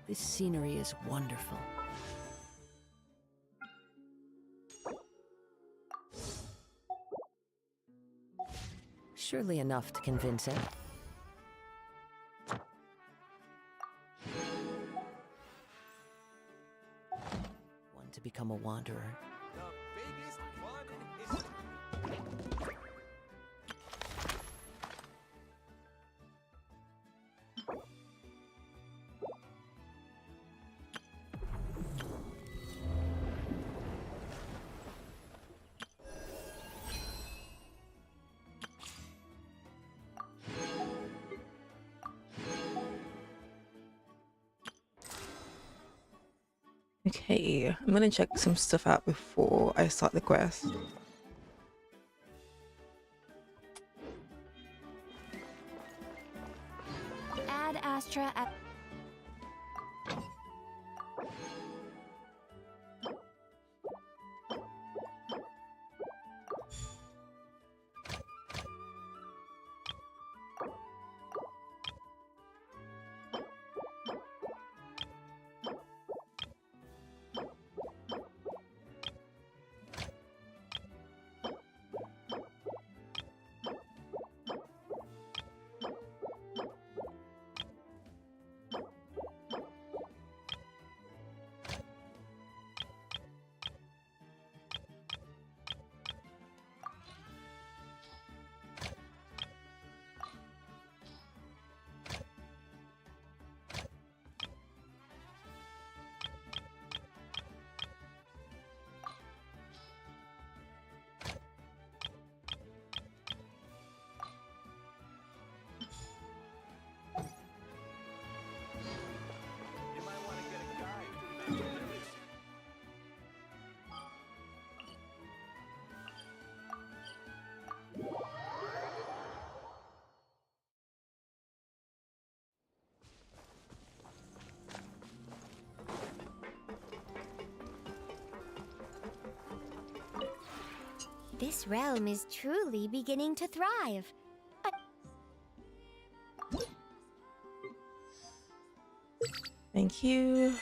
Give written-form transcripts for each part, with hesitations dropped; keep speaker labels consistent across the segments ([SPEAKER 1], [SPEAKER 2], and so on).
[SPEAKER 1] This scenery is wonderful. Surely enough to convince him. One to become a wanderer.
[SPEAKER 2] The biggest fun is...
[SPEAKER 3] Okay, I'm gonna check some stuff out before I start the quest.
[SPEAKER 4] Add Astra at... This realm is truly beginning to thrive.
[SPEAKER 3] Thank you.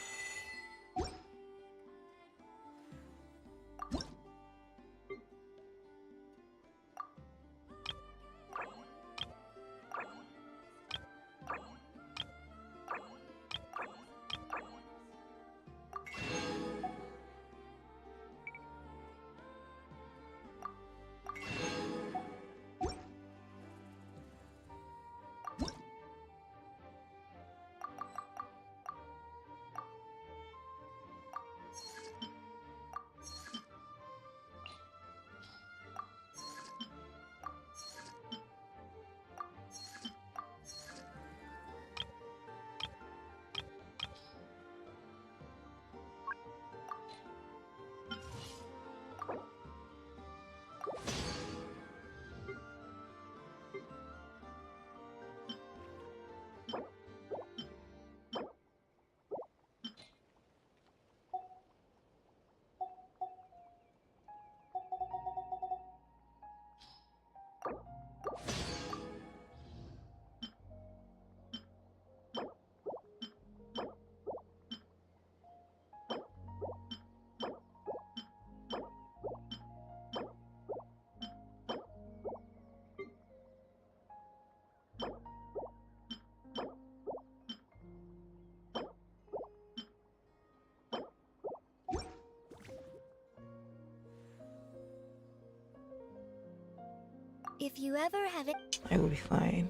[SPEAKER 4] If you ever have it.
[SPEAKER 3] I will be fine.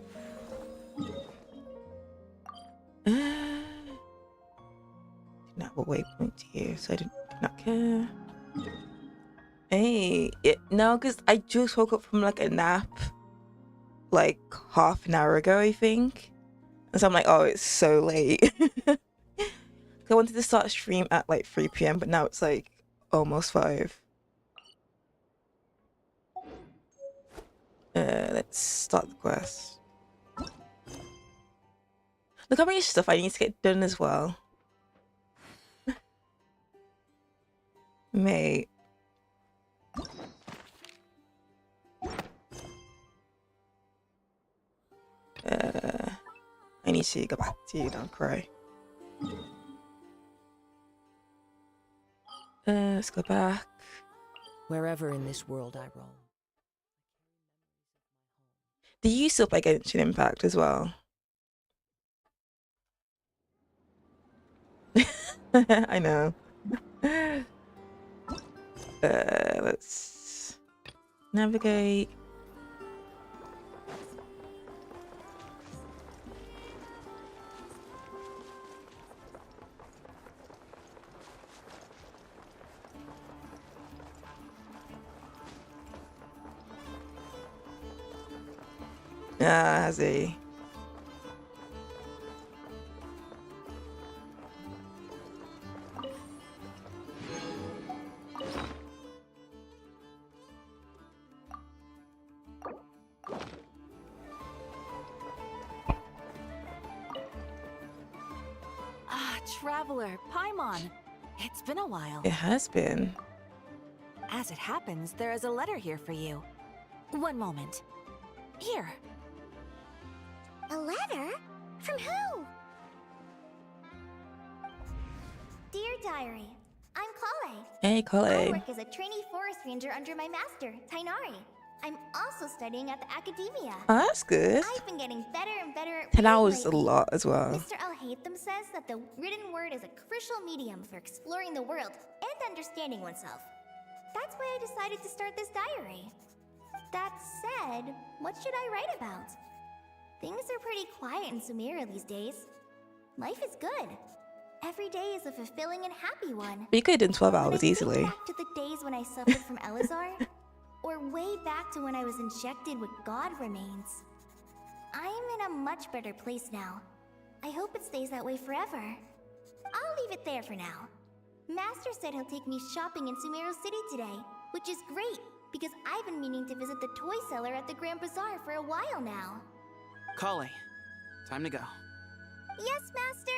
[SPEAKER 3] Didn't have a waypoint here, so I did not care. Hey, no, because I just woke up from like a nap, like half an hour ago, I think. And so I'm like, oh, it's so late. I wanted to start a stream at like 3 p.m, but now it's like almost 5. Let's start the quest. Look how many stuff I need to get done as well. Mate. I need to go back to you, don't cry. Let's go back.
[SPEAKER 1] Wherever in this world I roam.
[SPEAKER 3] Do you still play Genshin Impact as well? I know. Let's navigate. Ah, has he?
[SPEAKER 5] Ah, Traveler, Paimon. It's been a while.
[SPEAKER 3] It has been.
[SPEAKER 5] As it happens, there is a letter here for you. One moment. Here.
[SPEAKER 4] A letter? From who? Dear Diary, I'm Kale.
[SPEAKER 3] Hey,
[SPEAKER 4] I
[SPEAKER 3] Kale.
[SPEAKER 4] work as a trainee forest ranger under my master, Tainari. I'm also studying at the academia.
[SPEAKER 3] Oh, that's good.
[SPEAKER 4] I've been getting better and better at
[SPEAKER 3] 10
[SPEAKER 4] reading
[SPEAKER 3] hours a
[SPEAKER 4] lately.
[SPEAKER 3] lot as well.
[SPEAKER 4] Mr. Al-Haytham says that the written word is a crucial medium for exploring the world and understanding oneself. That's why I decided to start this diary. That said, what should I write about? Things are pretty quiet in Sumeria these days. Life is good. Every day is a fulfilling and happy one.
[SPEAKER 3] But you could have done 12
[SPEAKER 4] When I
[SPEAKER 3] hours
[SPEAKER 4] think
[SPEAKER 3] easily.
[SPEAKER 4] back to the days when I suffered from Elazar, or way back to when I was injected with God remains, I'm in a much better place now. I hope it stays that way forever. I'll leave it there for now. Master said he'll take me shopping in Sumeru City today, which is great, because I've been meaning to visit the toy seller at the Grand Bazaar for a while now.
[SPEAKER 2] Kale, time to go.
[SPEAKER 4] Yes, Master!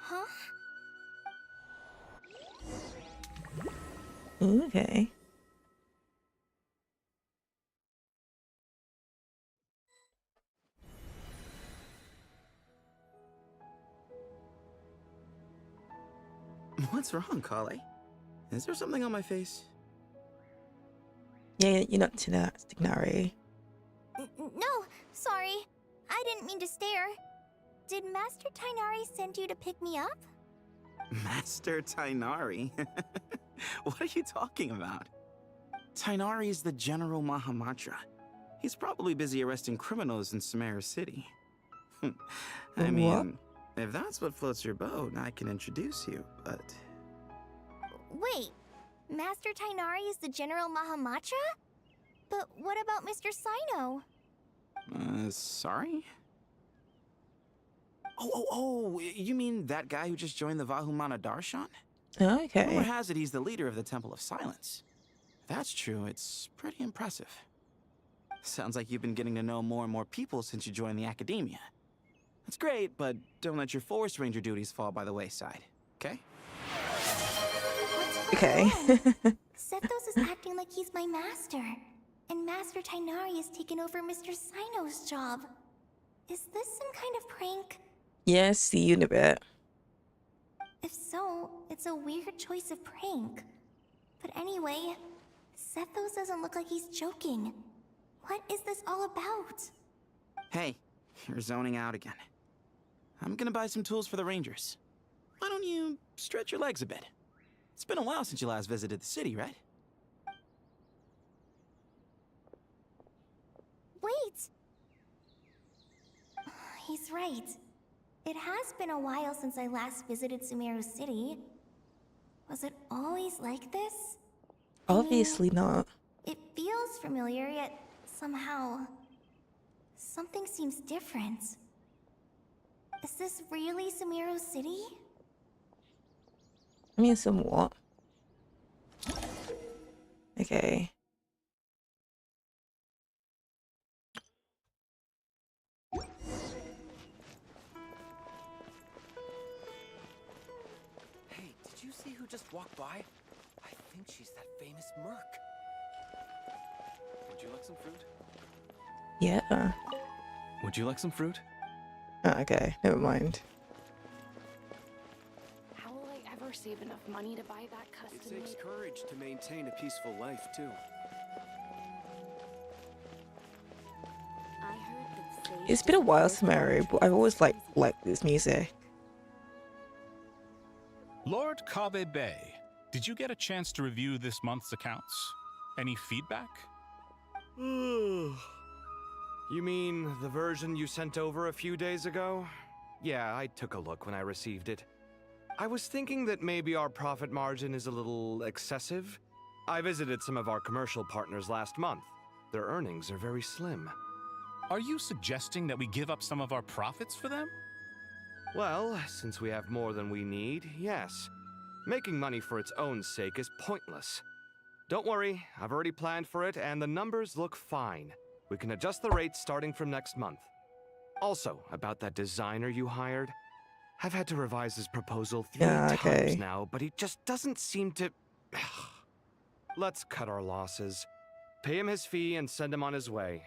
[SPEAKER 4] Huh?
[SPEAKER 3] Ooh, okay.
[SPEAKER 2] What's wrong, Kale? Is there something on my face?
[SPEAKER 3] Yeah, you're not Snezhnaya.
[SPEAKER 4] No, sorry. I didn't mean to stare. Did Master Tighnari send you to pick me up?
[SPEAKER 2] Master Tighnari? What are you talking about? Tighnari is the General Mahamatra. He's probably busy arresting criminals in Sumeru City. I mean, if that's what floats your boat, I can introduce you, but...
[SPEAKER 4] Wait, Master Tighnari is the General Mahamatra? But what about Mr. Sino?
[SPEAKER 2] Sorry? Oh, you mean that guy who just joined the Vahumana Darshan?
[SPEAKER 3] Okay.
[SPEAKER 2] Rumor has it he's the leader of the Temple of Silence. If that's true, it's pretty impressive. Sounds like you've been getting to know more and more people since you joined the academia. That's great, but don't let your forest ranger duties fall by the wayside, okay?
[SPEAKER 3] Okay.
[SPEAKER 4] Sethos is acting like he's my master, and Master Tighnari has taken over Mr. Sino's job. Is this some kind of prank?
[SPEAKER 3] Yeah, see you in a bit.
[SPEAKER 4] If so, it's a weird choice of prank. But anyway, Sethos doesn't look like he's joking. What is this all about?
[SPEAKER 2] Hey, you're zoning out again. I'm gonna buy some tools for the rangers. Why don't you stretch your legs a bit? It's been a while since you last visited the city, right?
[SPEAKER 4] Wait! He's right. It has been a while since I last visited Sumeru City. Was it always like this?
[SPEAKER 3] Obviously not.
[SPEAKER 4] It feels familiar, yet somehow... something seems different. Is this really Sumeru City?
[SPEAKER 3] I mean, somewhat. Okay.
[SPEAKER 6] Hey, did you see who just walked by? I think she's that famous Merc. Would you like some fruit?
[SPEAKER 3] Yeah.
[SPEAKER 6] Would you like some fruit?
[SPEAKER 3] Oh, okay, never mind.
[SPEAKER 7] How will I ever save enough money to buy that
[SPEAKER 8] It
[SPEAKER 7] custom?
[SPEAKER 8] takes courage to maintain a peaceful life, too.
[SPEAKER 7] I heard that sage
[SPEAKER 3] It's been a while, Sumeru, but I've always liked this music.
[SPEAKER 9] Lord Kabe Bay, did you get a chance to review this month's accounts? Any feedback?
[SPEAKER 8] You mean the version you sent over a few days ago? Yeah, I took a look when I received it. I was thinking that maybe our profit margin is a little excessive. I visited some of our commercial partners last month. Their earnings are very slim.
[SPEAKER 9] Are you suggesting that we give up some of our profits for them?
[SPEAKER 8] Well, since we have more than we need, yes. Making money for its own sake is pointless. Don't worry, I've already planned for it, and the numbers look fine. We can adjust the rates starting from next month. Also, about that designer you hired, I've had to revise his proposal 3 times now, but he just doesn't seem to... Let's cut our losses. Pay him his fee and send him on his way.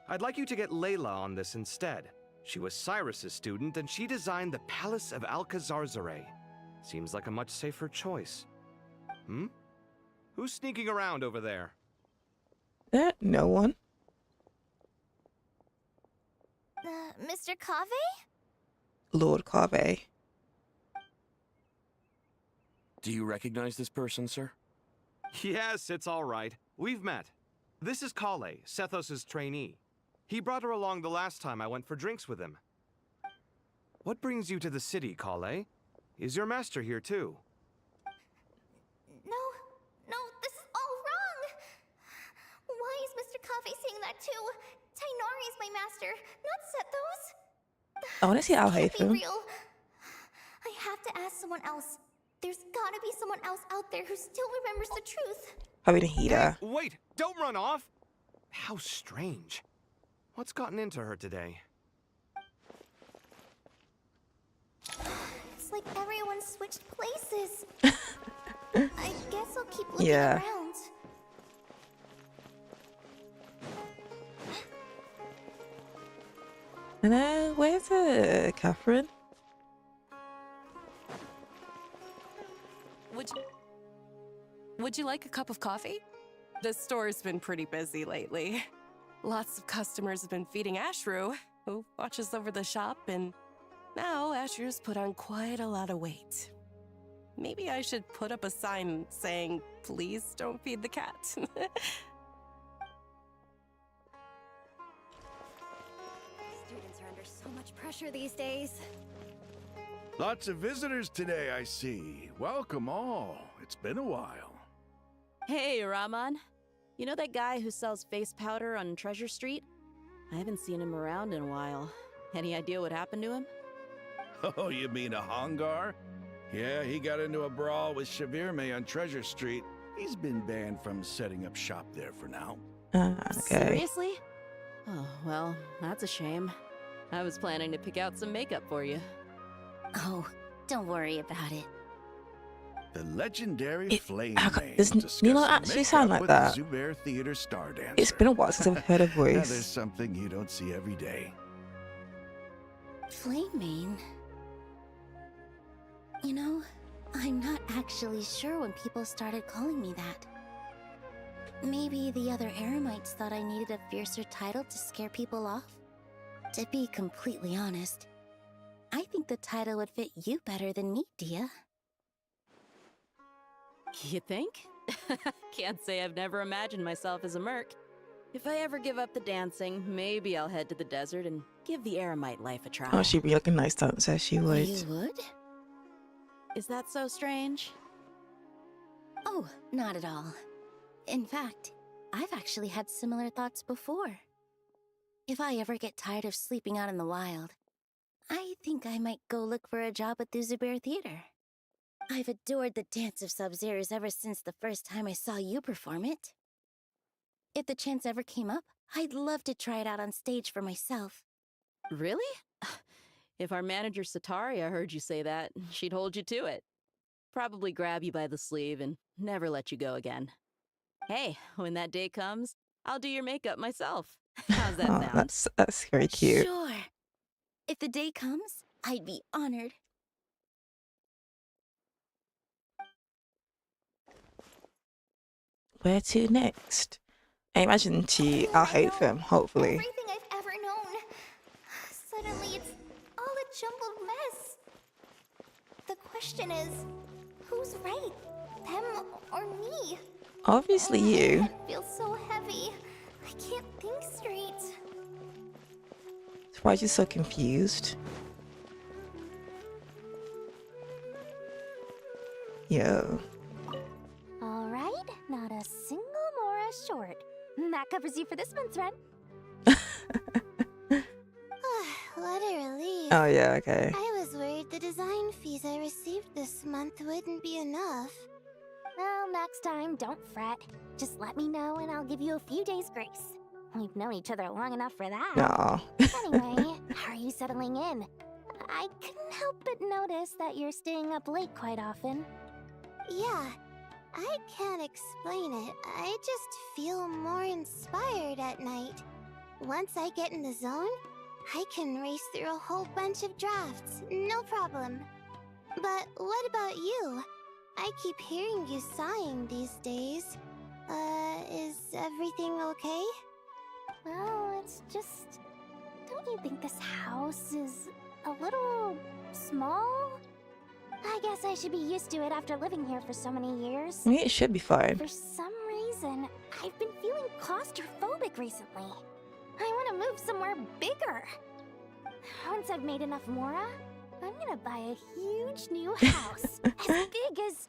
[SPEAKER 8] I'd like you to get Layla on this instead. She was Cyrus's student, and she designed the Palace of Alcazarzare. Seems like a much safer choice. Who's sneaking around over there?
[SPEAKER 3] No one.
[SPEAKER 4] Mr. Kave?
[SPEAKER 3] Lord Kabe.
[SPEAKER 6] Do you recognize this person, sir?
[SPEAKER 8] Yes, it's all right. We've met. This is Kale, Sethos' trainee. He brought her along the last time I went for drinks with him. What brings you to the city, Kale? Is your master here too?
[SPEAKER 4] No, this is all wrong! Why is Mr. Kave saying that too? Tighnari is my master, not Sethos.
[SPEAKER 3] I want to see Al
[SPEAKER 4] Can't be
[SPEAKER 3] Haytham.
[SPEAKER 4] real. I have to ask someone else. There's gotta be someone else out there who still remembers the truth.
[SPEAKER 3] Probably Nahida.
[SPEAKER 8] Wait, don't run off! How strange. What's gotten into her today?
[SPEAKER 4] It's like everyone switched places. I guess I'll keep looking
[SPEAKER 3] Yeah.
[SPEAKER 4] around.
[SPEAKER 3] And where's Catherine?
[SPEAKER 10] Would you like a cup of coffee? The store's been pretty busy lately. Lots of customers have been feeding Ashru, who watches over the shop, and now Ashru's put on quite a lot of weight. Maybe I should put up a sign saying, "Please don't feed the cat."
[SPEAKER 7] Students are under so much pressure these days.
[SPEAKER 11] Lots of visitors today, I see. Welcome all. It's been a while.
[SPEAKER 12] Hey, Rahman. You know that guy who sells face powder on Treasure Street? I haven't seen him around in a while. Any idea what happened to him?
[SPEAKER 11] Oh, you mean a Hongar? Yeah, he got into a brawl with Shavirme on Treasure Street. He's been banned from setting up shop there for now.
[SPEAKER 3] Okay.
[SPEAKER 12] Seriously? Oh, well, that's a shame. I was planning to pick out some makeup for you.
[SPEAKER 13] Oh, don't worry about it.
[SPEAKER 11] The legendary Flame Mane
[SPEAKER 3] does Nilo actually sound like that?
[SPEAKER 11] Zubair Theater star dancer.
[SPEAKER 3] It's been a while since I've heard a
[SPEAKER 11] Now there's
[SPEAKER 3] voice.
[SPEAKER 11] something you don't see every day.
[SPEAKER 13] Flame Mane? You know, I'm not actually sure when people started calling me that. Maybe the other Eremites thought I needed a fiercer title to scare people off? To be completely honest, I think the title would fit you better than me, Dia.
[SPEAKER 12] You think? Can't say I've never imagined myself as a merc. If I ever give up the dancing, maybe I'll head to the desert and give the Eremite life a try.
[SPEAKER 3] Oh, she'd be like a nice dancer, she would.
[SPEAKER 13] You would?
[SPEAKER 12] Is that so strange?
[SPEAKER 13] Oh, not at all. In fact, I've actually had similar thoughts before. If I ever get tired of sleeping out in the wild, I think I might go look for a job at the Zubair Theater. I've adored the dance of Sub-Zeros ever since the first time I saw you perform it. If the chance ever came up, I'd love to try it out on stage for myself.
[SPEAKER 12] Really? If our manager Sataria heard you say that, she'd hold you to it. Probably grab you by the sleeve and never let you go again. Hey, when that day comes, I'll do your makeup myself. How's that sound?
[SPEAKER 3] That's very cute.
[SPEAKER 13] Sure. If the day comes, I'd be honored.
[SPEAKER 3] Where to next? I imagine I'll hate them, hopefully.
[SPEAKER 4] Everything I've ever known. Suddenly it's all a jumbled mess. The question is, who's right? Them or me?
[SPEAKER 3] Obviously you.
[SPEAKER 4] My head feels so heavy. I can't think straight.
[SPEAKER 3] So why are you so confused? Yo.
[SPEAKER 4] Alright, not a single Mora short. That covers you for this month's rent.
[SPEAKER 14] What a relief.
[SPEAKER 3] Oh yeah, okay.
[SPEAKER 14] I was worried the design fees I received this month wouldn't be enough.
[SPEAKER 4] Well, next time, don't fret. Just let me know and I'll give you a few days' grace. We've known each other long enough for that.
[SPEAKER 3] Aw.
[SPEAKER 4] Anyway, how are you settling in? I couldn't help but notice that you're staying up late quite often.
[SPEAKER 14] Yeah, I can't explain it. I just feel more inspired at night. Once I get in the zone, I can race through a whole bunch of drafts, no problem. But what about you? I keep hearing you sighing these days. Is everything okay?
[SPEAKER 4] Well, it's just... Don't you think this house is a little small? I guess I should be used to it after living here for so many years.
[SPEAKER 3] I mean, it should be fine.
[SPEAKER 4] For some reason, I've been feeling claustrophobic recently. I want to move somewhere bigger. Once I've made enough Mora, I'm gonna buy a huge new house. As big as...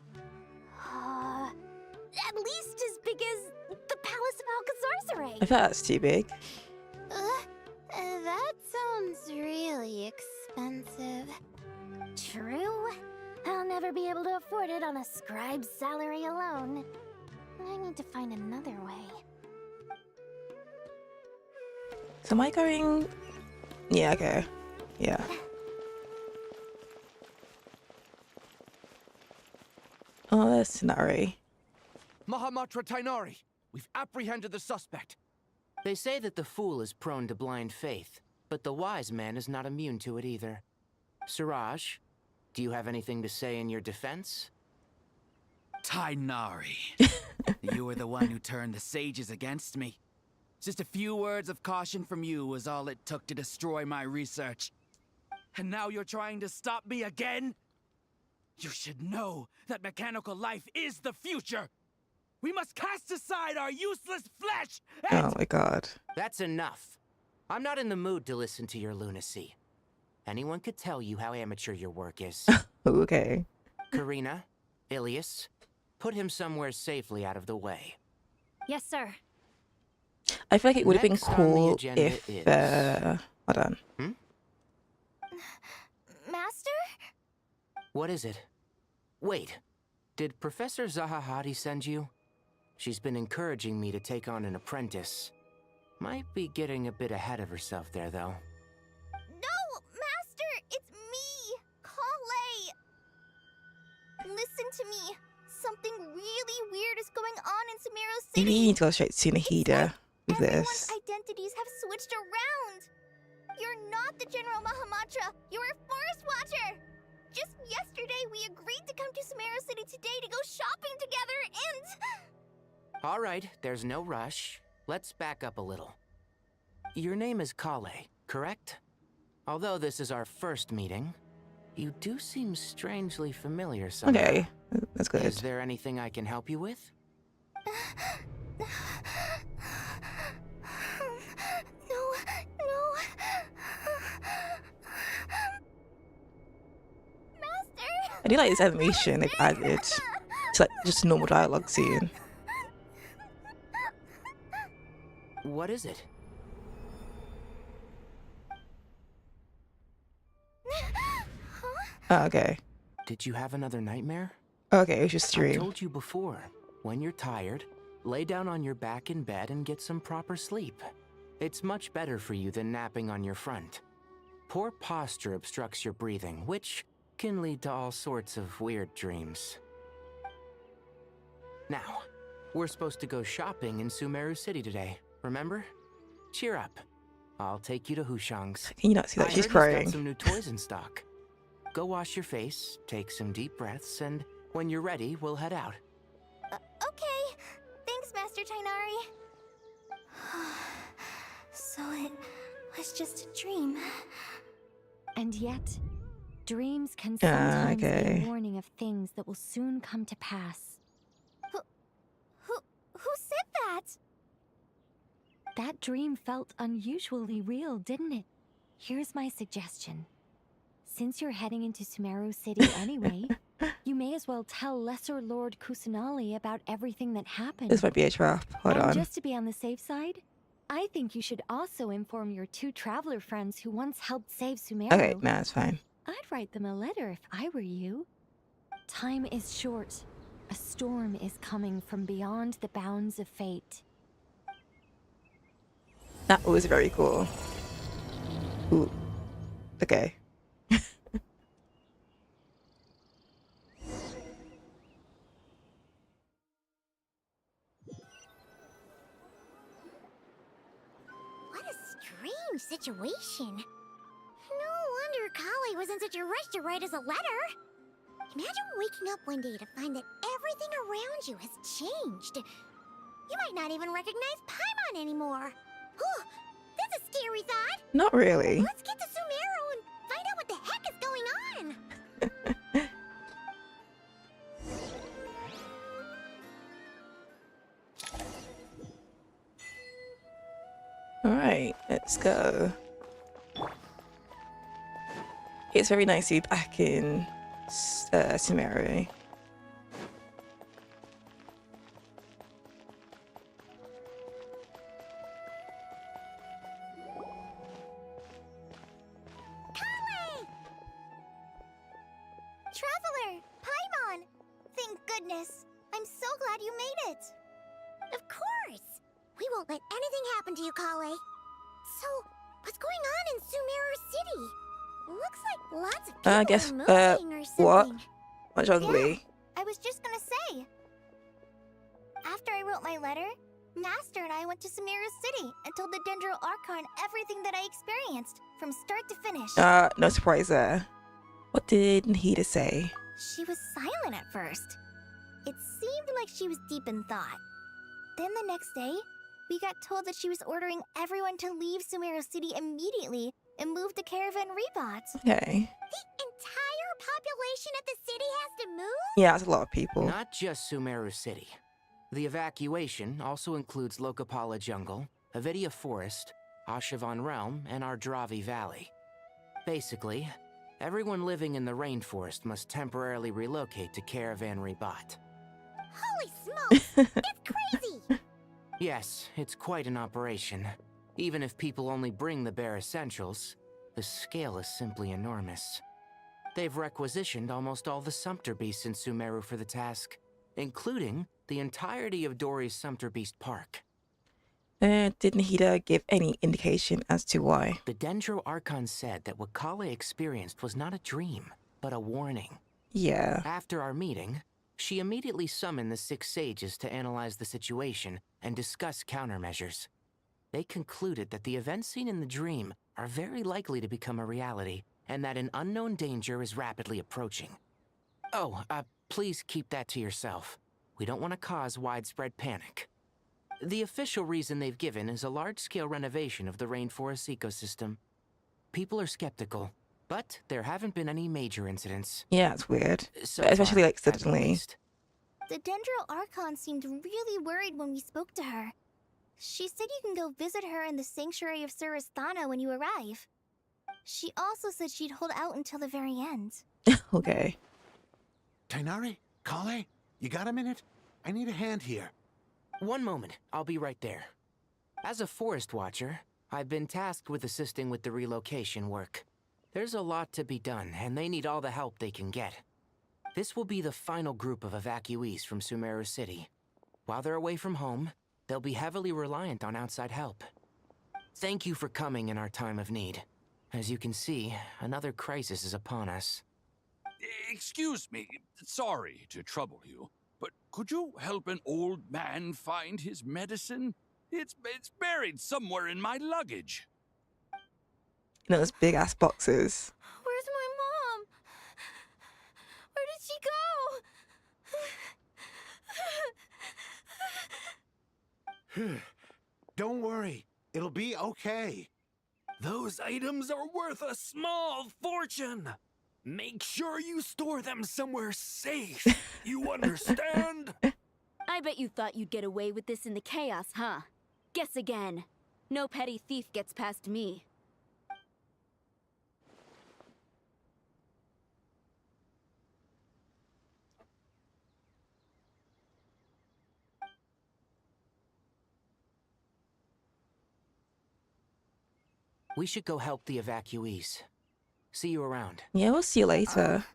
[SPEAKER 4] at least as big as the Palace of Alcazarzaray.
[SPEAKER 3] I thought that's too big.
[SPEAKER 14] That sounds really expensive.
[SPEAKER 4] True. I'll never be able to afford it on a scribe's salary alone. I need to find another way.
[SPEAKER 3] So am I going... Yeah, okay. Yeah. Oh, that's Tanari.
[SPEAKER 6] Mahamatra Tainari, we've apprehended the suspect.
[SPEAKER 15] They say that the fool is prone to blind faith, but the wise man is not immune to it either. Siraj, do you have anything to say in your defense?
[SPEAKER 16] Tighnari. You were the one who turned the sages against me. Just a few words of caution from you was all it took to destroy my research. And now you're trying to stop me again? You should know that mechanical life is the future. We must cast aside our useless flesh and—
[SPEAKER 3] Oh my god.
[SPEAKER 15] That's enough. I'm not in the mood to listen to your lunacy. Anyone could tell you how amateur your work is.
[SPEAKER 3] Okay.
[SPEAKER 15] Karina, Ilias, put him somewhere safely out of the way.
[SPEAKER 7] Yes, sir.
[SPEAKER 3] I feel like it would have been
[SPEAKER 15] Next on the
[SPEAKER 3] cool
[SPEAKER 15] agenda
[SPEAKER 3] if
[SPEAKER 15] is-
[SPEAKER 3] hold on.
[SPEAKER 4] Master?
[SPEAKER 15] What is it? Wait, did Professor Zahahati send you? She's been encouraging me to take on an apprentice. Might be getting a bit ahead of herself there, though.
[SPEAKER 4] No, Master! It's me! Kale! Listen to me. Something really weird is going on in Sumeru City.
[SPEAKER 3] Maybe you need to go straight to Nahida with
[SPEAKER 4] Everyone's
[SPEAKER 3] this.
[SPEAKER 4] identities have switched around. You're not the General Mahamatra. You're a Forest Watcher. Just yesterday, we agreed to come to Sumeru City today to go shopping together, and...
[SPEAKER 15] All right, there's no rush. Let's back up a little. Your name is Kale, correct? Although this is our first meeting, you do seem strangely familiar somehow.
[SPEAKER 3] Okay, that's good.
[SPEAKER 15] Is there anything I can help you with?
[SPEAKER 3] I do like this animation they've added. It's like just a normal dialogue scene.
[SPEAKER 15] What is it?
[SPEAKER 3] Oh, okay.
[SPEAKER 15] Did you have another nightmare?
[SPEAKER 3] Okay, it was just
[SPEAKER 15] I
[SPEAKER 3] stream.
[SPEAKER 15] told you before, when you're tired, lay down on your back in bed and get some proper sleep. It's much better for you than napping on your front. Poor posture obstructs your breathing, which can lead to all sorts of weird dreams. Now, we're supposed to go shopping in Sumeru City today, remember? Cheer up. I'll take you to Hushang's.
[SPEAKER 3] Can you not see that
[SPEAKER 15] I
[SPEAKER 3] she's
[SPEAKER 15] heard he's
[SPEAKER 3] crying?
[SPEAKER 15] got some new toys in stock. Go wash your face, take some deep breaths, and when you're ready, we'll head out.
[SPEAKER 4] Okay. Thanks, Master Tighnari. So it was just a dream.
[SPEAKER 7] And yet, dreams can sometimes be
[SPEAKER 3] okay.
[SPEAKER 7] a warning of things that will soon come to pass.
[SPEAKER 4] Who said that?
[SPEAKER 7] That dream felt unusually real, didn't it? Here's my suggestion. Since you're heading into Sumeru City anyway, you may as well tell Lesser Lord Kusanali about everything that happened.
[SPEAKER 3] This might be a trap. Hold
[SPEAKER 7] and
[SPEAKER 3] on.
[SPEAKER 7] just to be on the safe side, I think you should also inform your two traveler friends who once helped save Sumeru.
[SPEAKER 3] Okay, nah, it's fine.
[SPEAKER 7] I'd write them a letter if I were you. Time is short. A storm is coming from beyond the bounds of fate.
[SPEAKER 3] That was very cool. Ooh. Okay.
[SPEAKER 14] What a strange situation. No wonder Kali was in such a rush to write us a letter. Imagine waking up one day to find that everything around you has changed. You might not even recognize Paimon anymore. Oh, that's a scary thought.
[SPEAKER 3] Not really.
[SPEAKER 14] Let's get to Sumeru and find out what the heck is going on.
[SPEAKER 3] Alright, let's go. It's very nice to be back in Sumeru.
[SPEAKER 4] Traveler! Paimon! Thank goodness. I'm so glad you made it.
[SPEAKER 14] Of course. We won't let anything happen to you, Kale. So, what's going on in Sumeru City? Looks like lots of people
[SPEAKER 3] I guess,
[SPEAKER 14] are moving or
[SPEAKER 3] what?
[SPEAKER 14] something.
[SPEAKER 3] What's wrong, Lee?
[SPEAKER 4] I was just gonna say. After I wrote my letter, Master and I went to Sumeru City and told the Dendro Archon everything that I experienced, from start to finish.
[SPEAKER 3] No surprise there. What did Nahida say?
[SPEAKER 4] She was silent at first. It seemed like she was deep in thought. Then the next day, we got told that she was ordering everyone to leave Sumeru City immediately and move to Caravan Rebot.
[SPEAKER 3] Okay.
[SPEAKER 14] The entire population of the city has to move?
[SPEAKER 3] Yeah, that's a lot of people.
[SPEAKER 15] Not just Sumeru City. The evacuation also includes Lokapala Jungle, Avidia Forest, Ashavan Realm, and Ardravi Valley. Basically, everyone living in the rainforest must temporarily relocate to Caravan Rebot.
[SPEAKER 14] Holy smokes! It's crazy!
[SPEAKER 15] Yes, it's quite an operation. Even if people only bring the bare essentials, the scale is simply enormous. They've requisitioned almost all the Sumpter Beasts in Sumeru for the task, including the entirety of Dori's Sumpter Beast Park.
[SPEAKER 3] Didn't Hida give any indication as to why?
[SPEAKER 15] The Dendro Archon said that what Kale experienced was not a dream, but a warning.
[SPEAKER 3] Yeah.
[SPEAKER 15] After our meeting, she immediately summoned the 6 sages to analyze the situation and discuss countermeasures. They concluded that the events seen in the dream are very likely to become a reality, and that an unknown danger is rapidly approaching. Oh, please keep that to yourself. We don't want to cause widespread panic. The official reason they've given is a large-scale renovation of the rainforest ecosystem. People are skeptical, but there haven't been any major incidents.
[SPEAKER 3] Yeah, it's weird.
[SPEAKER 15] So
[SPEAKER 3] Especially
[SPEAKER 15] far,
[SPEAKER 3] like suddenly.
[SPEAKER 4] The Dendro Archon seemed really worried when we spoke to her. She said you can go visit her in the Sanctuary of Surasthana when you arrive. She also said she'd hold out until the very end.
[SPEAKER 3] Okay.
[SPEAKER 11] Tighnari? Kale? You got a minute? I need a hand here.
[SPEAKER 15] One moment, I'll be right there. As a forest watcher, I've been tasked with assisting with the relocation work. There's a lot to be done, and they need all the help they can get. This will be the final group of evacuees from Sumeru City. While they're away from home, they'll be heavily reliant on outside help. Thank you for coming in our time of need. As you can see, another crisis is upon us.
[SPEAKER 17] Excuse me, sorry to trouble you, but could you help an old man find his medicine? It's buried somewhere in my luggage.
[SPEAKER 3] You know, those big ass boxes.
[SPEAKER 14] Where's my mom? Where did she go?
[SPEAKER 11] Don't worry. It'll be okay.
[SPEAKER 6] Those items are worth a small fortune. Make sure you store them somewhere safe. You understand?
[SPEAKER 18] I bet you thought you'd get away with this in the chaos, huh? Guess again. No petty thief gets past me.
[SPEAKER 15] We should go help the evacuees. See you around.
[SPEAKER 3] Yeah, we'll see you later.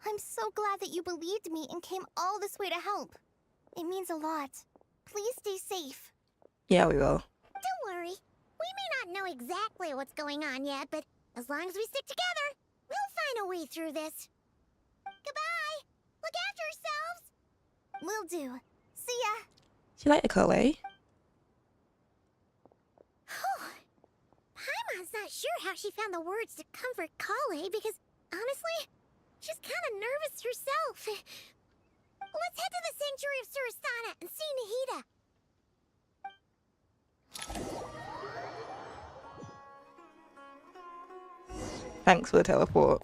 [SPEAKER 4] I'm so glad that you believed me and came all this way to help. It means a lot. Please stay safe.
[SPEAKER 3] Yeah, we will.
[SPEAKER 14] Don't worry. We may not know exactly what's going on yet, but as long as we stick together, we'll find a way through this. Goodbye! Look after yourselves!
[SPEAKER 4] Will do. See ya!
[SPEAKER 3] She like the Kale?
[SPEAKER 14] Paimon's not sure how she found the words to comfort Kale because, honestly, she's kind of nervous herself. Let's head to the Sanctuary of Surasthana and see Nahida.
[SPEAKER 3] Thanks for the teleport.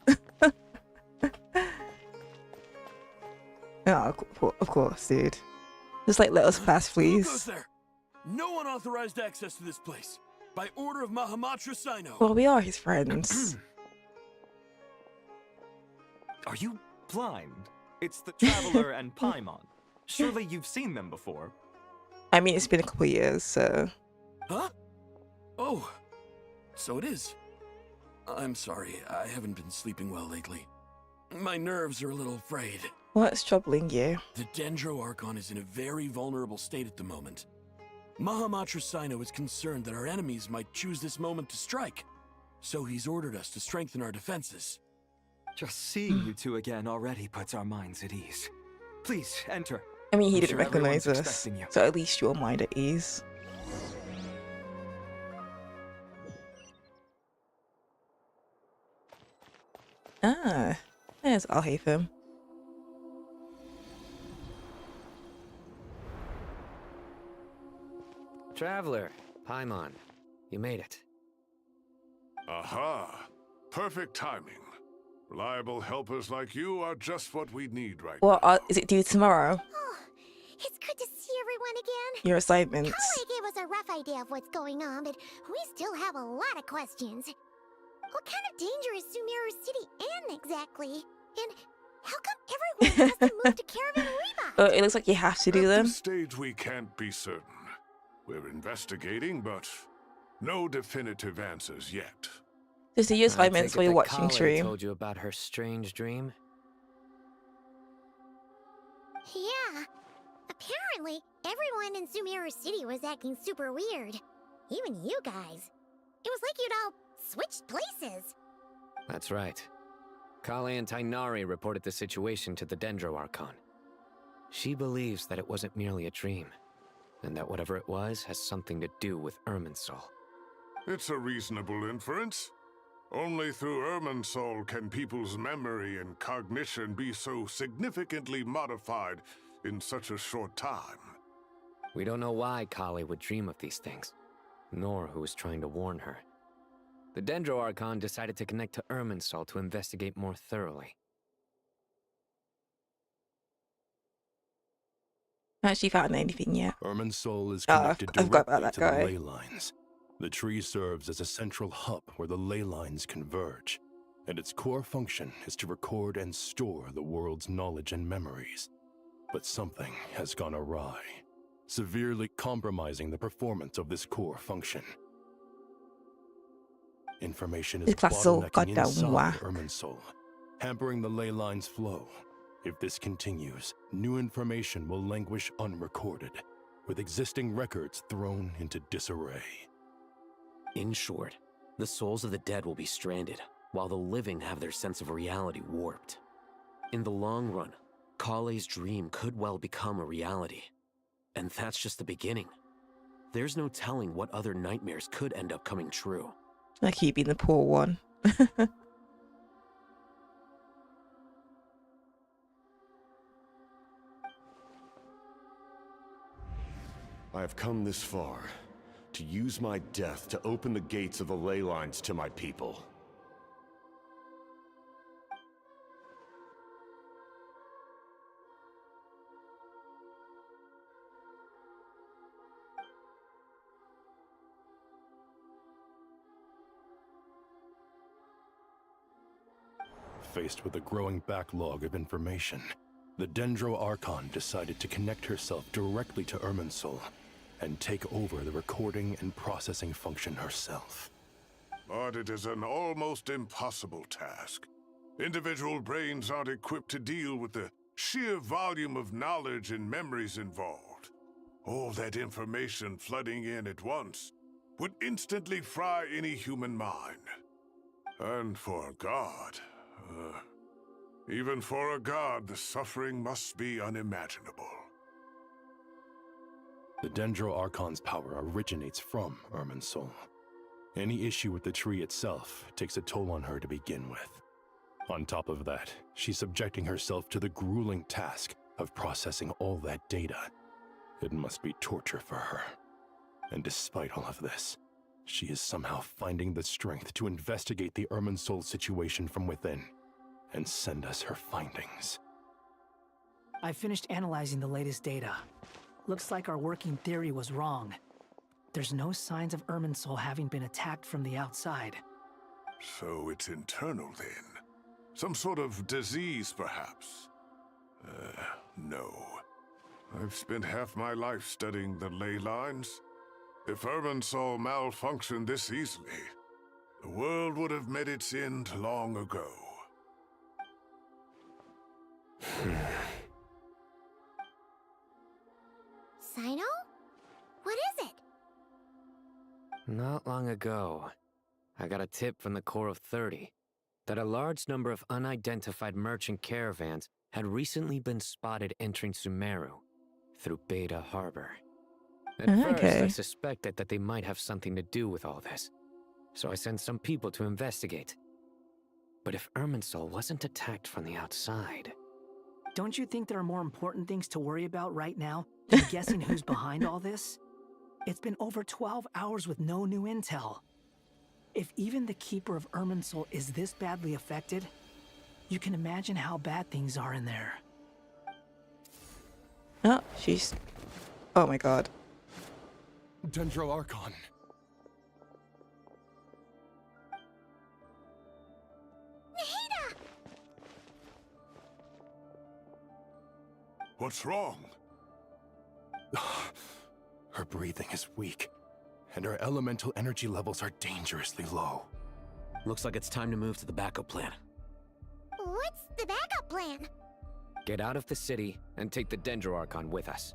[SPEAKER 3] Oh, of course, dude. Just like let us pass,
[SPEAKER 17] Who goes
[SPEAKER 3] please.
[SPEAKER 17] there? No unauthorized access to this place. By order of Mahamatra Sino.
[SPEAKER 3] Well, we are his friends.
[SPEAKER 19] Are you blind? It's the Traveler and Paimon. Surely you've seen them before.
[SPEAKER 3] I mean, it's been a couple of years, so.
[SPEAKER 17] Huh? Oh, so it is. I'm sorry, I haven't been sleeping well lately. My nerves are a little frayed.
[SPEAKER 3] What's troubling you?
[SPEAKER 17] The Dendro Archon is in a very vulnerable state at the moment. Mahamatra Sino is concerned that our enemies might choose this moment to strike, so he's ordered us to strengthen our defenses.
[SPEAKER 19] Just seeing you two again already puts our minds at ease. Please, enter.
[SPEAKER 3] I mean, he
[SPEAKER 19] I'm
[SPEAKER 3] didn't
[SPEAKER 19] sure
[SPEAKER 3] recognize
[SPEAKER 19] everyone's
[SPEAKER 3] us,
[SPEAKER 19] expecting you.
[SPEAKER 3] so at least your mind at ease. Ah, there's Alhaitham.
[SPEAKER 20] Traveler, Paimon, you made it.
[SPEAKER 21] Aha! Perfect timing. Reliable helpers like you are just what we need right
[SPEAKER 3] Well, is it due tomorrow?
[SPEAKER 14] Oh, it's good to see everyone again.
[SPEAKER 3] Your assignments.
[SPEAKER 14] Kale gave us a rough idea of what's going on, but we still have a lot of questions. What kind of danger is Sumeru City in exactly? And how come everyone has to move to Caravan Reba?
[SPEAKER 3] Oh, it looks like you have to do
[SPEAKER 21] At
[SPEAKER 3] them.
[SPEAKER 21] this stage, we can't be certain. We're investigating, but no definitive answers yet.
[SPEAKER 3] Just do your assignments while you're watching stream.
[SPEAKER 20] Told you about her strange dream?
[SPEAKER 14] Yeah. Apparently, everyone in Sumeru City was acting super weird. Even you guys. It was like you'd all switched places.
[SPEAKER 20] That's right. Kale and Tainari reported the situation to the Dendro Archon. She believes that it wasn't merely a dream, and that whatever it was has something to do with Irminsul.
[SPEAKER 21] It's a reasonable inference. Only through Irminsul can people's memory and cognition be so significantly modified in such a short time.
[SPEAKER 20] We don't know why Kale would dream of these things, nor who was trying to warn her. The Dendro Archon decided to connect to Irminsul to investigate more thoroughly.
[SPEAKER 3] I haven't actually found anything yet.
[SPEAKER 22] Irminsul is connected
[SPEAKER 3] I've got about
[SPEAKER 22] directly
[SPEAKER 3] that
[SPEAKER 22] to
[SPEAKER 3] guy.
[SPEAKER 22] the ley lines. The tree serves as a central hub where the ley lines converge, and its core function is to record and store the world's knowledge and memories. But something has gone awry, severely compromising the performance of this core function. Information is
[SPEAKER 3] This class is all
[SPEAKER 22] bottlenecking
[SPEAKER 3] goddamn
[SPEAKER 22] inside
[SPEAKER 3] whack.
[SPEAKER 22] Irminsul, hampering the ley lines' flow. If this continues, new information will languish unrecorded, with existing records thrown into disarray.
[SPEAKER 23] In short, the souls of the dead will be stranded, while the living have their sense of reality warped. In the long run, Kale's dream could well become a reality. And that's just the beginning. There's no telling what other nightmares could end up coming true.
[SPEAKER 3] Like you being the poor one.
[SPEAKER 24] I have come this far to use my death to open the gates of the ley lines to my people.
[SPEAKER 22] Faced with a growing backlog of information, the Dendro Archon decided to connect herself directly to Irminsul and take over the recording and processing function herself.
[SPEAKER 21] But it is an almost impossible task. Individual brains aren't equipped to deal with the sheer volume of knowledge and memories involved. All that information flooding in at once would instantly fry any human mind. And for a god, even for a god, the suffering must be unimaginable.
[SPEAKER 22] The Dendro Archon's power originates from Irminsul. Any issue with the tree itself takes a toll on her to begin with. On top of that, she's subjecting herself to the grueling task of processing all that data. It must be torture for her. And despite all of this, she is somehow finding the strength to investigate the Irminsul situation from within and send us her findings.
[SPEAKER 25] I finished analyzing the latest data. Looks like our working theory was wrong. There's no signs of Irminsul having been attacked from the outside.
[SPEAKER 21] So it's internal then? Some sort of disease, perhaps? No. I've spent half my life studying the ley lines. If Irminsul malfunctioned this easily, the world would have met its end long ago.
[SPEAKER 14] Sino? What is it?
[SPEAKER 20] Not long ago, I got a tip from the Core of 30 that a large number of unidentified merchant caravans had recently been spotted entering Sumeru through Beta Harbor. At first, I suspected that they might have something to do with all this, so I sent some people to investigate. But if Irminsul wasn't attacked from the outside...
[SPEAKER 25] Don't you think there are more important things to worry about right now than guessing who's behind all this? It's been over 12 hours with no new intel. If even the Keeper of Irminsul is this badly affected, you can imagine how bad things are in there.
[SPEAKER 3] Oh, she's... Oh my god.
[SPEAKER 22] Dendro Archon.
[SPEAKER 21] What's wrong?
[SPEAKER 22] Her breathing is weak, and her elemental energy levels are dangerously low.
[SPEAKER 23] Looks like it's time to move to the backup plan.
[SPEAKER 14] What's the backup plan?
[SPEAKER 20] Get out of the city and take the Dendro Archon with us.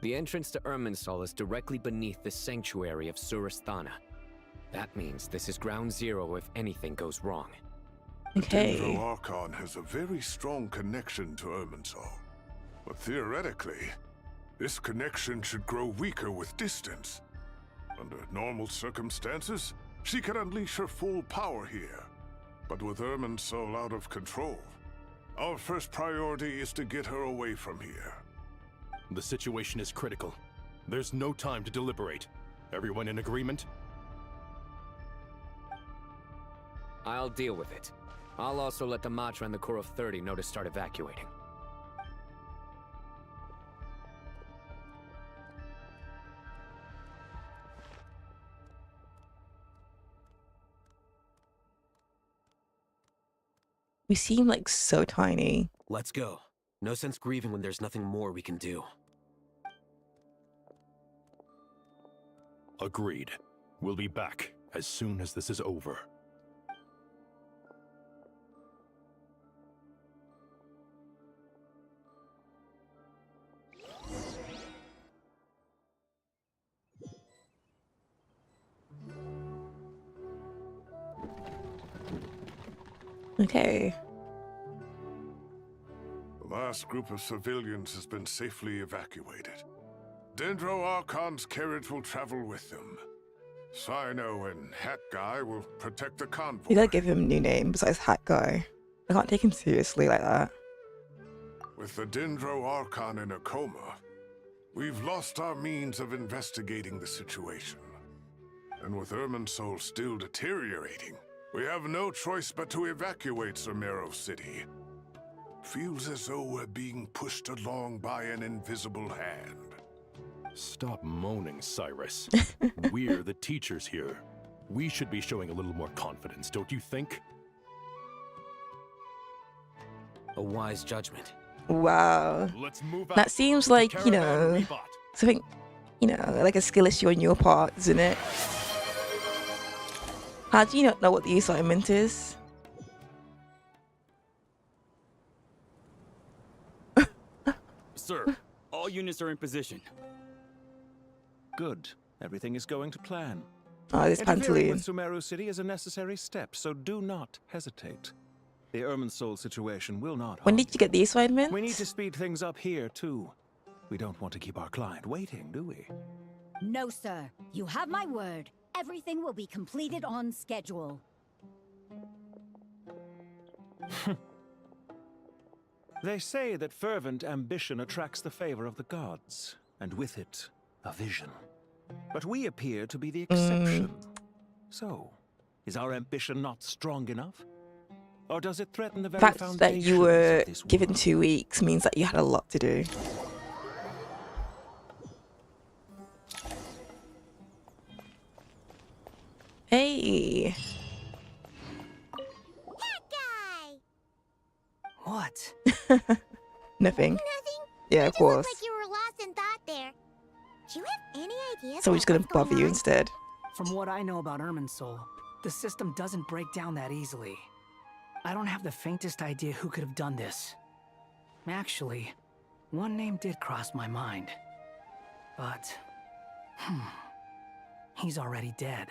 [SPEAKER 20] The entrance to Irminsul is directly beneath the sanctuary of Surasthana. That means this is ground zero if anything goes wrong.
[SPEAKER 3] Okay.
[SPEAKER 21] The Dendro Archon has a very strong connection to Irminsul. But theoretically, this connection should grow weaker with distance. Under normal circumstances, she can unleash her full power here. But with Irminsul out of control, our first priority is to get her away from here.
[SPEAKER 22] The situation is critical. There's no time to deliberate. Everyone in agreement?
[SPEAKER 20] I'll deal with it. I'll also let the Matra and the Core of 30 know to start evacuating.
[SPEAKER 3] We seem like so tiny.
[SPEAKER 23] Let's go. No sense grieving when there's nothing more we can do.
[SPEAKER 22] Agreed. We'll be back as soon as this is over.
[SPEAKER 3] Okay.
[SPEAKER 21] The last group of civilians has been safely evacuated. Dendro Archon's carriage will travel with them. Sino and Hat Guy will protect the convoy.
[SPEAKER 3] You gotta give him a new name besides Hat Guy. I can't take him seriously like that.
[SPEAKER 21] With the Dendro Archon in a coma, we've lost our means of investigating the situation. And with Irminsul still deteriorating, we have no choice but to evacuate Sumeru City. Feels as though we're being pushed along by an invisible hand.
[SPEAKER 22] Stop moaning, Cyrus. We're the teachers here. We should be showing a little more confidence, don't you think?
[SPEAKER 23] A wise judgment.
[SPEAKER 3] Wow.
[SPEAKER 22] Let's move out.
[SPEAKER 3] That seems like, you know, something, you know, like a skill issue on your part, isn't it? How do you not know what the assignment is?
[SPEAKER 1] Sir, all units are in position.
[SPEAKER 2] Good. Everything is going to plan.
[SPEAKER 3] Oh, this
[SPEAKER 2] Interfering
[SPEAKER 3] Pantaloon.
[SPEAKER 2] with Sumeru City is a necessary step, so do not hesitate. The Irminsul situation will not
[SPEAKER 3] When
[SPEAKER 2] harm
[SPEAKER 3] did you get the assignment?
[SPEAKER 2] We need to speed things up here, too. We don't want to keep our client waiting, do we?
[SPEAKER 5] No, sir. You have my word. Everything will be completed on schedule.
[SPEAKER 2] They say that fervent ambition attracts the favor of the gods, and with it, a vision. But we appear to be the exception. So, is our ambition not strong enough? Or does it threaten the
[SPEAKER 3] The
[SPEAKER 2] very
[SPEAKER 3] fact that you
[SPEAKER 2] foundations
[SPEAKER 3] were
[SPEAKER 2] of this
[SPEAKER 3] given 2 weeks means that you had a lot to do. Hey.
[SPEAKER 25] What?
[SPEAKER 3] Nothing. Yeah, of course.
[SPEAKER 14] Like you were lost in thought there. Do you have any idea?
[SPEAKER 3] So we're just gonna bother you instead.
[SPEAKER 25] From what I know about Irminsul, the system doesn't break down that easily. I don't have the faintest idea who could have done this. Actually, one name did cross my mind. But, he's already dead.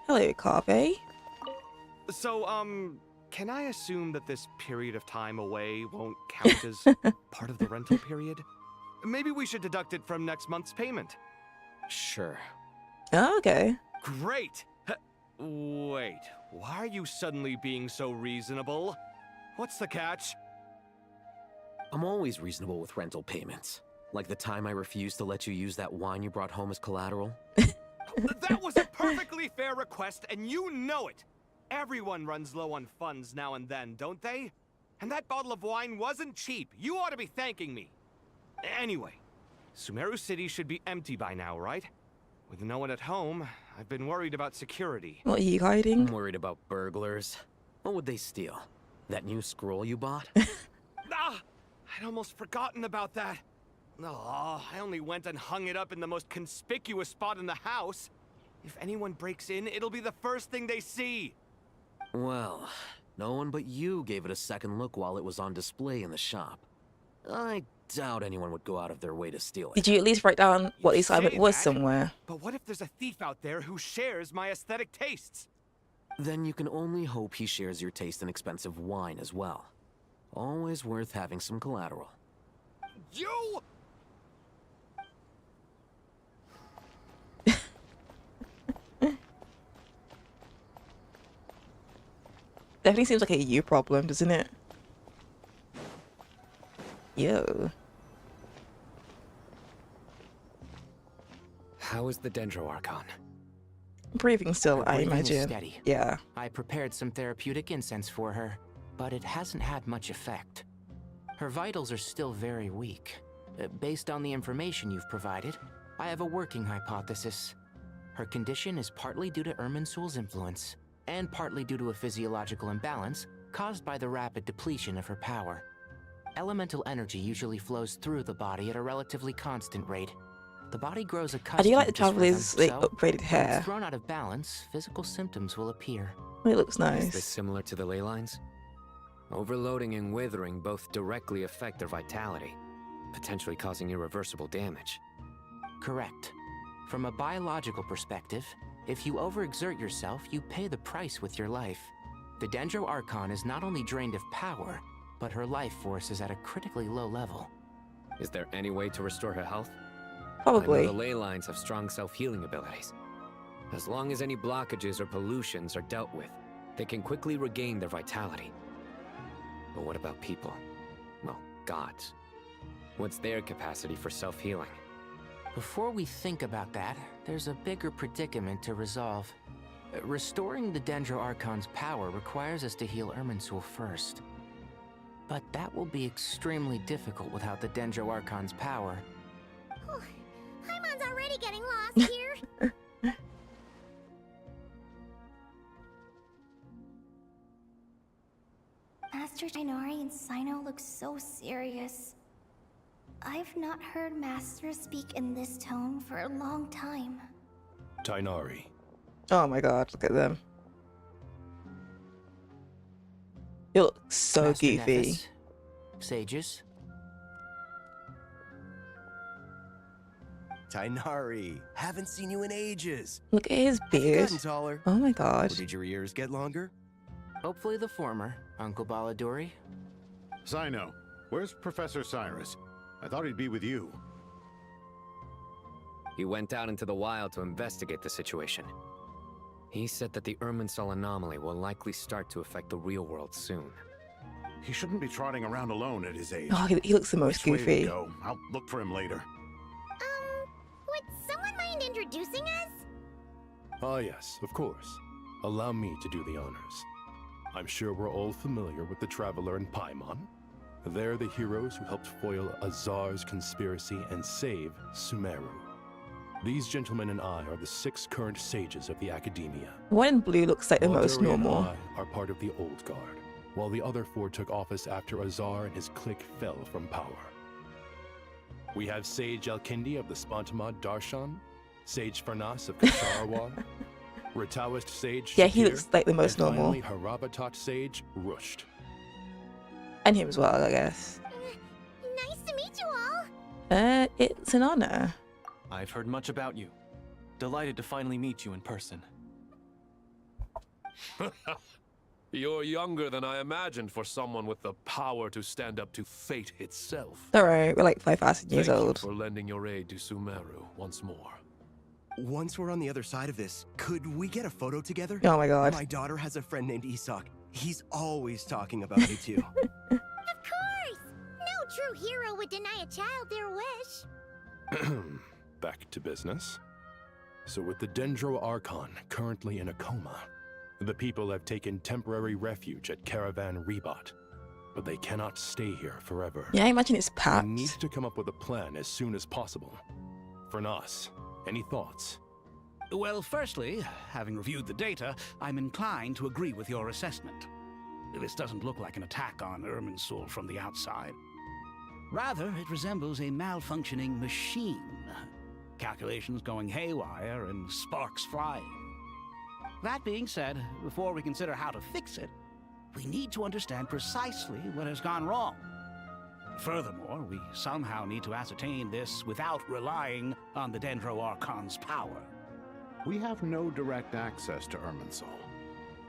[SPEAKER 3] Hello, Carve.
[SPEAKER 8] So, can I assume that this period of time away won't count as part of the rental period? Maybe we should deduct it from next month's payment.
[SPEAKER 23] Sure.
[SPEAKER 3] Oh, okay.
[SPEAKER 8] Great! Wait, why are you suddenly being so reasonable? What's the catch?
[SPEAKER 23] I'm always reasonable with rental payments. Like the time I refused to let you use that wine you brought home as collateral.
[SPEAKER 8] That was a perfectly fair request, and you know it. Everyone runs low on funds now and then, don't they? And that bottle of wine wasn't cheap. You ought to be thanking me. Anyway, Sumeru City should be empty by now, right? With no one at home, I've been worried about security.
[SPEAKER 3] What are you hiding?
[SPEAKER 23] I'm worried about burglars. What would they steal? That new scroll you bought?
[SPEAKER 8] I'd almost forgotten about that. Oh, I only went and hung it up in the most conspicuous spot in the house. If anyone breaks in, it'll be the first thing they see.
[SPEAKER 23] Well, no one but you gave it a second look while it was on display in the shop. I doubt anyone would go out of their way to steal it.
[SPEAKER 3] Did you at least write down what the assignment
[SPEAKER 8] say
[SPEAKER 3] was
[SPEAKER 8] that,
[SPEAKER 3] somewhere?
[SPEAKER 8] But what if there's a thief out there who shares my aesthetic tastes?
[SPEAKER 23] Then you can only hope he shares your taste in expensive wine as well. Always worth having some collateral.
[SPEAKER 8] You!
[SPEAKER 3] Definitely seems like a you problem, doesn't it? Yo.
[SPEAKER 20] How is the Dendro Archon?
[SPEAKER 3] Breathing still,
[SPEAKER 15] Her
[SPEAKER 3] I
[SPEAKER 15] breathing is
[SPEAKER 3] imagine.
[SPEAKER 15] steady.
[SPEAKER 3] Yeah.
[SPEAKER 15] I prepared some therapeutic incense for her, but it hasn't had much effect. Her vitals are still very weak. Based on the information you've provided, I have a working hypothesis. Her condition is partly due to Irminsul's influence, and partly due to a physiological imbalance caused by the rapid depletion of her power. Elemental energy usually flows through the body at a relatively constant rate. The body grows accustomed
[SPEAKER 3] I do like the
[SPEAKER 15] to this rhythm,
[SPEAKER 3] Traveler's like,
[SPEAKER 15] so
[SPEAKER 3] upgraded
[SPEAKER 15] when it's
[SPEAKER 3] hair.
[SPEAKER 15] thrown out of balance, physical symptoms will appear.
[SPEAKER 3] It looks
[SPEAKER 20] Is
[SPEAKER 3] nice.
[SPEAKER 20] this similar to the ley lines? Overloading and withering both directly affect their vitality, potentially causing irreversible damage.
[SPEAKER 15] Correct. From a biological perspective, if you overexert yourself, you pay the price with your life. The Dendro Archon is not only drained of power, but her life force is at a critically low level.
[SPEAKER 20] Is there any way to restore her health?
[SPEAKER 3] Probably.
[SPEAKER 20] I know the ley lines have strong self-healing abilities. As long as any blockages or pollutions are dealt with, they can quickly regain their vitality. But what about people? Well, gods. What's their capacity for self-healing?
[SPEAKER 15] Before we think about that, there's a bigger predicament to resolve. Restoring the Dendro Archon's power requires us to heal Irminsul first. But that will be extremely difficult without the Dendro Archon's power.
[SPEAKER 4] Paimon's already getting lost here. Master Tighnari and Cyno look so serious. I've not heard Master speak in this tone for a long time.
[SPEAKER 22] Tighnari.
[SPEAKER 3] Oh my god, look at them. It looks so
[SPEAKER 15] Master
[SPEAKER 3] goofy.
[SPEAKER 15] Nephis, sages.
[SPEAKER 9] Tighnari, haven't seen you in ages.
[SPEAKER 3] Look at his
[SPEAKER 9] Have you
[SPEAKER 3] beard.
[SPEAKER 9] gotten taller?
[SPEAKER 3] Oh my
[SPEAKER 9] Or
[SPEAKER 3] god.
[SPEAKER 9] did your ears get longer?
[SPEAKER 15] Hopefully the former, Uncle Baladori.
[SPEAKER 10] Cyno, where's Professor Cyrus? I thought he'd be with you.
[SPEAKER 20] He went out into the wild to investigate the situation. He said that the Irminsul anomaly will likely start to affect the real world soon.
[SPEAKER 10] He shouldn't be trotting around alone at his age.
[SPEAKER 3] Oh, he looks the most
[SPEAKER 10] Which way to
[SPEAKER 3] goofy.
[SPEAKER 10] go? I'll look for him later.
[SPEAKER 4] Would someone mind introducing us?
[SPEAKER 22] Ah yes, of course. Allow me to do the honors. I'm sure we're all familiar with the Traveler and Paimon. They're the heroes who helped foil Azar's conspiracy and save Sumeru. These gentlemen and I are the 6 current sages of the Academia.
[SPEAKER 3] One in blue looks like the most
[SPEAKER 22] Baladori and
[SPEAKER 3] normal.
[SPEAKER 22] I are part of the Old Guard, while the other 4 took office after Azar and his clique fell from power. We have Sage Alkindi of the Spontamod Darshan, Sage Farnas of Kasharawar, Rataoist Sage
[SPEAKER 3] Yeah, he
[SPEAKER 22] Shakir,
[SPEAKER 3] looks like the most
[SPEAKER 22] and
[SPEAKER 3] normal.
[SPEAKER 22] finally Harabatot Sage Rusht.
[SPEAKER 3] And him as well, I guess.
[SPEAKER 4] Nice to meet you all.
[SPEAKER 3] It's an honor.
[SPEAKER 1] I've heard much about you. Delighted to finally meet you in person.
[SPEAKER 17] You're younger than I imagined for someone with the power to stand up to fate itself.
[SPEAKER 3] Don't worry, we're like 5,000 years
[SPEAKER 17] Thank
[SPEAKER 3] old.
[SPEAKER 17] you for lending your aid to Sumeru once more.
[SPEAKER 9] Once we're on the other side of this, could we get a photo together?
[SPEAKER 3] Oh my god.
[SPEAKER 9] My daughter has a friend named Isak. He's always talking about you two.
[SPEAKER 4] Of course! No true
[SPEAKER 14] No hero would deny a child their wish.
[SPEAKER 22] Back to business. So with the Dendro Archon currently in a coma, the people have taken temporary refuge at Caravan Rebot. But they cannot stay here forever.
[SPEAKER 3] Yeah, I imagine it's packed.
[SPEAKER 22] We need to come up with a plan as soon as possible. For Nas, any thoughts?
[SPEAKER 7] Well, firstly, having reviewed the data, I'm inclined to agree with your assessment. This doesn't look like an attack on Irminsul from the outside. Rather, it resembles a malfunctioning machine. Calculations going haywire and sparks flying. That being said, before we consider how to fix it, we need to understand precisely what has gone wrong. Furthermore, we somehow need to ascertain this without relying on the Dendro Archon's power.
[SPEAKER 10] We have no direct access to Irminsul.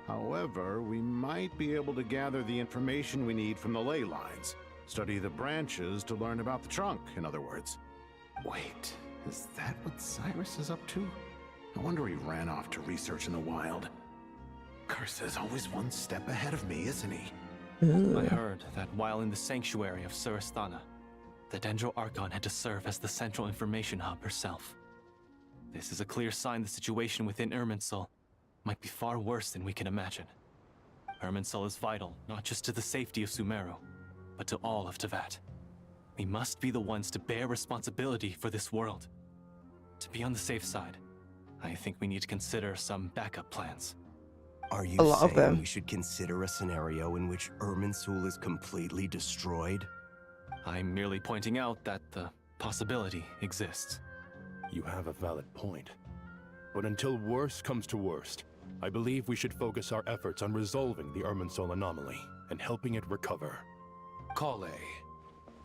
[SPEAKER 10] However, we might be able to gather the information we need from the ley lines. Study the branches to learn about the trunk, in other words. Wait, is that what Cyrus is up to? No wonder he ran off to research in the wild. Curse's always one step ahead of me, isn't he?
[SPEAKER 3] Ooh.
[SPEAKER 11] I heard that while in the sanctuary of Surasthana, the Dendro Archon had to serve as the central information hub herself. This is a clear sign the situation within Irminsul might be far worse than we can imagine. Irminsul is vital, not just to the safety of Sumeru, but to all of Teyvat. We must be the ones to bear responsibility for this world. To be on the safe side, I think we need to consider some backup plans.
[SPEAKER 9] Are you
[SPEAKER 3] A lot of
[SPEAKER 9] saying
[SPEAKER 3] them.
[SPEAKER 9] we should consider a scenario in which Irminsul is completely destroyed?
[SPEAKER 11] I'm merely pointing out that the possibility exists.
[SPEAKER 22] You have a valid point. But until worst comes to worst, I believe we should focus our efforts on resolving the Irminsul anomaly and helping it recover.
[SPEAKER 12] Kale,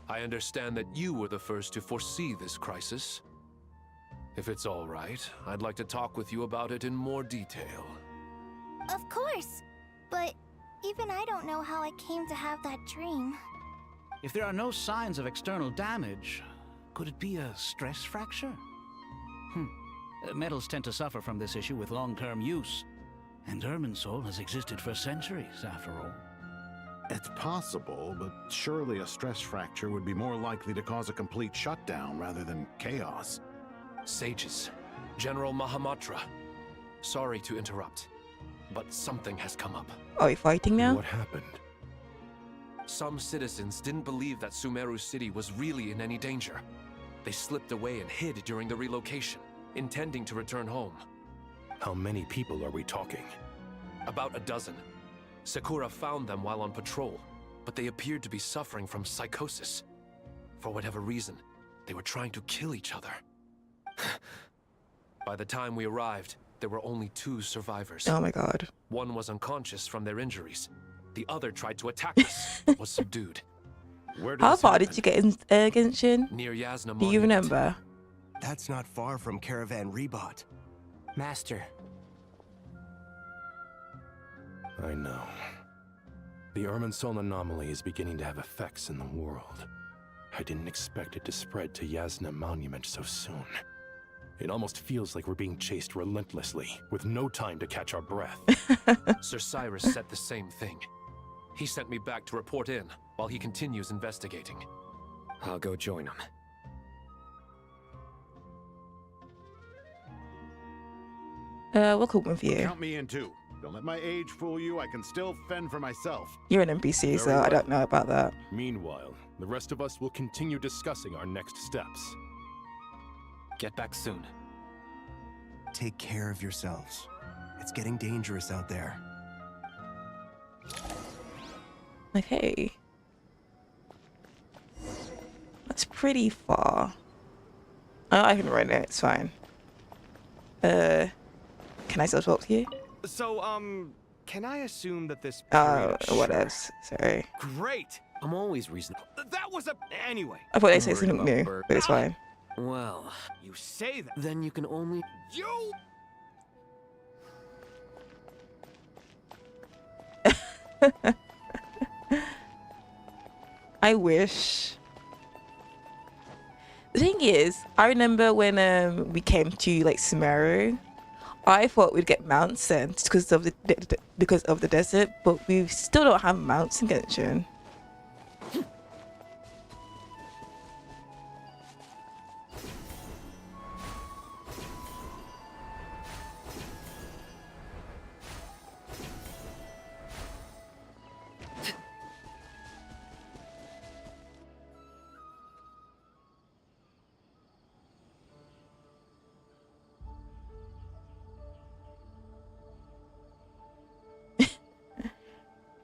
[SPEAKER 12] I understand that you were the first to foresee this crisis. If it's all right, I'd like to talk with you about it in more detail.
[SPEAKER 4] Of course. But even I don't know how I came to have that dream.
[SPEAKER 7] If there are no signs of external damage, could it be a stress fracture? Metals tend to suffer from this issue with long-term use, and Irminsul has existed for centuries, after all.
[SPEAKER 10] It's possible, but surely a stress fracture would be more likely to cause a complete shutdown rather than chaos.
[SPEAKER 12] Sages, General Mahamatra, sorry to interrupt, but something has come up.
[SPEAKER 3] Are we fighting now?
[SPEAKER 22] What happened?
[SPEAKER 12] Some citizens didn't believe that Sumeru City was really in any danger. They slipped away and hid during the relocation, intending to return home.
[SPEAKER 22] How many people are we talking?
[SPEAKER 12] About a dozen. Sakura found them while on patrol, but they appeared to be suffering from psychosis. For whatever reason, they were trying to kill each other. By the time we arrived, there were only 2 survivors.
[SPEAKER 3] Oh my god.
[SPEAKER 12] One was unconscious from their injuries. The other tried to attack us, but was subdued.
[SPEAKER 3] How far did you get in Genshin?
[SPEAKER 12] Near Yasna
[SPEAKER 3] Do you
[SPEAKER 12] Monument.
[SPEAKER 3] remember?
[SPEAKER 9] That's not far from Caravan Rebot.
[SPEAKER 15] Master.
[SPEAKER 22] I know. The Irminsul anomaly is beginning to have effects in the world. I didn't expect it to spread to Yasna Monument so soon. It almost feels like we're being chased relentlessly, with no time to catch our breath.
[SPEAKER 12] Sir Cyrus said the same thing. He sent me back to report in, while he continues investigating.
[SPEAKER 20] I'll go join him.
[SPEAKER 3] We'll come with you.
[SPEAKER 10] Count me in too. Don't let my age fool you. I can still fend for myself.
[SPEAKER 3] You're an NPC, so
[SPEAKER 22] Very
[SPEAKER 3] I
[SPEAKER 22] well.
[SPEAKER 3] don't know about that.
[SPEAKER 22] Meanwhile, the rest of us will continue discussing our next steps.
[SPEAKER 11] Get back soon.
[SPEAKER 9] Take care of yourselves. It's getting dangerous out there.
[SPEAKER 3] Okay. That's pretty far. Oh, I can run it. It's fine. Can I still talk to you?
[SPEAKER 8] So, can I assume that this...
[SPEAKER 3] Oh,
[SPEAKER 8] period-
[SPEAKER 3] what else? Sorry.
[SPEAKER 8] Great!
[SPEAKER 23] I'm always reasonable.
[SPEAKER 8] That was a... Anyway.
[SPEAKER 3] I thought they said something new, but it's fine.
[SPEAKER 23] Well,
[SPEAKER 8] You say that.
[SPEAKER 23] then you can only...
[SPEAKER 8] You...
[SPEAKER 3] I wish. The thing is, I remember when we came to like Sumeru, I thought we'd get mounts sent because of the desert, but we still don't have mounts in Genshin.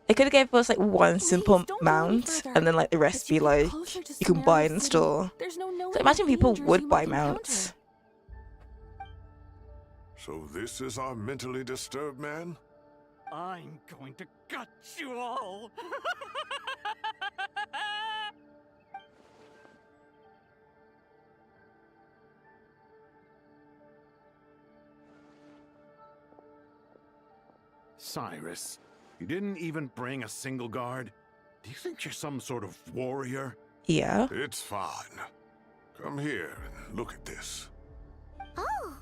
[SPEAKER 3] They could have gave us like one simple mount, and then like the rest be like you can buy in store. So imagine people would buy mounts.
[SPEAKER 21] So this is our mentally disturbed man?
[SPEAKER 1] I'm going to gut you all.
[SPEAKER 10] Cyrus, you didn't even bring a single guard? Do you think you're some sort of warrior?
[SPEAKER 3] Yeah.
[SPEAKER 21] It's fine. Come here and look at this.
[SPEAKER 14] Oh,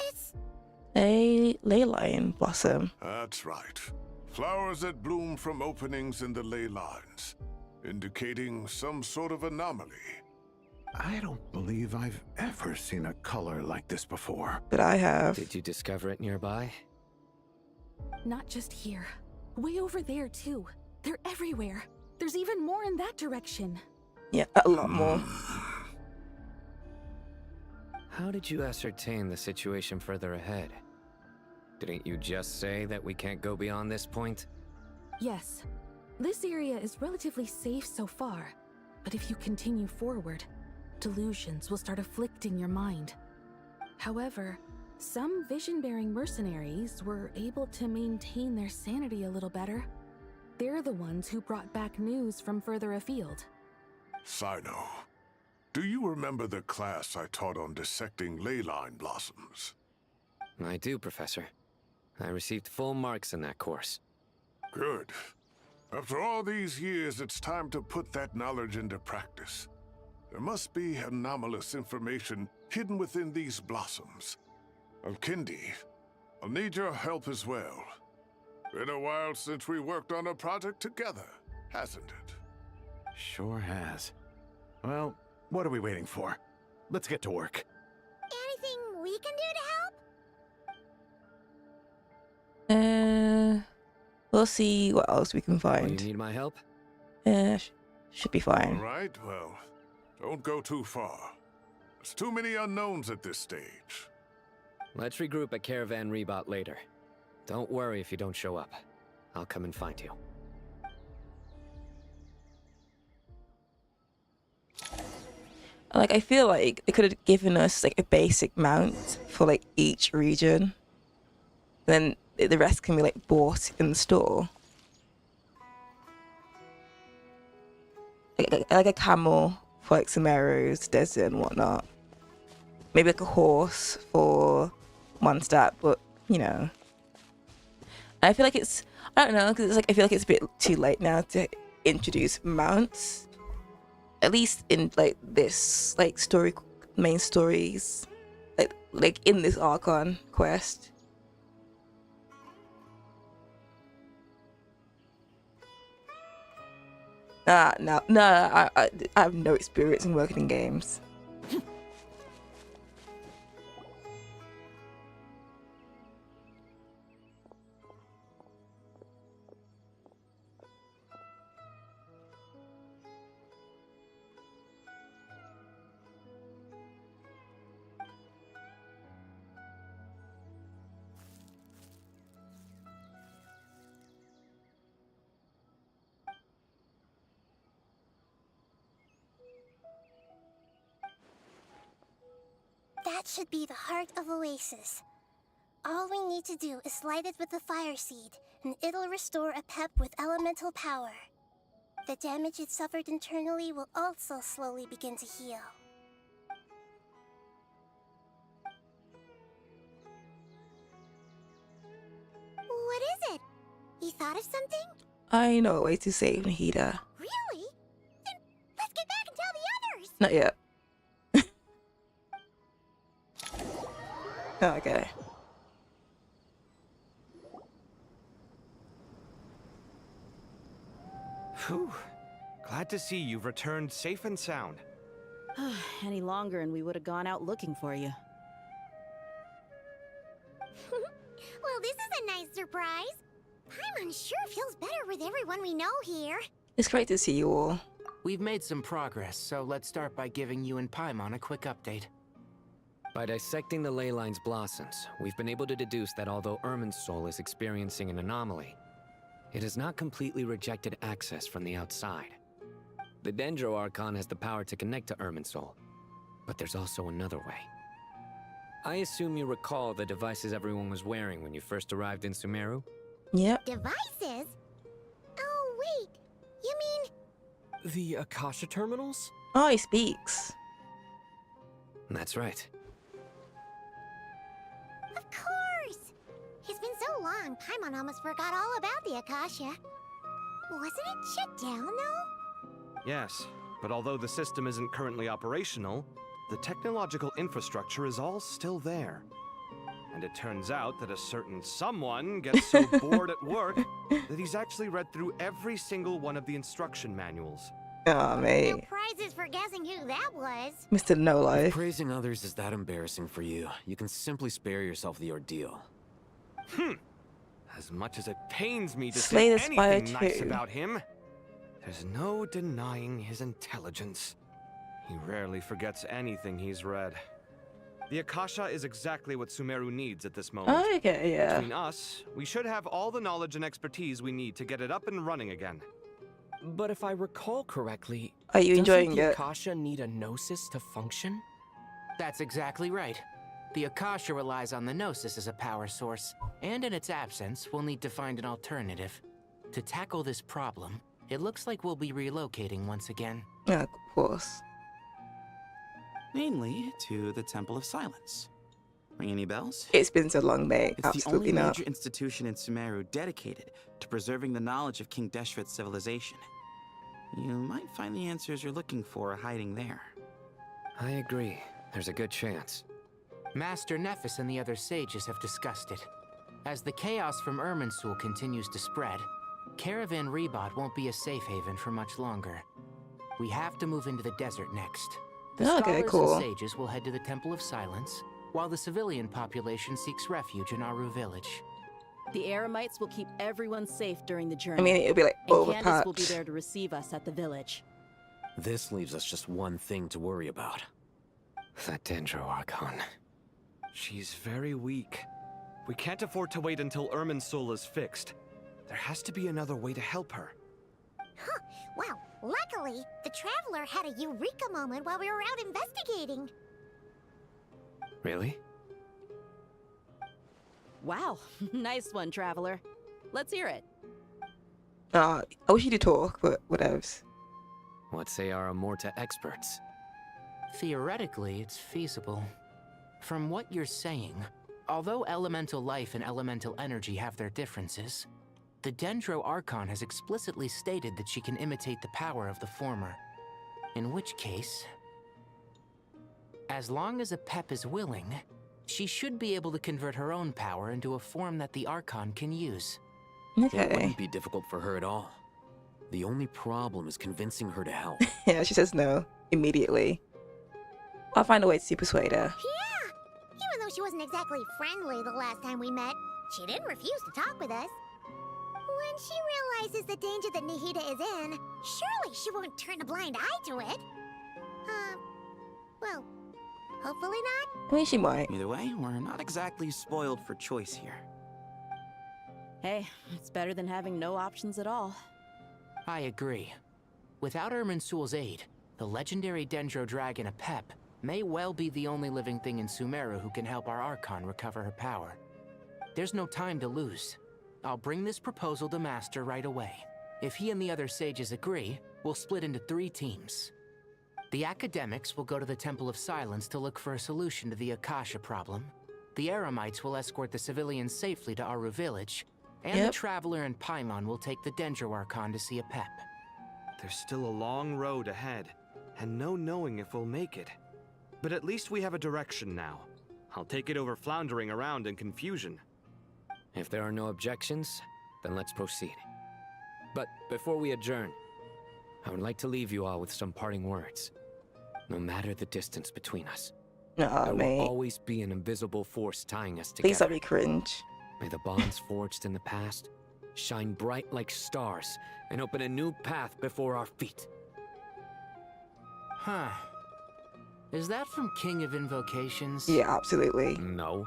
[SPEAKER 14] it's
[SPEAKER 3] A leyline blossom.
[SPEAKER 21] That's right. Flowers that bloom from openings in the ley lines, indicating some sort of anomaly.
[SPEAKER 10] I don't believe I've ever seen a color like this before.
[SPEAKER 3] But I have.
[SPEAKER 20] Did you discover it nearby?
[SPEAKER 6] Not just here. Way over there, too. They're everywhere. There's even more in that direction.
[SPEAKER 3] Yeah, a lot more.
[SPEAKER 20] How did you ascertain the situation further ahead? Didn't you just say that we can't go beyond this point?
[SPEAKER 6] Yes. This area is relatively safe so far. But if you continue forward, delusions will start afflicting your mind. However, some vision-bearing mercenaries were able to maintain their sanity a little better. They're the ones who brought back news from further afield.
[SPEAKER 21] Sino, do you remember the class I taught on dissecting ley line blossoms?
[SPEAKER 20] I do, Professor. I received full marks in that course.
[SPEAKER 21] Good. After all these years, it's time to put that knowledge into practice. There must be anomalous information hidden within these blossoms. Alkindi, I'll need your help as well. Been a while since we worked on a project together, hasn't it?
[SPEAKER 10] Sure has. Well, what are we waiting for? Let's get to work.
[SPEAKER 14] anything we can do to help?
[SPEAKER 3] We'll see what else we can
[SPEAKER 20] You
[SPEAKER 3] find.
[SPEAKER 20] need my help?
[SPEAKER 3] Should be fine.
[SPEAKER 21] All right, well, don't go too far. There's too many unknowns at this stage.
[SPEAKER 20] Let's regroup at Caravan Rebot later. Don't worry if you don't show up. I'll come and find you.
[SPEAKER 3] Like, I feel like they could have given us like a basic mount for like each region. Then the rest can be like bought in the store. Like a camel for like some arrows, desert and whatnot. Maybe like a horse for one stat, but you know. I feel like it's, I don't know, because it's like I feel like it's a bit too late now to introduce mounts. At least in like this like main stories, like in this Archon quest. No, I have no experience in working in games.
[SPEAKER 14] That should be the heart of Oasis. All we need to do is light it with the fire seed, and it'll restore a pep with elemental power. The damage it suffered internally will also slowly begin to heal. What is it? You thought of something?
[SPEAKER 3] I know a way to save Nahida.
[SPEAKER 14] Really? Then let's get back and tell the others!
[SPEAKER 3] Not yet. Oh, okay.
[SPEAKER 8] Whew. Glad to see you've returned safe and sound.
[SPEAKER 13] Any longer and we would have gone out looking for you.
[SPEAKER 14] Well, this is a nice surprise. Paimon sure feels better with everyone we know here.
[SPEAKER 3] It's great to see you all.
[SPEAKER 15] We've made some progress, so let's start by giving you and Paimon a quick update.
[SPEAKER 20] By dissecting the ley line's blossoms, we've been able to deduce that although Irmin's soul is experiencing an anomaly, It has not completely rejected access from the outside. The Dendro Archon has the power to connect to Irminsul, but there's also another way. I assume you recall the devices everyone was wearing when you first arrived in Sumeru?
[SPEAKER 3] Yep.
[SPEAKER 14] Devices? Oh, wait. You mean...
[SPEAKER 5] The Akasha terminals?
[SPEAKER 3] Oh, he speaks.
[SPEAKER 20] That's right.
[SPEAKER 14] Of course! It's been so long, Paimon almost forgot all about the Akasha. Wasn't it shut down, though?
[SPEAKER 8] Yes, but although the system isn't currently operational, the technological infrastructure is all still there. And it turns out that a certain someone gets so bored at work that he's actually read through every single one of the instruction manuals.
[SPEAKER 3] Oh, mate.
[SPEAKER 14] No prizes for guessing who that was.
[SPEAKER 3] Mr. No Life.
[SPEAKER 23] If praising others is that embarrassing for you, you can simply spare yourself the ordeal.
[SPEAKER 8] As much as it pains me to
[SPEAKER 3] Slay
[SPEAKER 8] say
[SPEAKER 3] the Spire
[SPEAKER 8] anything nice
[SPEAKER 3] 2.
[SPEAKER 8] about him, there's no denying his intelligence. He rarely forgets anything he's read. The Akasha is exactly what Sumeru needs at this moment.
[SPEAKER 3] Oh, okay, yeah.
[SPEAKER 8] Between us, we should have all the knowledge and expertise we need to get it up and running again.
[SPEAKER 5] But if I recall correctly,
[SPEAKER 3] Are you enjoying
[SPEAKER 5] doesn't the
[SPEAKER 3] it?
[SPEAKER 5] Akasha need a gnosis to function?
[SPEAKER 15] That's exactly right. The Akasha relies on the Gnosis as a power source, and in its absence, we'll need to find an alternative. To tackle this problem, it looks like we'll be relocating once again.
[SPEAKER 3] Yeah, of course.
[SPEAKER 16] Mainly to the Temple of Silence. Ring any bells?
[SPEAKER 3] It's been so long, mate.
[SPEAKER 16] It's
[SPEAKER 3] Absolutely
[SPEAKER 16] the only
[SPEAKER 3] not.
[SPEAKER 16] major institution in Sumeru dedicated to preserving the knowledge of King Deshret's civilization. You might find the answers you're looking for hiding there.
[SPEAKER 20] I agree. There's a good chance.
[SPEAKER 15] Master Nephis and the other sages have discussed it. As the chaos from Irminsul continues to spread, Caravan Rebot won't be a safe haven for much longer. We have to move into the desert next. The
[SPEAKER 3] Okay,
[SPEAKER 15] scholars
[SPEAKER 3] cool.
[SPEAKER 15] and sages will head to the Temple of Silence, while the civilian population seeks refuge in Aru Village.
[SPEAKER 13] The Eremites will keep everyone safe during the journey.
[SPEAKER 3] I mean, it'll be like
[SPEAKER 13] and Candace will be
[SPEAKER 3] overpacked.
[SPEAKER 13] there to receive us at the village.
[SPEAKER 23] This leaves us just one thing to worry about.
[SPEAKER 20] That Dendro Archon.
[SPEAKER 8] She's very weak. We can't afford to wait until Irminsul is fixed. There has to be another way to help her.
[SPEAKER 14] Huh. Wow. Luckily, the Traveler had a eureka moment while we were out investigating.
[SPEAKER 20] Really?
[SPEAKER 13] Wow, nice one, Traveler. Let's hear it.
[SPEAKER 3] I wish you did talk, but whatevs.
[SPEAKER 20] What say our Amorta experts?
[SPEAKER 15] Theoretically, it's feasible. From what you're saying, although elemental life and elemental energy have their differences, the Dendro Archon has explicitly stated that she can imitate the power of the former. In which case, as long as a Pep is willing, she should be able to convert her own power into a form that the Archon can use.
[SPEAKER 23] It wouldn't be difficult for her at all. The only problem is convincing her to help.
[SPEAKER 3] Yeah, she says no immediately. I'll find a way to persuade her.
[SPEAKER 14] Yeah! Even though she wasn't exactly friendly the last time we met, she didn't refuse to talk with us. When she realizes the danger that Nihida is in, surely she won't turn a blind eye to it. Well, hopefully not.
[SPEAKER 3] I mean, she might.
[SPEAKER 16] Either way, we're not exactly spoiled for choice here.
[SPEAKER 13] Hey, it's better than having no options at all.
[SPEAKER 15] I agree. Without Irminsul's aid, the legendary Dendro Dragon Apep may well be the only living thing in Sumeru who can help our Archon recover her power. There's no time to lose. I'll bring this proposal to Master right away. If he and the other sages agree, we'll split into 3 teams. The academics will go to the Temple of Silence to look for a solution to the Akasha problem. The Eremites will escort the civilians safely to Aru Village, and the Traveler and Paimon will take the Dendro Archon to see Apep.
[SPEAKER 8] There's still a long road ahead, and no knowing if we'll make it. But at least we have a direction now. I'll take it over floundering around in confusion.
[SPEAKER 20] If there are no objections, then let's proceed. But before we adjourn, I would like to leave you all with some parting words. No matter the distance between us, there will always be an invisible force tying us together.
[SPEAKER 3] Please let me cringe.
[SPEAKER 20] May the bonds forged in the past shine bright like stars and open a new path before our feet.
[SPEAKER 15] Huh. Is that from King of Invocations?
[SPEAKER 3] Yeah, absolutely.
[SPEAKER 20] No.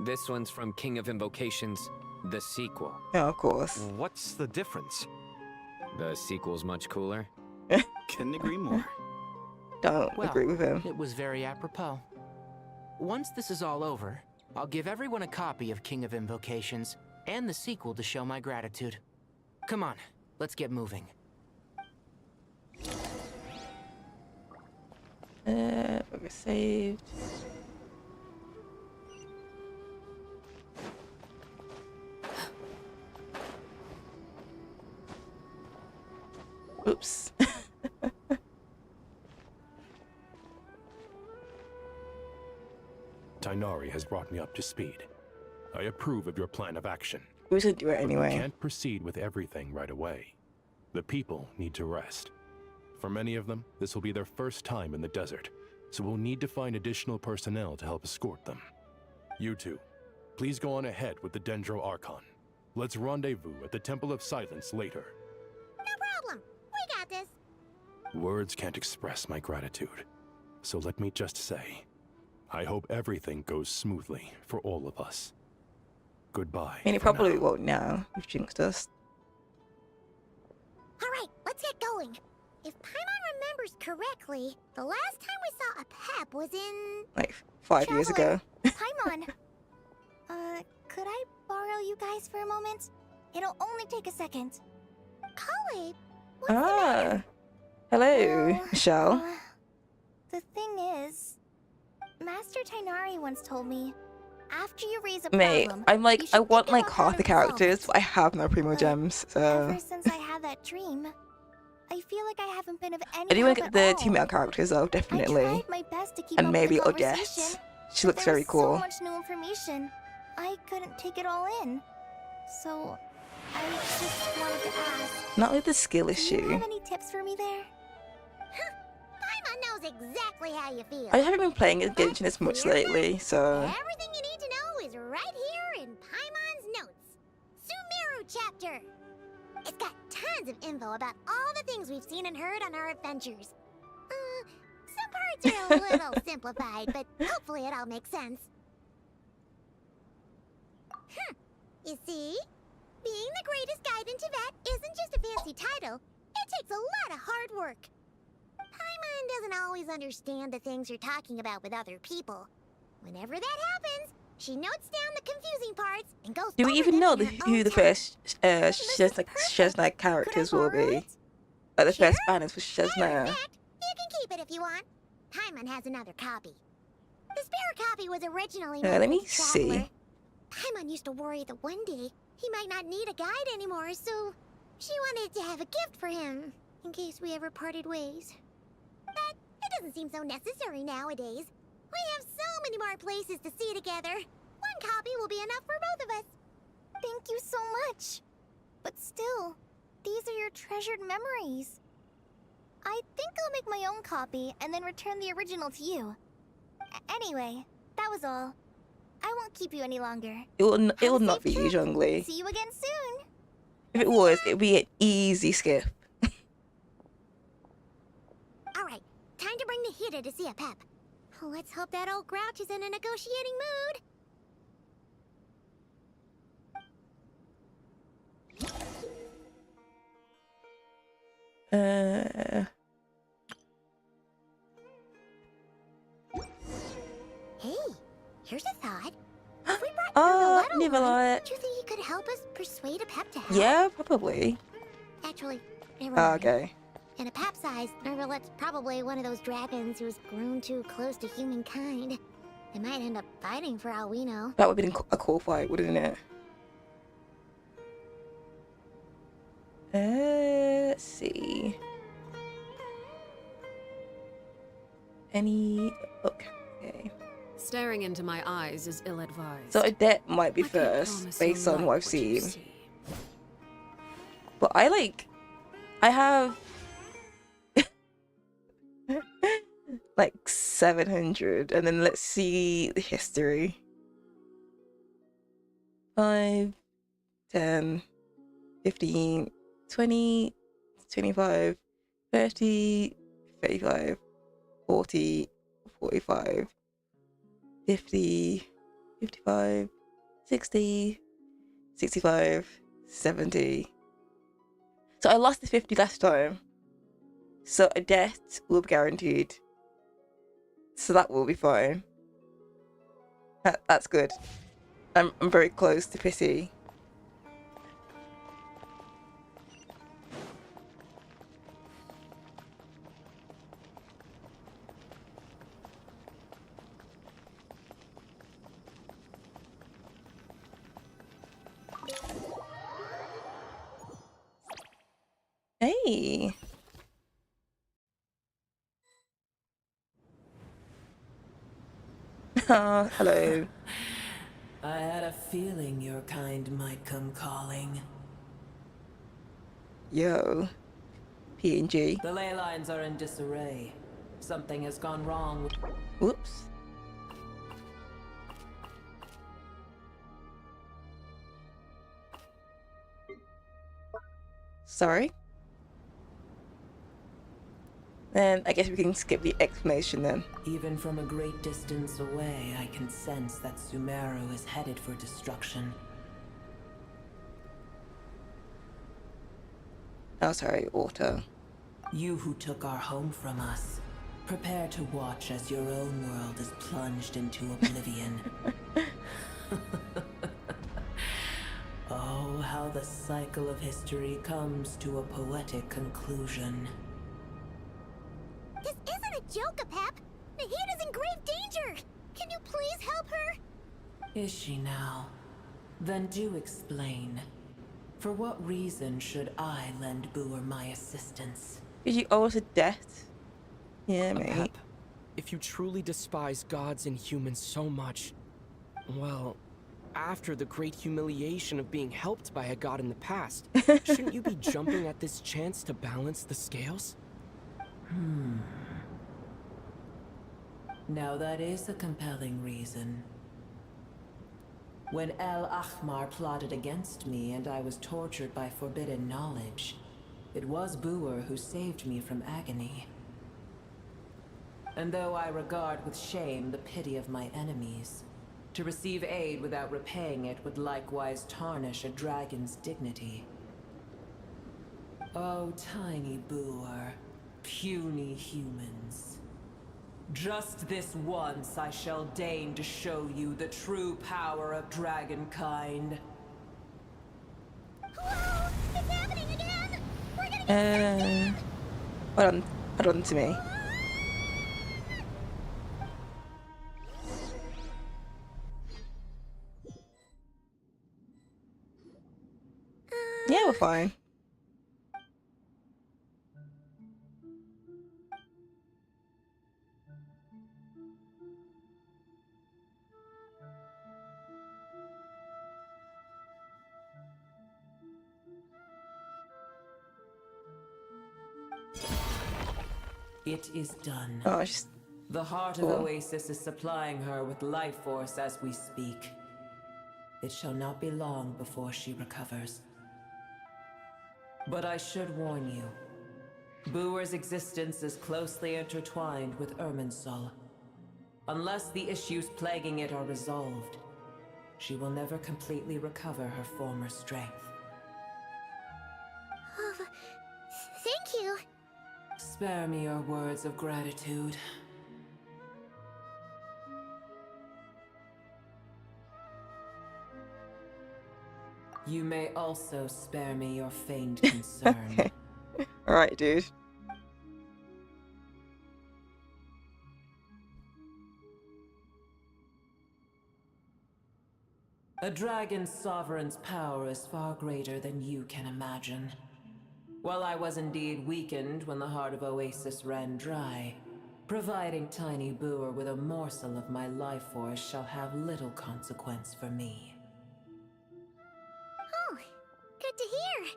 [SPEAKER 20] This one's from King of Invocations, The sequel.
[SPEAKER 3] Yeah, of course.
[SPEAKER 12] What's the difference?
[SPEAKER 20] The sequel's much cooler.
[SPEAKER 16] Couldn't agree more.
[SPEAKER 3] Don't agree with him.
[SPEAKER 15] It was very apropos. Once this is all over, I'll give everyone a copy of King of Invocations and the sequel to show my gratitude. Come on, let's get moving.
[SPEAKER 3] We're saved. Oops.
[SPEAKER 22] Tighnari has brought me up to speed. I approve of your plan of action.
[SPEAKER 3] We should do it
[SPEAKER 22] But
[SPEAKER 3] anyway.
[SPEAKER 22] we can't proceed with everything right away. The people need to rest. For many of them, this will be their first time in the desert, so we'll need to find additional personnel to help escort them. You two, please go on ahead with the Dendro Archon. Let's rendezvous at the Temple of Silence later.
[SPEAKER 14] No problem. We got this.
[SPEAKER 22] Words can't express my gratitude, so let me just say, I hope everything goes smoothly for all of us. Goodbye.
[SPEAKER 3] I mean, it probably won't now. You've jinxed us.
[SPEAKER 14] All right, let's get going. If Paimon remembers correctly, the last time we saw a Pep was in...
[SPEAKER 3] Like 5 years ago.
[SPEAKER 4] Paimon. Could I borrow you guys for a moment? It'll only take a second.
[SPEAKER 14] Kale,
[SPEAKER 3] Hello, Michelle.
[SPEAKER 4] The thing is, Master Tighnari once told me, after you raise a
[SPEAKER 3] Mate,
[SPEAKER 4] problem,
[SPEAKER 3] I'm like,
[SPEAKER 4] you
[SPEAKER 3] I
[SPEAKER 4] should
[SPEAKER 3] want
[SPEAKER 4] think
[SPEAKER 3] like
[SPEAKER 4] about how
[SPEAKER 3] half
[SPEAKER 4] to
[SPEAKER 3] the
[SPEAKER 4] resolve
[SPEAKER 3] characters, but I have no Primogems, so...
[SPEAKER 4] Ever since I had that dream, I feel like I haven't been of any
[SPEAKER 3] I do want
[SPEAKER 4] help
[SPEAKER 3] to
[SPEAKER 4] at
[SPEAKER 3] get the
[SPEAKER 4] all.
[SPEAKER 3] two male characters though,
[SPEAKER 4] I
[SPEAKER 3] definitely.
[SPEAKER 4] tried my best to keep
[SPEAKER 3] And
[SPEAKER 4] up
[SPEAKER 3] maybe
[SPEAKER 4] with the
[SPEAKER 3] Odette.
[SPEAKER 4] conversation,
[SPEAKER 3] She
[SPEAKER 4] but
[SPEAKER 3] looks very
[SPEAKER 4] there's
[SPEAKER 3] cool.
[SPEAKER 4] so much new information. I couldn't take it all in. So, I just wanted to ask,
[SPEAKER 3] Not with the skill
[SPEAKER 4] do you
[SPEAKER 3] issue.
[SPEAKER 4] have any tips for me there?
[SPEAKER 14] Paimon knows exactly how you feel.
[SPEAKER 3] I haven't been playing Genshin as much lately, so...
[SPEAKER 14] Everything you need to know is right here in Paimon's notes. Sumeru chapter. It's got tons of info about all the things we've seen and heard on our adventures. Some parts are a little simplified, but hopefully it all makes sense. You see? Being the greatest guide in Tibet isn't just a fancy title. It takes a lot of hard work. Paimon doesn't always understand the things you're talking about with other people. Whenever that happens, she notes down the confusing parts and goes
[SPEAKER 3] Do we
[SPEAKER 14] over
[SPEAKER 3] even
[SPEAKER 14] them
[SPEAKER 3] know
[SPEAKER 14] in her
[SPEAKER 3] who
[SPEAKER 14] own
[SPEAKER 3] the
[SPEAKER 14] time.
[SPEAKER 3] first Snezhnaya characters will be? Like the first banners for Snezhnaya.
[SPEAKER 14] You can keep it if you want. Paimon has another copy. The spare copy was originally meant
[SPEAKER 3] Let
[SPEAKER 14] for
[SPEAKER 3] me
[SPEAKER 14] the traveler.
[SPEAKER 3] see.
[SPEAKER 14] Paimon used to worry that one day he might not need a guide anymore, so she wanted to have a gift for him in case we ever parted ways. But it doesn't seem so necessary nowadays. We have so many more places to see together. One copy will be enough for both of us.
[SPEAKER 4] Thank you so much. But still, these are your treasured memories. I think I'll make my own copy and then return the original to you. Anyway, that was all. I won't keep you any longer.
[SPEAKER 3] It will not be you, Zhongli.
[SPEAKER 4] See you again soon.
[SPEAKER 3] If it was, it'd be an easy skip.
[SPEAKER 14] All right, time to bring the Hida to see a Pep. Let's hope that old grouch is in a negotiating
[SPEAKER 3] mood.
[SPEAKER 14] Hey, here's a thought. If we brought
[SPEAKER 3] Never lied.
[SPEAKER 14] do you think he could help us persuade a Pep to help?
[SPEAKER 3] Yeah, probably.
[SPEAKER 14] Actually, never
[SPEAKER 3] Oh,
[SPEAKER 14] mind.
[SPEAKER 3] okay.
[SPEAKER 14] In a Pep size, Nervalet's probably one of those dragons who's grown too close to humankind. They might end up fighting for all we know.
[SPEAKER 3] That would have been a cool fight, wouldn't it? Let's see. Any... Okay.
[SPEAKER 2] Staring into my eyes is ill-advised.
[SPEAKER 3] So Odette might be first,
[SPEAKER 2] promise
[SPEAKER 3] based
[SPEAKER 2] you'll
[SPEAKER 3] on
[SPEAKER 2] like
[SPEAKER 3] what I've
[SPEAKER 2] what you
[SPEAKER 3] seen. But I have like 700, and then let's see the history. 5, 10, 15, 20, 25, 30, 35, 40, 45, 50, 55, 60, 65, 70. So I lost the 50 last time. So a death will be guaranteed. So that will be fine. That's good. I'm very close to pity. Hey. Oh, hello.
[SPEAKER 17] I had a feeling your kind might come calling.
[SPEAKER 3] Yo. PNG.
[SPEAKER 17] The ley lines are in disarray. Something has gone wrong.
[SPEAKER 3] Whoops. Sorry. Then I guess we can skip the explanation then.
[SPEAKER 17] Even from a great distance away, I can sense that Sumeru is headed for destruction.
[SPEAKER 3] Oh, sorry, auto.
[SPEAKER 17] You who took our home from us, prepare to watch as your own world is plunged into oblivion. Oh, how the cycle of history comes to a poetic conclusion.
[SPEAKER 14] This isn't a joke, Pep. Nahida's in grave danger. Can you please help her?
[SPEAKER 17] Is she now? Then do explain. For what reason should I lend Boor my assistance?
[SPEAKER 3] Did you owe us a debt? Yeah, mate.
[SPEAKER 5] Pep, if you truly despise gods and humans so much, well, after the great humiliation of being helped by a god in the past, shouldn't you be jumping at this chance to balance the scales?
[SPEAKER 17] Now that is a compelling reason. When El Ahmar plotted against me and I was tortured by forbidden knowledge, it was Boor who saved me from agony. And though I regard with shame the pity of my enemies, to receive aid without repaying it would likewise tarnish a dragon's dignity. Oh, tiny Boor, puny humans. Just this once I shall deign to show you the true power of dragonkind.
[SPEAKER 14] Whoa! It's happening again! We're gonna get
[SPEAKER 3] Hold on to me. Yeah, we're fine.
[SPEAKER 17] It is done.
[SPEAKER 3] Oh, just...
[SPEAKER 17] The heart of Oasis is supplying her with life force as we speak. It shall not be long before she recovers. But I should warn you. Boor's existence is closely intertwined with Irminsul. Unless the issues plaguing it are resolved, she will never completely recover her former strength.
[SPEAKER 14] Thank you.
[SPEAKER 17] Spare me your words of gratitude. You may also spare me your feigned concern.
[SPEAKER 3] Okay. Alright, dude.
[SPEAKER 17] A dragon's sovereign's power is far greater than you can imagine. While I was indeed weakened when the heart of Oasis ran dry, providing tiny Boor with a morsel of my life force shall have little consequence for me.
[SPEAKER 14] Oh, good to hear.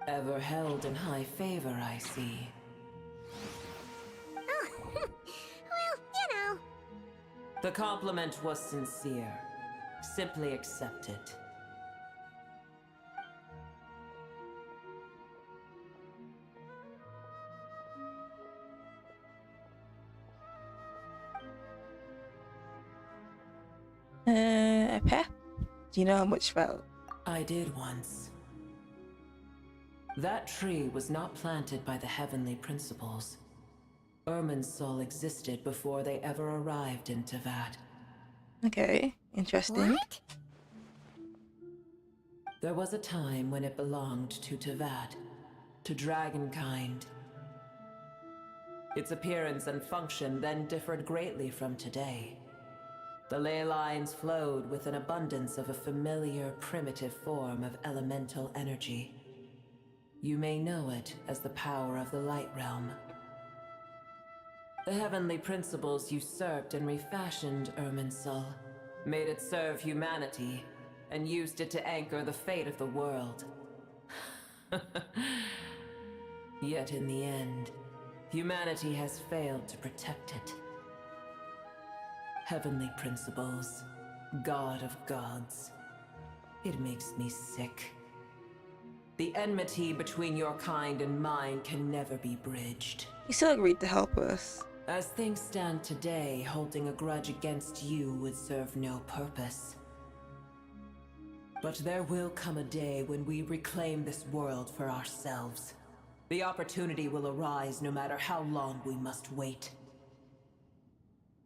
[SPEAKER 17] Ever held in high favor, I see.
[SPEAKER 14] Oh, well, you know.
[SPEAKER 17] The compliment was sincere. Simply accept it.
[SPEAKER 3] A pep? Do you know how much felt?
[SPEAKER 17] I did once. That tree was not planted by the heavenly principles. Irminsul existed before they ever arrived in Teyvat.
[SPEAKER 3] Okay, interesting.
[SPEAKER 17] What? There was a time when it belonged to Teyvat, to dragonkind. Its appearance and function then differed greatly from today. The ley lines flowed with an abundance of a familiar, primitive form of elemental energy. You may know it as the power of the Light Realm. The heavenly principles usurped and refashioned Irminsul, made it serve humanity, and used it to anchor the fate of the world. Yet in the end, humanity has failed to protect it. Heavenly principles, God of gods. It makes me sick. The enmity between your kind and mine can never be bridged.
[SPEAKER 3] You still agreed to help us.
[SPEAKER 17] As things stand today, holding a grudge against you would serve no purpose. But there will come a day when we reclaim this world for ourselves. The opportunity will arise no matter how long we must wait.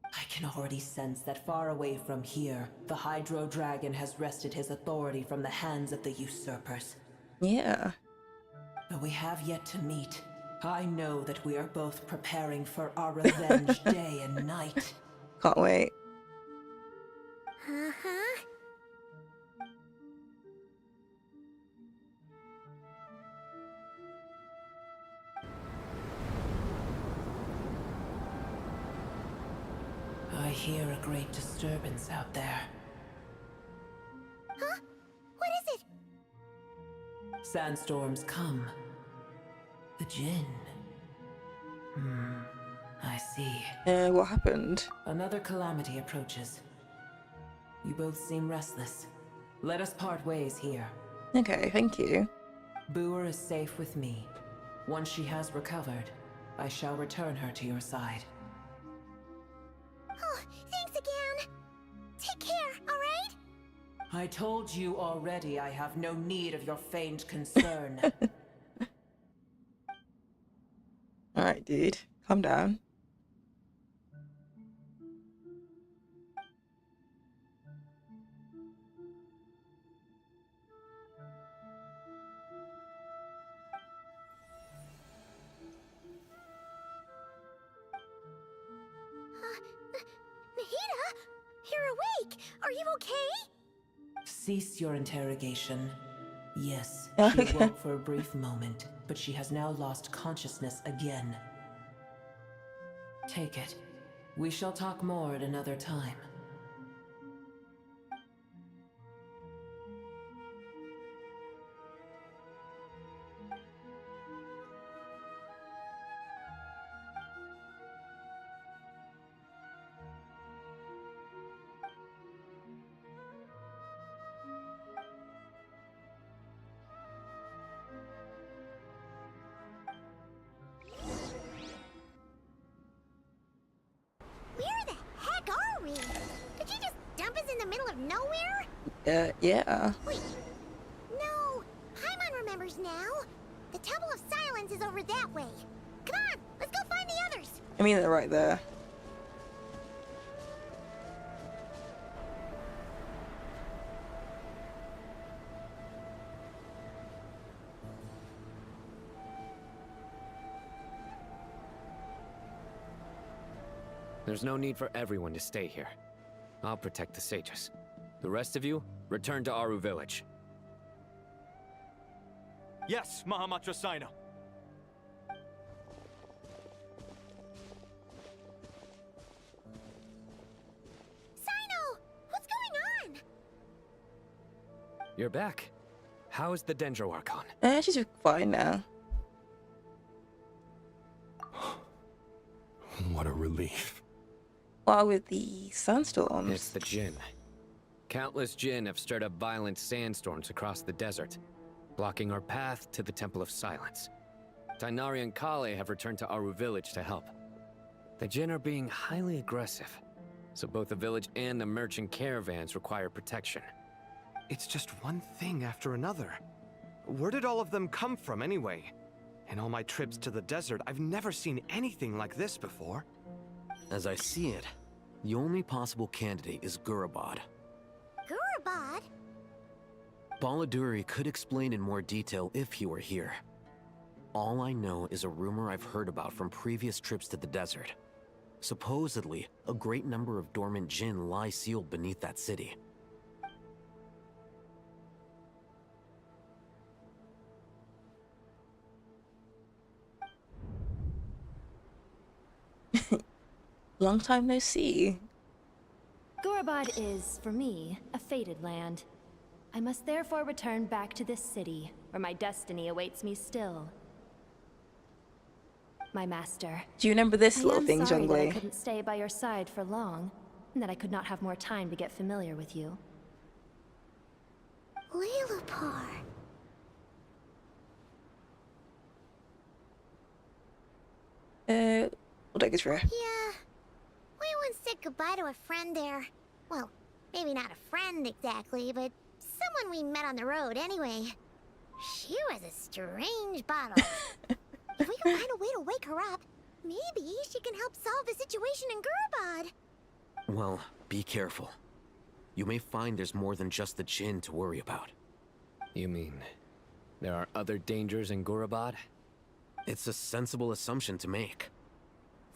[SPEAKER 17] I can already sense that far away from here, the Hydro Dragon has wrested his authority from the hands of the usurpers.
[SPEAKER 3] Yeah.
[SPEAKER 17] Though we have yet to meet, I know that we are both preparing for our revenge day and night.
[SPEAKER 3] Can't wait.
[SPEAKER 14] Uh-huh.
[SPEAKER 17] I hear a great disturbance out there.
[SPEAKER 14] Huh? What is it?
[SPEAKER 17] Sandstorms come. The Jinn. I see.
[SPEAKER 3] What happened?
[SPEAKER 17] Another calamity approaches. You both seem restless. Let us part ways here.
[SPEAKER 3] Okay, thank you.
[SPEAKER 17] Boer is safe with me. Once she has recovered, I shall return her to your side.
[SPEAKER 14] Oh, thanks again. Take care, alright?
[SPEAKER 17] I told you already I have no need of your feigned concern.
[SPEAKER 3] Alright, dude. Calm down.
[SPEAKER 14] Nahida? You're awake! Are you okay?
[SPEAKER 17] Cease your interrogation. Yes,
[SPEAKER 3] Okay.
[SPEAKER 17] she awoke for a brief moment, but she has now lost consciousness again. Take it. We shall talk more at another time.
[SPEAKER 14] Where the heck are we? Did you just dump us in the middle of nowhere?
[SPEAKER 3] Yeah.
[SPEAKER 14] Wait. No. Paimon remembers now. The Temple of Silence is over that way. Come on, let's go find the others.
[SPEAKER 3] I mean, they're right there.
[SPEAKER 20] There's no need for everyone to stay here. I'll protect the sages. The rest of you, return to Aru village.
[SPEAKER 8] Yes, Mahamatra Sino.
[SPEAKER 14] Sino! What's going on?
[SPEAKER 20] You're back. How is the Dendro Archon?
[SPEAKER 3] She's fine now.
[SPEAKER 22] What a relief.
[SPEAKER 3] What with the sandstorms?
[SPEAKER 20] It's the Jinn. Countless Jinn have stirred up violent sandstorms across the desert, blocking our path to the Temple of Silence. Tighnari and Kale have returned to Aru village to help. The Jinn are being highly aggressive, so both the village and the merchant caravans require protection.
[SPEAKER 8] It's just one thing after another. Where did all of them come from anyway? In all my trips to the desert, I've never seen anything like this before.
[SPEAKER 23] As I see it, the only possible candidate is Gurabad.
[SPEAKER 14] Gurabad?
[SPEAKER 23] Baladuri could explain in more detail if he were here. All I know is a rumor I've heard about from previous trips to the desert. Supposedly, a great number of dormant Jinn lie sealed beneath that city.
[SPEAKER 3] Long time no see.
[SPEAKER 7] Gurabad is, for me, a fated land. I must therefore return back to this city, where my destiny awaits me still. My master.
[SPEAKER 3] Do you remember this
[SPEAKER 7] I
[SPEAKER 3] little
[SPEAKER 7] am
[SPEAKER 3] thing,
[SPEAKER 7] sorry that I
[SPEAKER 3] Zhongli?
[SPEAKER 7] couldn't stay by your side for long, and that I could not have more time to get familiar with you.
[SPEAKER 14] Lalapar.
[SPEAKER 3] We'll take it for
[SPEAKER 14] Yeah. We once said goodbye to a friend there. Well, maybe not a friend exactly, but someone we met on the road anyway. She was a strange bottle. If we can find a way to wake her up, maybe she can help solve the situation in Gurabad.
[SPEAKER 23] Well, be careful. You may find there's more than just the Jinn to worry about.
[SPEAKER 20] You mean, there are other dangers in Gurabad?
[SPEAKER 23] It's a sensible assumption to make.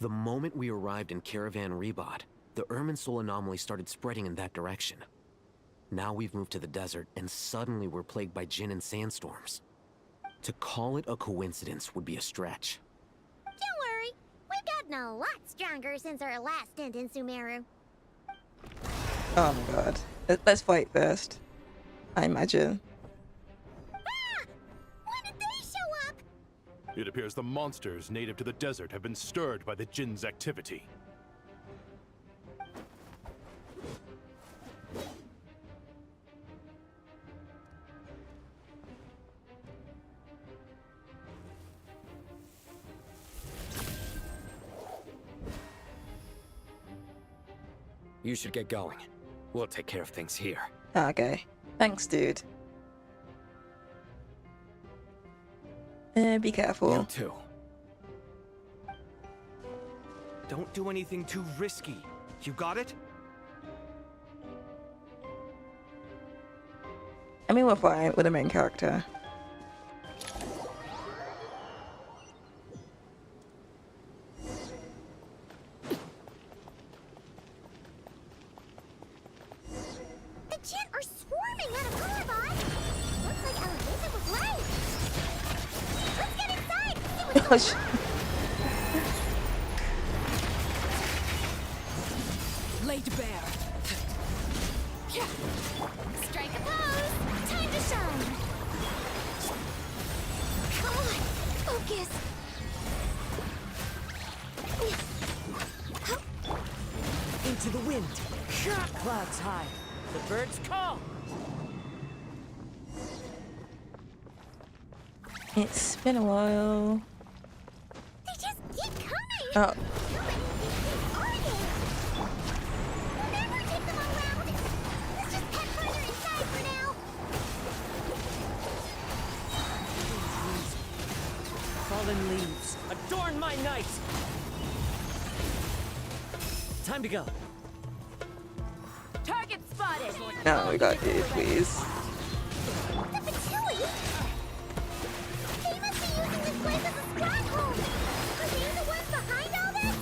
[SPEAKER 23] The moment we arrived in Caravan Rebad, the Irminsul anomaly started spreading in that direction. Now we've moved to the desert, and suddenly we're plagued by Jinn and sandstorms. To call it a coincidence would be a stretch.
[SPEAKER 14] Don't worry, we've gotten a lot stronger since our last stint in Sumeru.
[SPEAKER 3] Oh my god. Let's fight first. I imagine.
[SPEAKER 14] When did they show up?
[SPEAKER 22] It appears the monsters native to the desert have been stirred by the Jinn's activity.
[SPEAKER 20] You should get going. We'll take care of things here.
[SPEAKER 3] Okay. Thanks, dude. Be careful.
[SPEAKER 20] You too.
[SPEAKER 8] Don't do anything too risky. You got it?
[SPEAKER 3] I mean, we're fine with the main character.
[SPEAKER 14] The Jinn are swarming out of Gurabad. Looks like Elevation was right. Let's get inside and see what's going on.
[SPEAKER 6] Laid bare.
[SPEAKER 14] Strike a pose. Time to shine. Come on, focus.
[SPEAKER 17] Into the wind. Clouds high. The birds call.
[SPEAKER 3] It's been a while.
[SPEAKER 14] They just keep coming.
[SPEAKER 3] Oh.
[SPEAKER 14] How many are there? We'll never take them all out. Let's just head further inside for now.
[SPEAKER 17] Fallen leaves. Adorn my night. Time to go.
[SPEAKER 7] Target spotted!
[SPEAKER 3] No, we got you, please.
[SPEAKER 14] The Patui! They must be using this place as a stronghold! Are they the ones behind all this?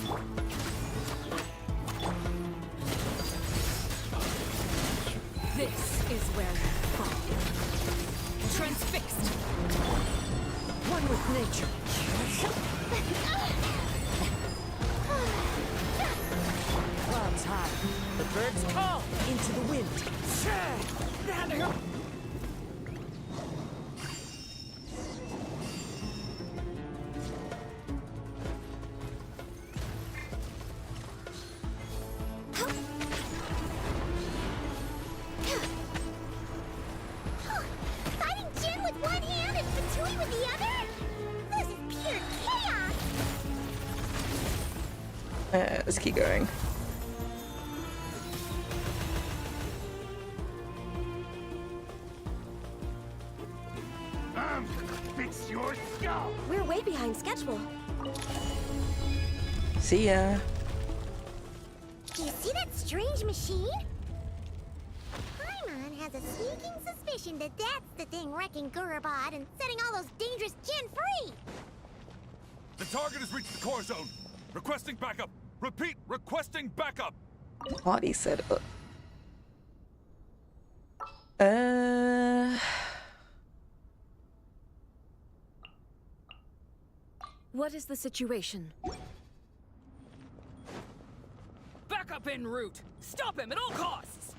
[SPEAKER 6] This is where you fall. Transfixed.
[SPEAKER 17] One with nature. Clouds high. The birds call. Into the wind.
[SPEAKER 3] Let's keep going.
[SPEAKER 11] Fix your skull.
[SPEAKER 18] We're way behind schedule.
[SPEAKER 3] See ya.
[SPEAKER 14] Do you see that strange machine? Paimon has a sneaking suspicion that that's the thing wrecking Gurabad and setting all those dangerous Jinn free.
[SPEAKER 11] The target has reached the core zone. Requesting backup. Repeat, requesting backup.
[SPEAKER 3] Party set up.
[SPEAKER 2] What is the situation?
[SPEAKER 1] Backup en route! Stop him at all costs!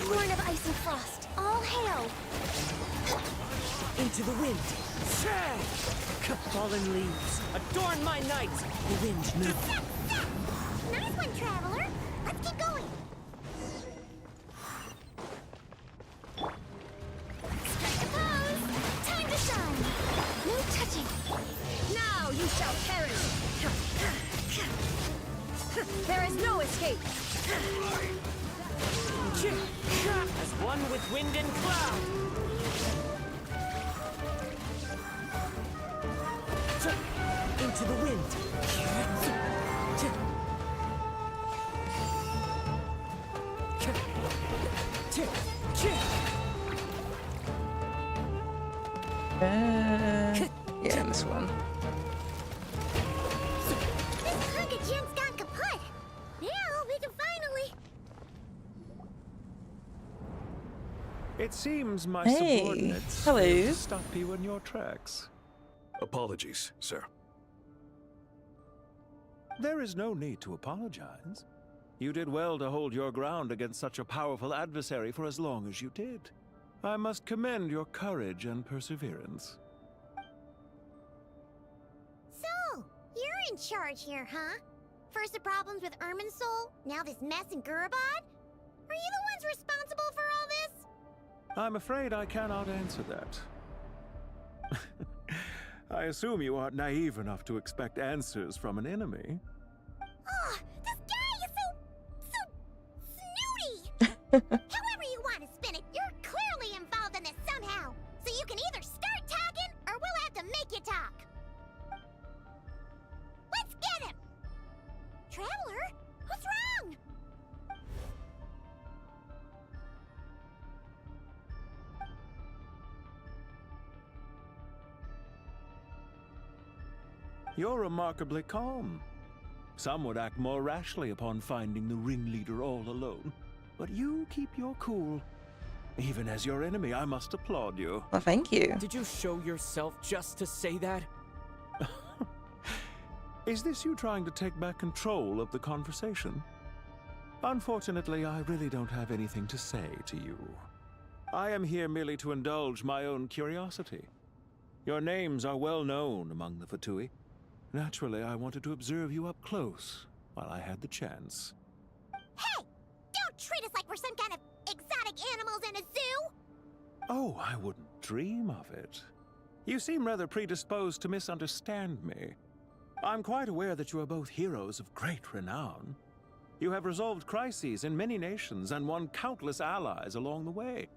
[SPEAKER 18] Born of ice and frost. All hail.
[SPEAKER 17] Into the wind. Fallen leaves, adorn my night. The wind moves.
[SPEAKER 14] Nice one, Traveler. Let's keep going. Strike a pose. Time to shine. No touching.
[SPEAKER 18] Now you shall perish. There is no escape.
[SPEAKER 17] As one with wind and cloud. Into the wind.
[SPEAKER 3] Yeah, this one.
[SPEAKER 14] This hunk of Jinn's gone kaput. Now we can finally...
[SPEAKER 19] It seems my
[SPEAKER 3] Hey,
[SPEAKER 19] subordinates
[SPEAKER 3] hello.
[SPEAKER 19] failed to stop you in your tracks.
[SPEAKER 22] Apologies, sir.
[SPEAKER 19] There is no need to apologize. You did well to hold your ground against such a powerful adversary for as long as you did. I must commend your courage and perseverance.
[SPEAKER 14] So, you're in charge here, huh? First the problems with Irminsul, now this mess in Gurabad? Are you the ones responsible for all this?
[SPEAKER 19] I'm afraid I cannot answer that. I assume you aren't naive enough to expect answers from an enemy.
[SPEAKER 14] Oh, this guy is so snooty! However you want to spin it, you're clearly involved in this somehow. So you can either start talking, or we'll have to make you talk. Let's get him! Traveler, what's wrong?
[SPEAKER 19] You're remarkably calm. Some would act more rashly upon finding the ringleader all alone. But you keep your cool. Even as your enemy, I must applaud you.
[SPEAKER 3] Well, thank you.
[SPEAKER 5] Did you show yourself just to say that?
[SPEAKER 19] Is this you trying to take back control of the conversation? Unfortunately, I really don't have anything to say to you. I am here merely to indulge my own curiosity. Your names are well known among the Fatui. Naturally, I wanted to observe you up close while I had the chance.
[SPEAKER 14] Hey! Don't treat us like we're some kind of exotic animals in a zoo!
[SPEAKER 19] Oh, I wouldn't dream of it. You seem rather predisposed to misunderstand me. I'm quite aware that you are both heroes of great renown. You have resolved crises in many nations and won countless allies along the way.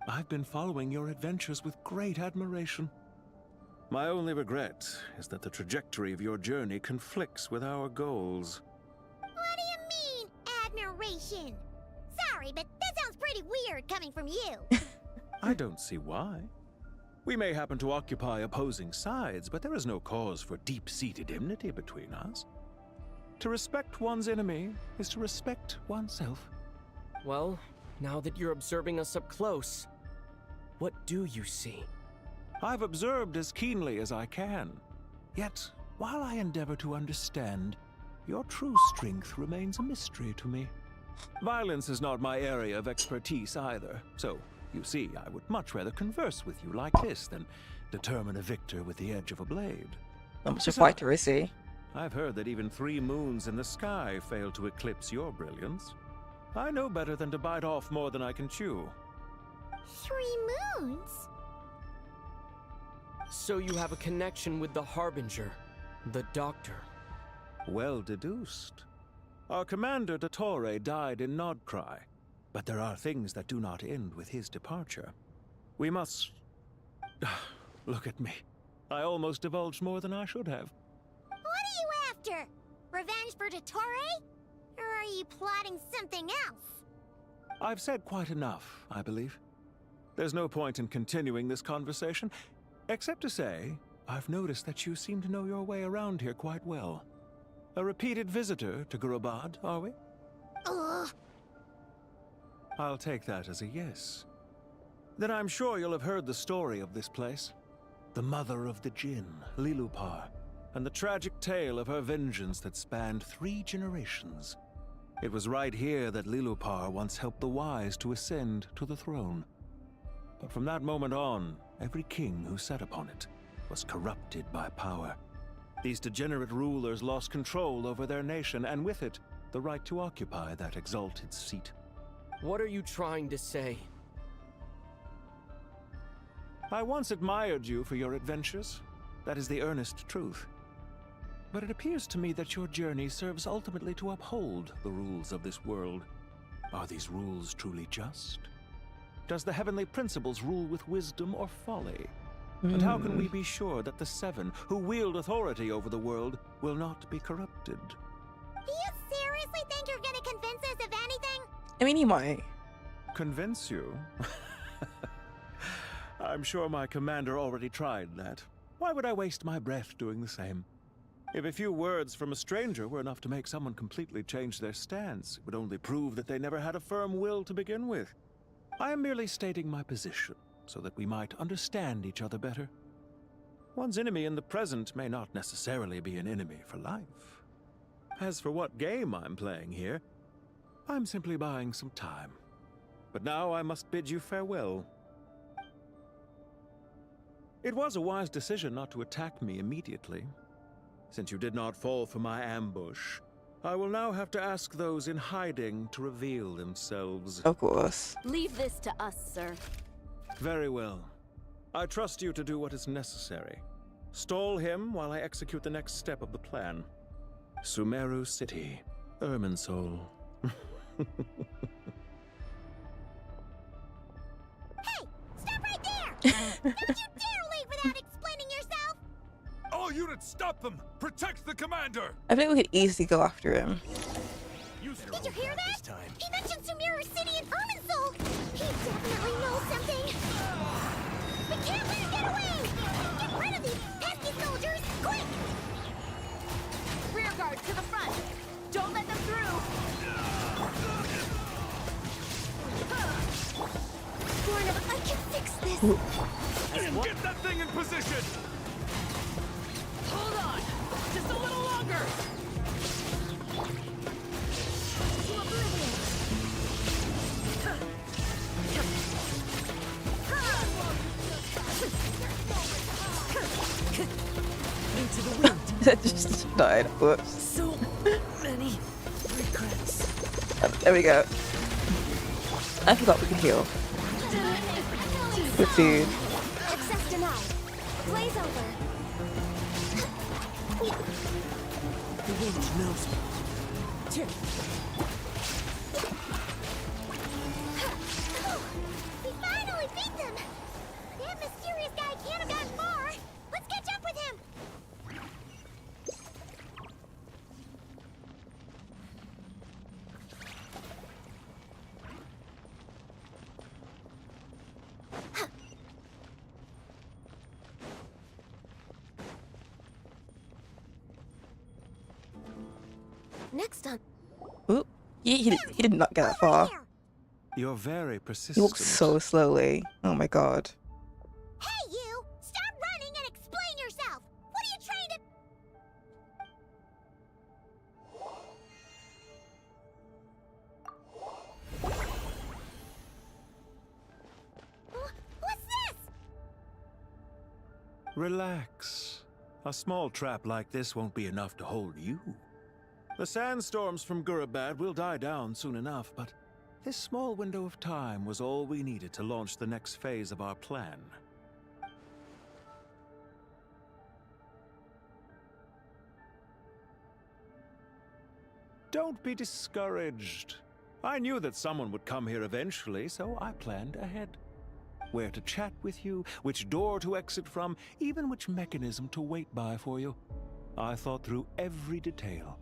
[SPEAKER 19] I've been following your adventures with great admiration. My only regret is that the trajectory of your journey conflicts with our goals.
[SPEAKER 14] What do you mean, admiration? Sorry, but that sounds pretty weird coming from you.
[SPEAKER 19] I don't see why. We may happen to occupy opposing sides, but there is no cause for deep-seated enmity between us. To respect one's enemy is to respect oneself.
[SPEAKER 5] Well, now that you're observing us up close, what do you see?
[SPEAKER 19] I've observed as keenly as I can. Yet, while I endeavor to understand, your true strength remains a mystery to me. Violence is not my area of expertise either, so, you see, I would much rather converse with you like this than determine a victor with the edge of a blade.
[SPEAKER 3] Not much a fighter, is he?
[SPEAKER 19] I've heard that even 3 moons in the sky fail to eclipse your brilliance. I know better than to bite off more than I can chew.
[SPEAKER 14] 3 moons?
[SPEAKER 5] So you have a connection with the Harbinger, the Doctor.
[SPEAKER 19] Well deduced. Our commander, Dottore, died in Nodcry, but there are things that do not end with his departure. We must... Look at me. I almost divulged more than I should have.
[SPEAKER 14] What are you after? Revenge for Dottore? Or are you plotting something else?
[SPEAKER 19] I've said quite enough, I believe. There's no point in continuing this conversation, except to say, I've noticed that you seem to know your way around here quite well. A repeated visitor to Gurabad, are we?
[SPEAKER 14] Ugh.
[SPEAKER 19] I'll take that as a yes. Then I'm sure you'll have heard the story of this place. The mother of the Jinn, Lilupar, and the tragic tale of her vengeance that spanned 3 generations. It was right here that Lilupar once helped the wise to ascend to the throne. But from that moment on, every king who sat upon it was corrupted by power. These degenerate rulers lost control over their nation, and with it, the right to occupy that exalted seat.
[SPEAKER 5] What are you trying to say?
[SPEAKER 19] I once admired you for your adventures. That is the earnest truth. But it appears to me that your journey serves ultimately to uphold the rules of this world. Are these rules truly just? Does the heavenly principles rule with wisdom or folly? And how can we be sure that the 7 who wield authority over the world will not be corrupted?
[SPEAKER 14] Do you seriously think you're gonna convince us of anything?
[SPEAKER 3] I mean, he might.
[SPEAKER 19] Convince you? I'm sure my commander already tried that. Why would I waste my breath doing the same? If a few words from a stranger were enough to make someone completely change their stance, it would only prove that they never had a firm will to begin with. I am merely stating my position, so that we might understand each other better. One's enemy in the present may not necessarily be an enemy for life. As for what game I'm playing here, I'm simply buying some time. But now I must bid you farewell. It was a wise decision not to attack me immediately. Since you did not fall for my ambush, I will now have to ask those in hiding to reveal themselves.
[SPEAKER 3] Of course.
[SPEAKER 18] Leave this to us, sir.
[SPEAKER 19] Very well. I trust you to do what is necessary. Stall him while I execute the next step of the plan. Sumeru City, Irminsul.
[SPEAKER 14] Hey! Stop right there! Don't you dare leave without explaining yourself!
[SPEAKER 11] All units, stop them! Protect the commander!
[SPEAKER 3] I think we could easily go after him.
[SPEAKER 14] Did you hear that? He mentioned Sumeru City and Irminsul! He definitely knows something! We can't let him get away! Get rid of these pesky soldiers, quick!
[SPEAKER 18] Rear guard to the front. Don't let them through.
[SPEAKER 14] Born of, I can fix this!
[SPEAKER 11] Get that thing in position!
[SPEAKER 18] Hold on. Just a little longer.
[SPEAKER 14] To oblivion!
[SPEAKER 18] Into the wind.
[SPEAKER 3] That just died. Whoops.
[SPEAKER 18] So many regrets.
[SPEAKER 3] There we go. I forgot we could heal. Good food.
[SPEAKER 14] Access denied. Blaze over.
[SPEAKER 18] The wind knows me.
[SPEAKER 14] We finally beat them! That mysterious guy can't have gotten far! Let's catch up with him!
[SPEAKER 18] Next on.
[SPEAKER 3] Oop. He did not get that far.
[SPEAKER 19] You're very persistent.
[SPEAKER 3] He walks so slowly. Oh my god.
[SPEAKER 14] Hey you! Stop running and explain yourself! What are you trying to... What's this?
[SPEAKER 19] Relax. A small trap like this won't be enough to hold you. The sandstorms from Gurabad will die down soon enough, but this small window of time was all we needed to launch the next phase of our plan. Don't be discouraged. I knew that someone would come here eventually, so I planned ahead. Where to chat with you, which door to exit from, even which mechanism to wait by for you. I thought through every detail.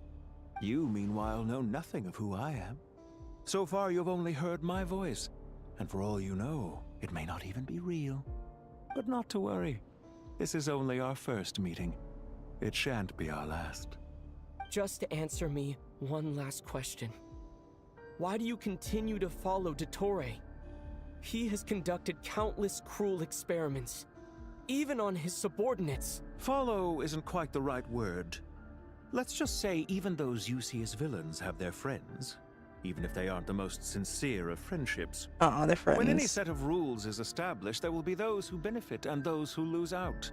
[SPEAKER 19] You, meanwhile, know nothing of who I am. So far, you've only heard my voice, and for all you know, it may not even be real. But not to worry. This is only our first meeting. It shan't be our last.
[SPEAKER 5] Just answer me one last question. Why do you continue to follow Dottore? He has conducted countless cruel experiments, even on his subordinates.
[SPEAKER 19] Follow isn't quite the right word. Let's just say even those you see as villains have their friends, even if they aren't the most sincere of friendships.
[SPEAKER 3] Oh, they're friends.
[SPEAKER 19] When any set of rules is established, there will be those who benefit and those who lose out.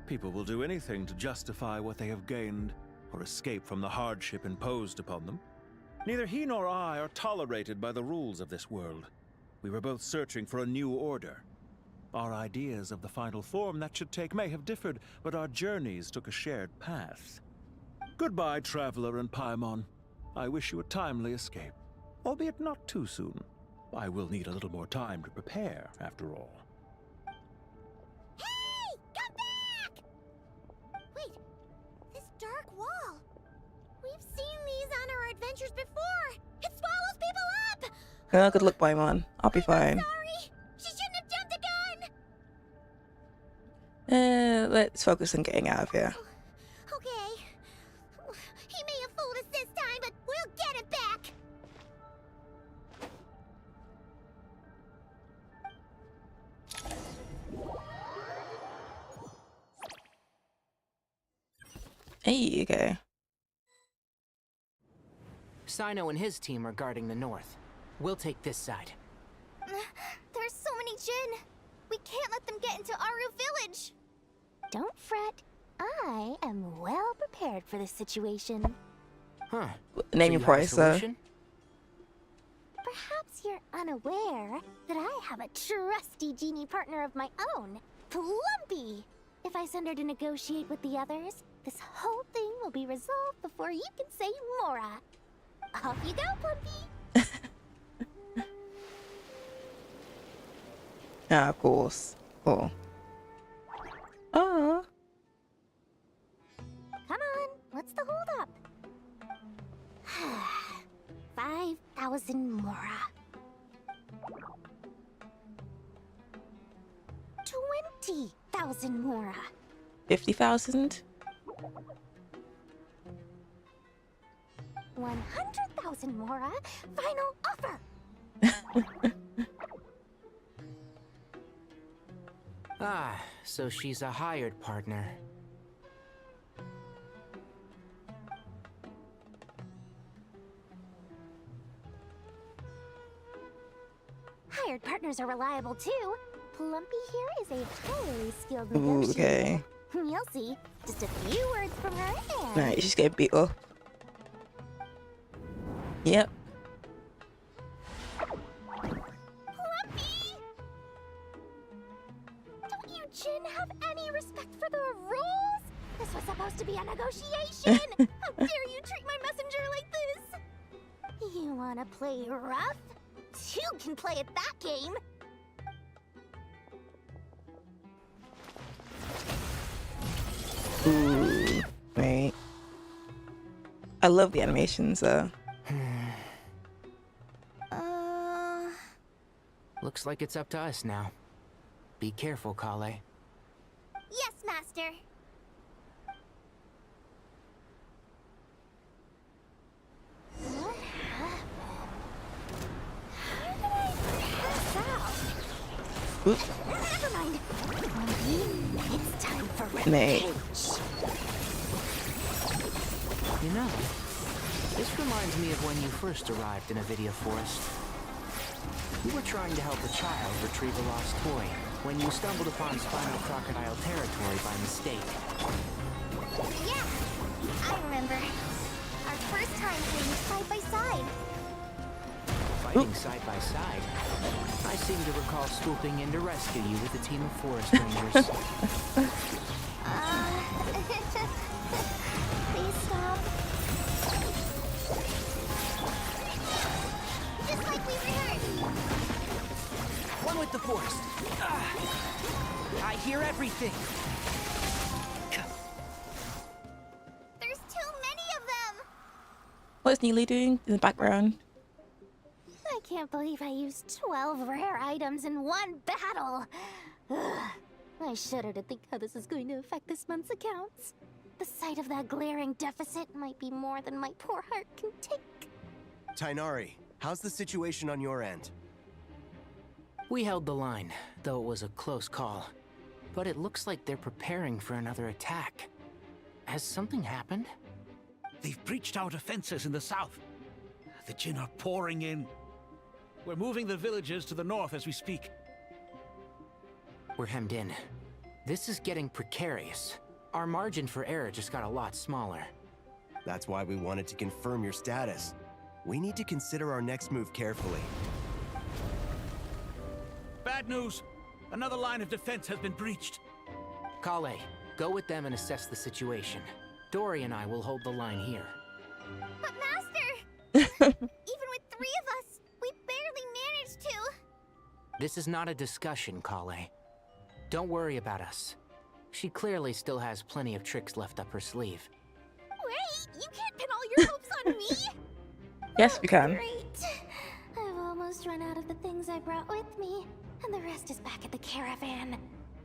[SPEAKER 19] People will do anything to justify what they have gained or escape from the hardship imposed upon them. Neither he nor I are tolerated by the rules of this world. We were both searching for a new order. Our ideas of the final form that should take may have differed, but our journeys took a shared path. Goodbye, Traveler and Paimon. I wish you a timely escape, albeit not too soon. I will need a little more time to prepare, after all.
[SPEAKER 14] Hey! Come back! Wait, this dark wall. We've seen these on our adventures before. It swallows people up!
[SPEAKER 3] Oh, good luck, Paimon. I'll be fine.
[SPEAKER 14] Sorry! She shouldn't have jumped the gun!
[SPEAKER 3] Let's focus on getting out of here.
[SPEAKER 14] Okay. He may have fooled us this time, but we'll get it back!
[SPEAKER 3] Hey, okay.
[SPEAKER 15] Sino and his team are guarding the north. We'll take this side.
[SPEAKER 14] There's so many Jin. We can't let them get into Aru Village. Don't fret. I am well prepared for this situation.
[SPEAKER 15] Huh.
[SPEAKER 3] Name your price, sir.
[SPEAKER 14] Perhaps you're unaware that I have a trusty genie partner of my own, Plumpy. If I send her to negotiate with the others, this whole thing will be resolved before you can say Mora. Off you go, Plumpy.
[SPEAKER 3] Ah, of course. Oh. Oh.
[SPEAKER 14] Come on, what's the hold up? 5,000 Mora. 20,000 Mora.
[SPEAKER 3] 50,000?
[SPEAKER 14] 100,000 Mora. Final offer.
[SPEAKER 15] Ah, so she's a hired partner.
[SPEAKER 14] Hired partners are reliable too. Plumpy here is a highly skilled
[SPEAKER 3] Ooh,
[SPEAKER 14] negotiator.
[SPEAKER 3] okay.
[SPEAKER 14] You'll see. Just a few words from her and...
[SPEAKER 3] Alright, she's getting beat up. Yep.
[SPEAKER 14] Plumpy! Don't you Jin have any respect for the rules? This was supposed to be a negotiation! How dare you treat my messenger like this? You wanna play rough? Two can play at that game!
[SPEAKER 3] Ooh, wait. I love the animations though.
[SPEAKER 15] Looks like it's up to us now. Be careful, Kale.
[SPEAKER 14] Yes, Master. What happened? How did I pass out?
[SPEAKER 3] Oops.
[SPEAKER 14] Never mind. It's time for
[SPEAKER 3] Mate.
[SPEAKER 14] revenge.
[SPEAKER 15] You know, this reminds me of when you first arrived in Avidia Forest. You were trying to help a child retrieve a lost toy when you stumbled upon Spinal Crocodile territory by mistake.
[SPEAKER 4] Yeah, I remember. Our first time playing side by side.
[SPEAKER 15] Fighting side by side? I seem to recall swooping in to rescue you with a team of forest rangers.
[SPEAKER 4] Please stop. Just like we rehearsed.
[SPEAKER 18] One with the forest. I hear everything.
[SPEAKER 4] There's too many of them.
[SPEAKER 3] What's Neely doing in the background?
[SPEAKER 4] I can't believe I used 12 rare items in one battle. Ugh. I shudder to think how this is going to affect this month's accounts. The sight of that glaring deficit might be more than my poor heart can take.
[SPEAKER 9] Tighnari, how's the situation on your end?
[SPEAKER 15] We held the line, though it was a close call. But it looks like they're preparing for another attack. Has something happened?
[SPEAKER 10] They've breached our defenses in the south. The Jinn are pouring in. We're moving the villagers to the north as we speak.
[SPEAKER 15] We're hemmed in. This is getting precarious. Our margin for error just got a lot smaller.
[SPEAKER 9] That's why we wanted to confirm your status. We need to consider our next move carefully.
[SPEAKER 10] Bad news! Another line of defense has been breached.
[SPEAKER 15] Kale, go with them and assess the situation. Dory and I will hold the line here.
[SPEAKER 4] But Master! Even with 3 of us, we barely managed to.
[SPEAKER 15] This is not a discussion, Kale. Don't worry about us. She clearly still has plenty of tricks left up her sleeve.
[SPEAKER 4] Wait, you can't pin all your hopes on me!
[SPEAKER 3] Yes, we can.
[SPEAKER 4] Great. I've almost run out of the things I brought with me, and the rest is back at the caravan.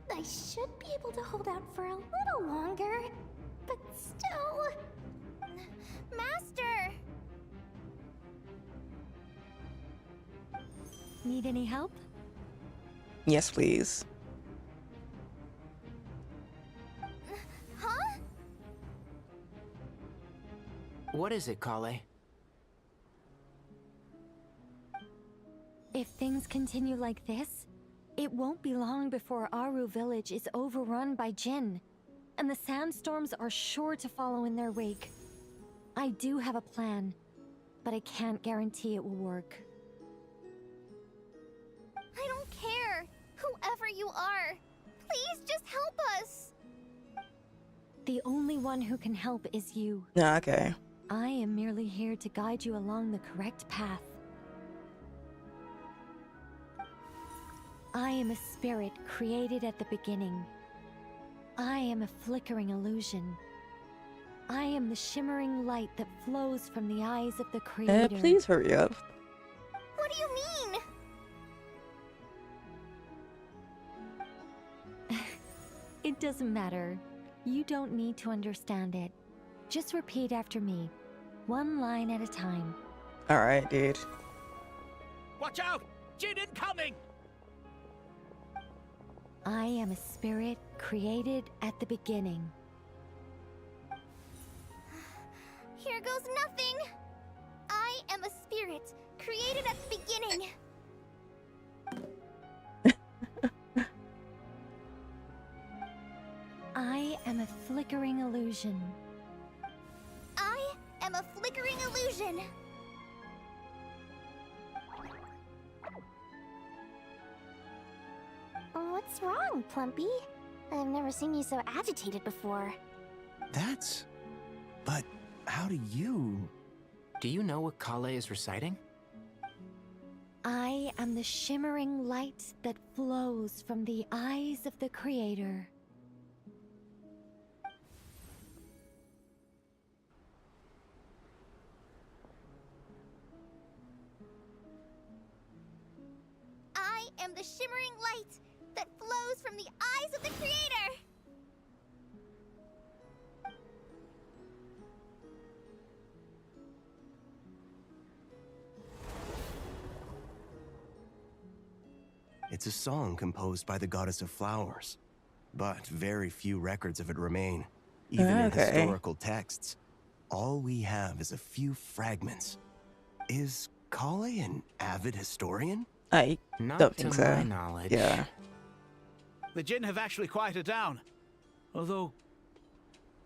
[SPEAKER 4] I should be able to hold out for a little longer, but still... Master!
[SPEAKER 7] Need any help?
[SPEAKER 3] Yes, please.
[SPEAKER 4] Huh?
[SPEAKER 15] What is it, Kale?
[SPEAKER 7] If things continue like this, it won't be long before Aru village is overrun by Jinn, and the sandstorms are sure to follow in their wake. I do have a plan, but I can't guarantee it will work.
[SPEAKER 4] I don't care. Whoever you are, please just help us.
[SPEAKER 7] The only one who can help is you.
[SPEAKER 3] Okay.
[SPEAKER 7] I am merely here to guide you along the correct path. I am a spirit created at the beginning. I am a flickering illusion. I am the shimmering light that flows from the eyes of the Creator.
[SPEAKER 3] Please hurry up.
[SPEAKER 4] What do you mean?
[SPEAKER 7] It doesn't matter. You don't need to understand it. Just repeat after me, one line at a time.
[SPEAKER 3] Alright, dude.
[SPEAKER 10] Watch out! Jinn incoming!
[SPEAKER 7] I am a spirit created at the beginning.
[SPEAKER 4] Here goes nothing. I am a spirit created at the beginning.
[SPEAKER 7] I am a flickering illusion.
[SPEAKER 4] I am a flickering illusion. What's wrong, Plumpy? I've never seen you so agitated before.
[SPEAKER 9] That's... But how do you...
[SPEAKER 15] Do you know what Kale is reciting?
[SPEAKER 7] I am the shimmering light that flows from the eyes of the Creator.
[SPEAKER 4] I am the shimmering light that flows from the eyes of the Creator!
[SPEAKER 9] It's a song composed by the goddess of flowers, but very few records of it remain, even in historical texts. All we have is a few fragments. Is Kale an avid historian?
[SPEAKER 3] I don't think so.
[SPEAKER 15] My knowledge.
[SPEAKER 3] Yeah.
[SPEAKER 10] The Jinn have actually quieted down. Although,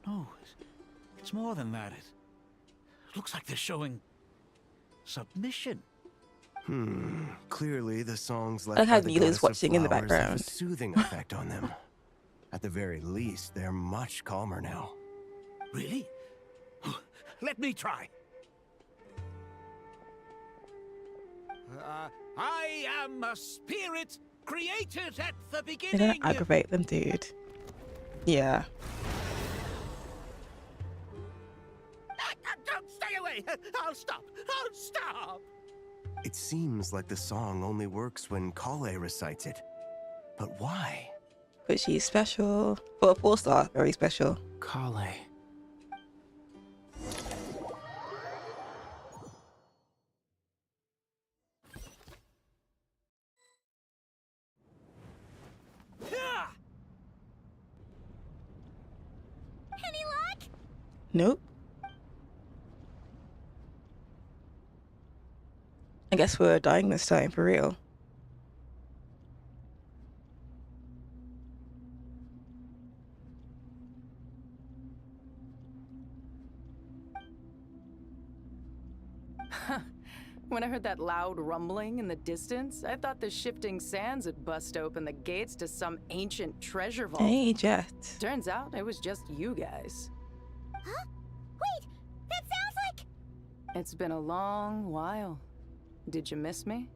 [SPEAKER 10] No, it's more than that. It looks like they're showing submission.
[SPEAKER 9] Clearly the songs
[SPEAKER 3] I
[SPEAKER 9] left by
[SPEAKER 3] had
[SPEAKER 9] the
[SPEAKER 3] Neela's
[SPEAKER 9] goddess of
[SPEAKER 3] watching in the
[SPEAKER 9] flowers have a
[SPEAKER 3] background.
[SPEAKER 9] soothing effect on them. At the very least, they're much calmer now.
[SPEAKER 10] Really? Let me try. I am a spirit created at the
[SPEAKER 3] They're
[SPEAKER 10] beginning.
[SPEAKER 3] gonna aggravate them, dude. Yeah.
[SPEAKER 10] Don't stay away. I'll stop. I'll stop.
[SPEAKER 9] It seems like the song only works when Kale recites it. But why?
[SPEAKER 3] But she's special. For a 4-star, very special.
[SPEAKER 15] Kale.
[SPEAKER 4] Any luck?
[SPEAKER 3] Nope. I guess we're dying this time, for real.
[SPEAKER 12] When I heard that loud rumbling in the distance, I thought the shifting sands had bust open the gates to some ancient treasure vault.
[SPEAKER 3] Hey, Jet.
[SPEAKER 12] Turns out it was just you guys.
[SPEAKER 4] Huh? Wait, that sounds like...
[SPEAKER 12] It's been a long while. Did you miss me?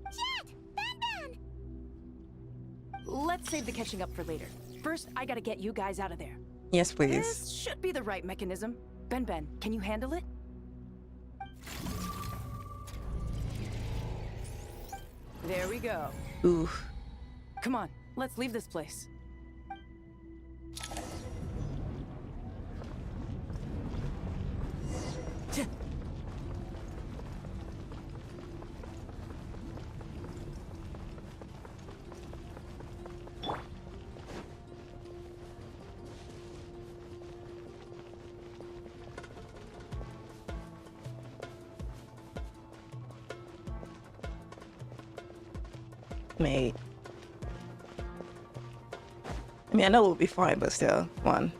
[SPEAKER 4] Jet! Ben!
[SPEAKER 12] Let's save the catching up for later. First, I gotta get you guys out of there.
[SPEAKER 3] Yes, please.
[SPEAKER 12] This should be the right mechanism. Ben, can you handle it? There we go.
[SPEAKER 3] Ooh.
[SPEAKER 12] Come on, let's leave this place.
[SPEAKER 3] Mate. I mean, I know we'll be fine, but still, one.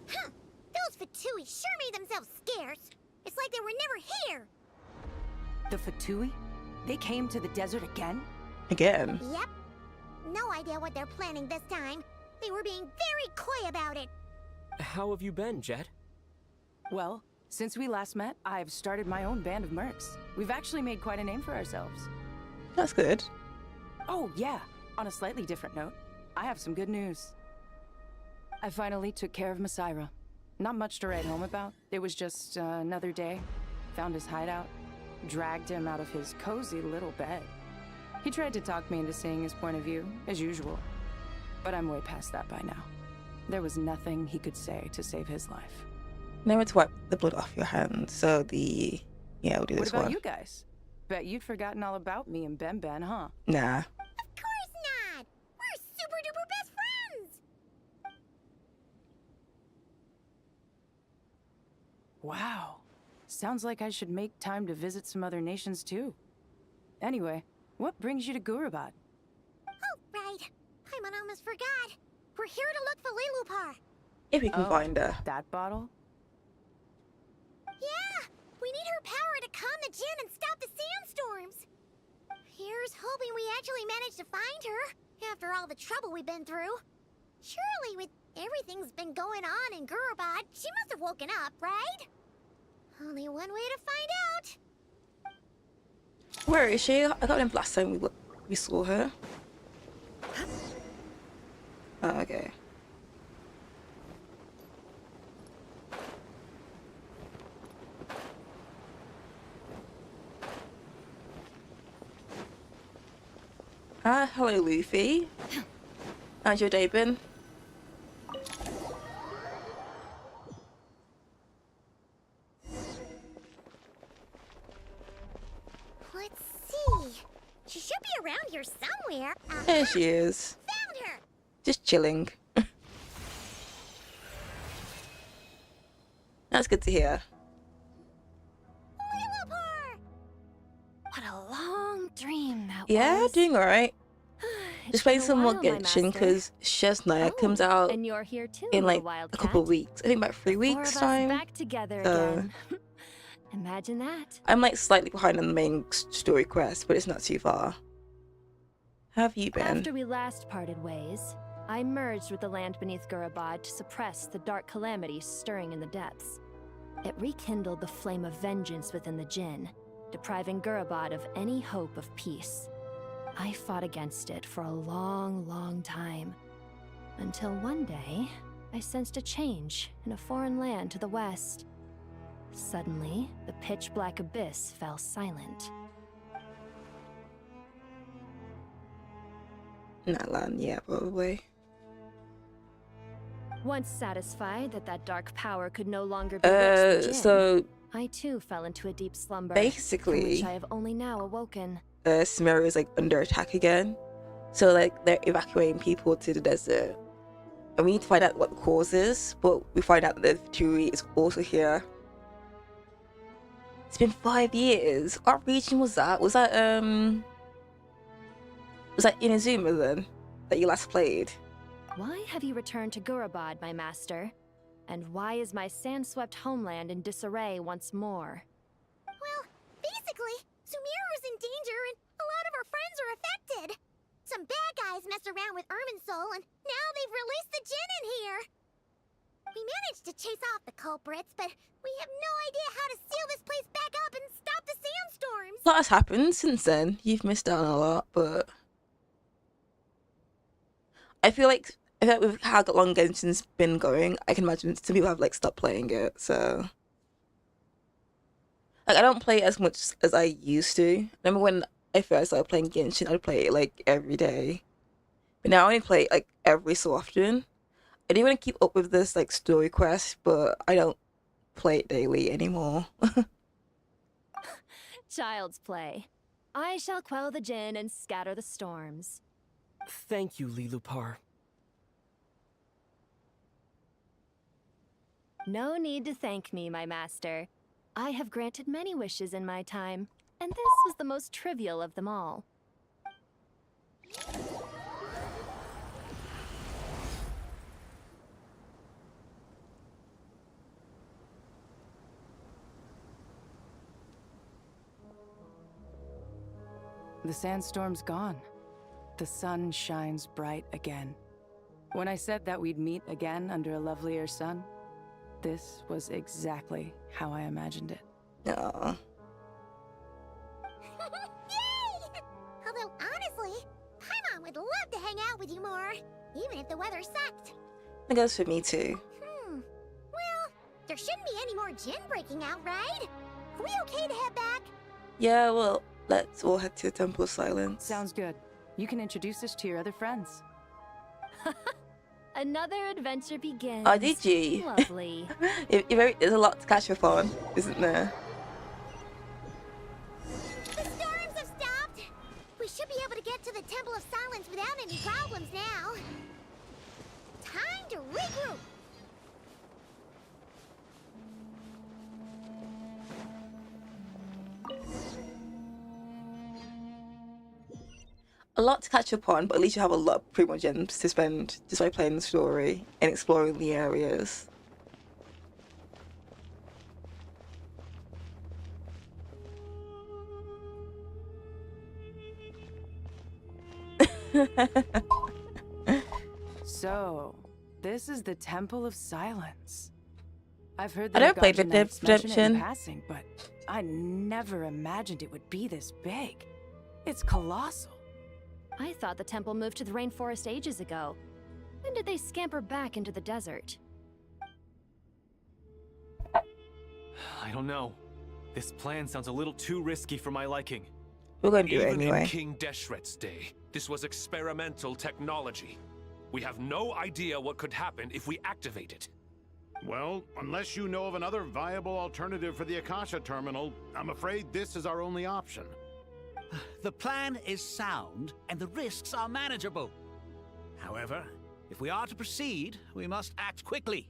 [SPEAKER 4] Huh! Those Fatui sure made themselves scarce. It's like they were never here.
[SPEAKER 12] The Fatui? They came to the desert again?
[SPEAKER 3] Again?
[SPEAKER 4] Yep. No idea what they're planning this time. They were being very coy about it.
[SPEAKER 5] How have you been, Jet?
[SPEAKER 12] Well, since we last met, I've started my own band of mercs. We've actually made quite a name for ourselves.
[SPEAKER 3] That's good.
[SPEAKER 12] Oh, yeah. On a slightly different note, I have some good news. I finally took care of Masira. Not much to write home about. It was just another day. Found his hideout. Dragged him out of his cozy little bed. He tried to talk me into seeing his point of view, as usual. But I'm way past that by now. There was nothing he could say to save his life.
[SPEAKER 3] Never to wipe the blood off your hands, so the... Yeah, we'll do this
[SPEAKER 12] What about
[SPEAKER 3] one.
[SPEAKER 12] you guys? Bet you'd forgotten all about me and Ben, huh?
[SPEAKER 3] Nah.
[SPEAKER 4] Of course not! We're super duper best friends!
[SPEAKER 12] Wow. Sounds like I should make time to visit some other nations too. Anyway, what brings you to Gurabad?
[SPEAKER 4] Oh, right. Paimon almost forgot. We're here to look for Lilupar.
[SPEAKER 3] If we can find her.
[SPEAKER 12] That bottle?
[SPEAKER 4] Yeah! We need her power to calm the Jinn and stop the sandstorms. Here's hoping we actually manage to find her, after all the trouble we've been through. Surely with everything's been going on in Gurabad, she must have woken up, right? Only one way to find out.
[SPEAKER 3] Where is she? I got him last time we saw her. Oh, okay. Hello, Luffy. How's your day been?
[SPEAKER 14] here somewhere.
[SPEAKER 3] There she is.
[SPEAKER 14] Found her.
[SPEAKER 3] Just chilling. That's good to hear.
[SPEAKER 7] What a long dream that
[SPEAKER 3] Yeah,
[SPEAKER 7] was.
[SPEAKER 3] doing alright. Just playing some more
[SPEAKER 7] while, my
[SPEAKER 3] Genshin
[SPEAKER 7] master.
[SPEAKER 3] because Snezhnaya comes out
[SPEAKER 7] And you're here too,
[SPEAKER 3] in
[SPEAKER 7] the
[SPEAKER 3] like a
[SPEAKER 7] Wildcat.
[SPEAKER 3] couple of weeks. I think about 3
[SPEAKER 7] Four
[SPEAKER 3] weeks
[SPEAKER 7] of us
[SPEAKER 3] time.
[SPEAKER 7] back together
[SPEAKER 3] So
[SPEAKER 7] again. Imagine that.
[SPEAKER 3] I'm like slightly behind on the main story quest, but it's not too far. How have you been?
[SPEAKER 2] After we last parted ways, I merged with the land beneath Gurabad to suppress the dark calamities stirring in the depths. It rekindled the flame of vengeance within the Jinn, depriving Gurabad of any hope of peace. I fought against it for a long, long time, until one day, I sensed a change in a foreign land to the west. Suddenly, the pitch-black abyss fell silent.
[SPEAKER 3] Not land, yeah, probably.
[SPEAKER 2] Once satisfied that that dark power could no longer bewitch the Jinn,
[SPEAKER 3] So
[SPEAKER 2] I too fell into a deep slumber,
[SPEAKER 3] basically,
[SPEAKER 2] from which I have only now awoken.
[SPEAKER 3] Sumeru is like under attack again. So like they're evacuating people to the desert. And we need to find out what the cause is, but we find out that the vtuber is also here. It's been 5 years. What region was that? Was that Inazuma then? That you last played?
[SPEAKER 2] Why have you returned to Gurabad, my master? And why is my sand-swept homeland in disarray once more?
[SPEAKER 14] Well, basically, Sumeru's in danger and a lot of our friends are affected. Some bad guys messed around with Irminsul and now they've released the Jinn in here. We managed to chase off the culprits, but we have no idea how to seal this place back up and stop the sandstorms.
[SPEAKER 3] A lot has happened since then. You've missed out on a lot, but I feel like with how long Genshin's been going, I can imagine some people have like stopped playing it. So like I don't play it as much as I used to. Remember when I first started playing Genshin, I'd play it like every day. But now I only play it like every so often. I do want to keep up with this like story quest, but I don't play it daily anymore.
[SPEAKER 2] Child's play. I shall quell the Jinn and scatter the storms.
[SPEAKER 5] Thank you, Lilupar.
[SPEAKER 2] No need to thank me, my master. I have granted many wishes in my time, and this was the most trivial of them all.
[SPEAKER 12] The sandstorm's gone. The sun shines bright again. When I said that we'd meet again under a lovelier sun, this was exactly how I imagined it.
[SPEAKER 3] Aww.
[SPEAKER 14] Yay! Although honestly, Paimon would love to hang out with you more, even if the weather sucked.
[SPEAKER 3] That goes for me too.
[SPEAKER 14] Well, there shouldn't be any more Jinn breaking out, right? Are we okay to head back?
[SPEAKER 3] Yeah, well, let's all head to the Temple of Silence.
[SPEAKER 12] Sounds good. You can introduce us to your other friends.
[SPEAKER 2] Another adventure begins.
[SPEAKER 3] Oh, did you?
[SPEAKER 2] Lovely.
[SPEAKER 3] There's a lot to catch up on, isn't there?
[SPEAKER 14] The storms have stopped. We should be able to get to the Temple of Silence without any problems now. Time to regroup.
[SPEAKER 3] A lot to catch up on, but at least you have a lot of Primogems to spend just by playing the story and exploring the areas.
[SPEAKER 12] So, this is the Temple of Silence. I've heard
[SPEAKER 3] I
[SPEAKER 12] that
[SPEAKER 3] never played
[SPEAKER 12] Genshin Knights mention it in
[SPEAKER 3] Redemption.
[SPEAKER 12] passing, but I never imagined it would be this big. It's colossal.
[SPEAKER 2] I thought the temple moved to the rainforest ages ago. When did they scamper back into the desert?
[SPEAKER 1] I don't know. This plan sounds a little too risky for my liking.
[SPEAKER 3] We're going to do it
[SPEAKER 11] Even
[SPEAKER 3] anyway.
[SPEAKER 11] in King Deshret's day, this was experimental technology. We have no idea what could happen if we activate it.
[SPEAKER 13] Well, unless you know of another viable alternative for the Akasha terminal, I'm afraid this is our only option.
[SPEAKER 10] The plan is sound, and the risks are manageable. However, if we are to proceed, we must act quickly.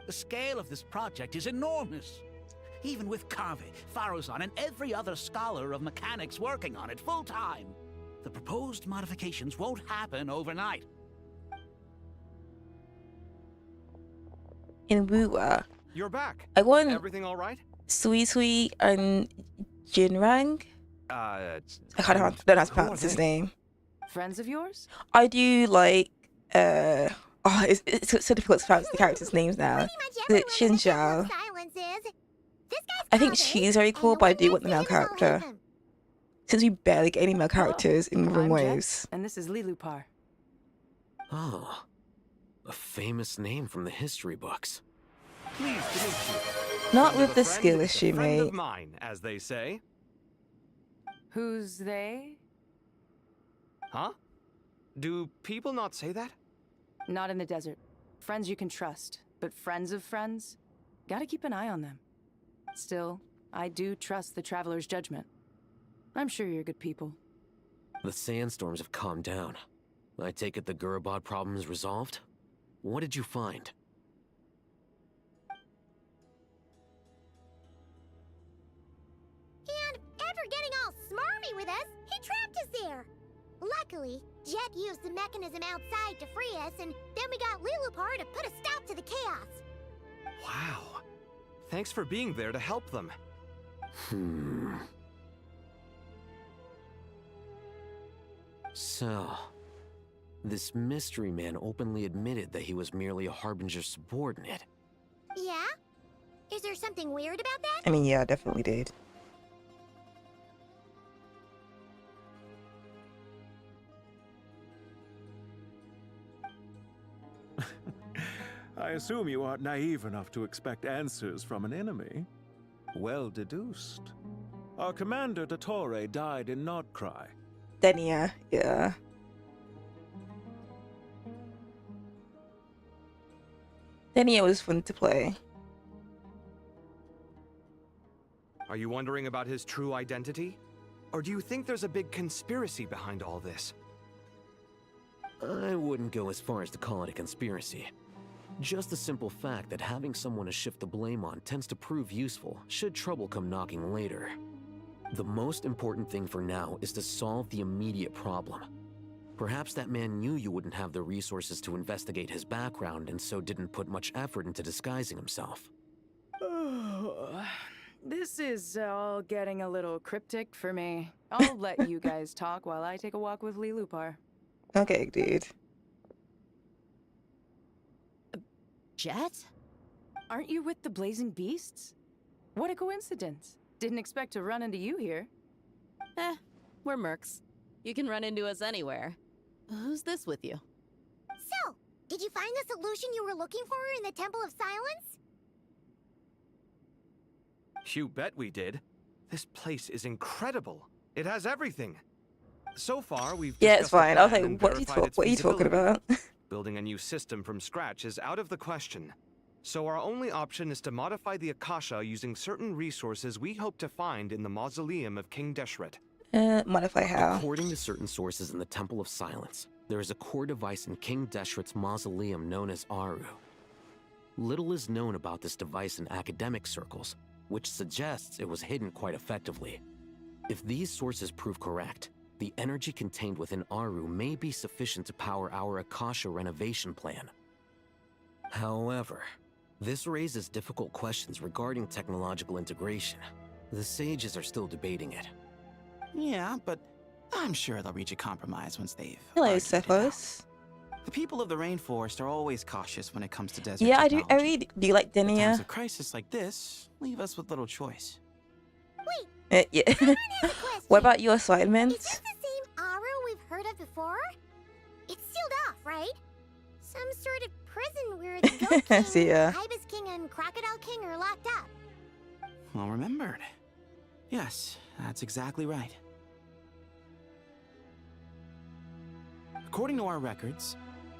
[SPEAKER 10] The scale of this project is enormous. Even with Kave, Faruzan, and every other scholar of mechanics working on it full-time, the proposed modifications won't happen overnight.
[SPEAKER 3] In Wuwa,
[SPEAKER 8] You're back.
[SPEAKER 3] I want
[SPEAKER 8] Everything all right?
[SPEAKER 3] Sui and Jinrang. I don't know how to pronounce his name.
[SPEAKER 12] Friends of yours?
[SPEAKER 3] I do like it's so difficult to pronounce the characters' names now. The Xinjiao. I think she's very cool, but I do want the male character. Since we barely get any male characters in Moving Waves.
[SPEAKER 12] And this is Lilupar.
[SPEAKER 20] Oh, a famous name from the history books.
[SPEAKER 8] Pleased to meet you.
[SPEAKER 3] Not with the skill issue,
[SPEAKER 8] Friend of
[SPEAKER 3] mate.
[SPEAKER 8] mine, as they say.
[SPEAKER 12] Who's they?
[SPEAKER 8] Huh? Do people not say that?
[SPEAKER 12] Not in the desert. Friends you can trust, but friends of friends? Gotta keep an eye on them. Still, I do trust the Traveler's judgment. I'm sure you're good people.
[SPEAKER 20] The sandstorms have calmed down. I take it the Gurabod problem is resolved? What did you find?
[SPEAKER 14] And after getting all smarmy with us, he trapped us there. Luckily, Jet used the mechanism outside to free us, and then we got Lilupar to put a stop to the chaos.
[SPEAKER 8] Wow. Thanks for being there to help them.
[SPEAKER 20] So, this mystery man openly admitted that he was merely a Harbinger subordinate.
[SPEAKER 14] Yeah? Is there something weird about that?
[SPEAKER 3] I mean, yeah, I definitely did.
[SPEAKER 19] I assume you aren't naive enough to expect answers from an enemy. Well deduced. Our commander, Dottore, died in Nordcry.
[SPEAKER 3] Denia, yeah. Denia was fun to play.
[SPEAKER 8] Are you wondering about his true identity? Or do you think there's a big conspiracy behind all this?
[SPEAKER 20] I wouldn't go as far as to call it a conspiracy. Just the simple fact that having someone to shift the blame on tends to prove useful should trouble come knocking later. The most important thing for now is to solve the immediate problem. Perhaps that man knew you wouldn't have the resources to investigate his background and so didn't put much effort into disguising himself.
[SPEAKER 12] This is all getting a little cryptic for me. I'll let you guys talk while I take a walk with Lilupar.
[SPEAKER 3] Okay, dude.
[SPEAKER 12] Jet? Aren't you with the Blazing Beasts? What a coincidence. Didn't expect to run into you here.
[SPEAKER 16] We're mercs. You can run into us anywhere. Who's this with you?
[SPEAKER 14] So, did you find the solution you were looking for in the Temple of Silence?
[SPEAKER 8] You bet we did. This place is incredible. It has everything. So far, we've
[SPEAKER 3] Yeah, it's
[SPEAKER 8] discussed the
[SPEAKER 3] fine. I was
[SPEAKER 8] plan
[SPEAKER 3] like,
[SPEAKER 8] and
[SPEAKER 3] what
[SPEAKER 8] verified its
[SPEAKER 3] are you talking
[SPEAKER 8] feasibility.
[SPEAKER 3] about?
[SPEAKER 8] Building a new system from scratch is out of the question. So our only option is to modify the Akasha using certain resources we hope to find in the mausoleum of King Deshret.
[SPEAKER 3] Modify how?
[SPEAKER 20] According to certain sources in the Temple of Silence, there is a core device in King Deshret's mausoleum known as Aru. Little is known about this device in academic circles, which suggests it was hidden quite effectively. If these sources prove correct, the energy contained within Aru may be sufficient to power our Akasha renovation plan. However, this raises difficult questions regarding technological integration. The sages are still debating it.
[SPEAKER 18] Yeah, but I'm sure they'll reach a compromise once they've...
[SPEAKER 3] Hello, Cephos.
[SPEAKER 18] The people of the rainforest are always cautious when it comes to desert
[SPEAKER 3] Yeah,
[SPEAKER 18] technology.
[SPEAKER 3] I read. Do you like
[SPEAKER 18] Times
[SPEAKER 3] Denia?
[SPEAKER 18] of crisis like this leave us with little choice.
[SPEAKER 3] Yeah. What about your assignments?
[SPEAKER 14] Is this the same Aru we've heard of before? It's sealed off, right? Some sort of prison where the Goat King,
[SPEAKER 3] See ya.
[SPEAKER 14] Ibis King, and Crocodile King are locked up.
[SPEAKER 18] Well remembered. Yes, that's exactly right. According to our records,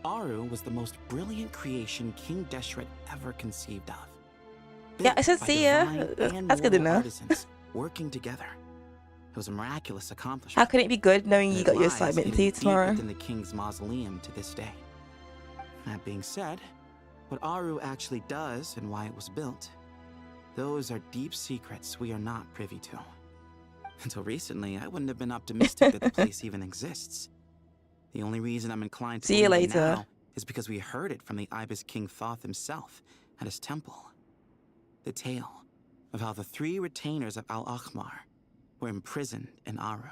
[SPEAKER 18] Aru was the most brilliant creation King Deshret ever conceived of.
[SPEAKER 3] Yeah, I said
[SPEAKER 18] by
[SPEAKER 3] see ya.
[SPEAKER 18] divine and
[SPEAKER 3] That's good
[SPEAKER 18] mortal
[SPEAKER 3] enough.
[SPEAKER 18] artisans working together. It was a miraculous accomplishment.
[SPEAKER 3] How can it be good knowing you
[SPEAKER 18] It
[SPEAKER 3] got your
[SPEAKER 18] lies
[SPEAKER 3] assignment
[SPEAKER 18] hidden
[SPEAKER 3] to do
[SPEAKER 18] deep
[SPEAKER 3] tomorrow?
[SPEAKER 18] within the king's mausoleum to this day. That being said, what Aru actually does and why it was built, those are deep secrets we are not privy to. Until recently, I wouldn't have been optimistic that the place even exists. The only reason I'm inclined to
[SPEAKER 3] See you
[SPEAKER 18] believe it
[SPEAKER 3] later.
[SPEAKER 18] now is because we heard it from the Ibis King Thoth himself at his temple. The tale of how the 3 retainers of Al-Akhmar were imprisoned in Aru.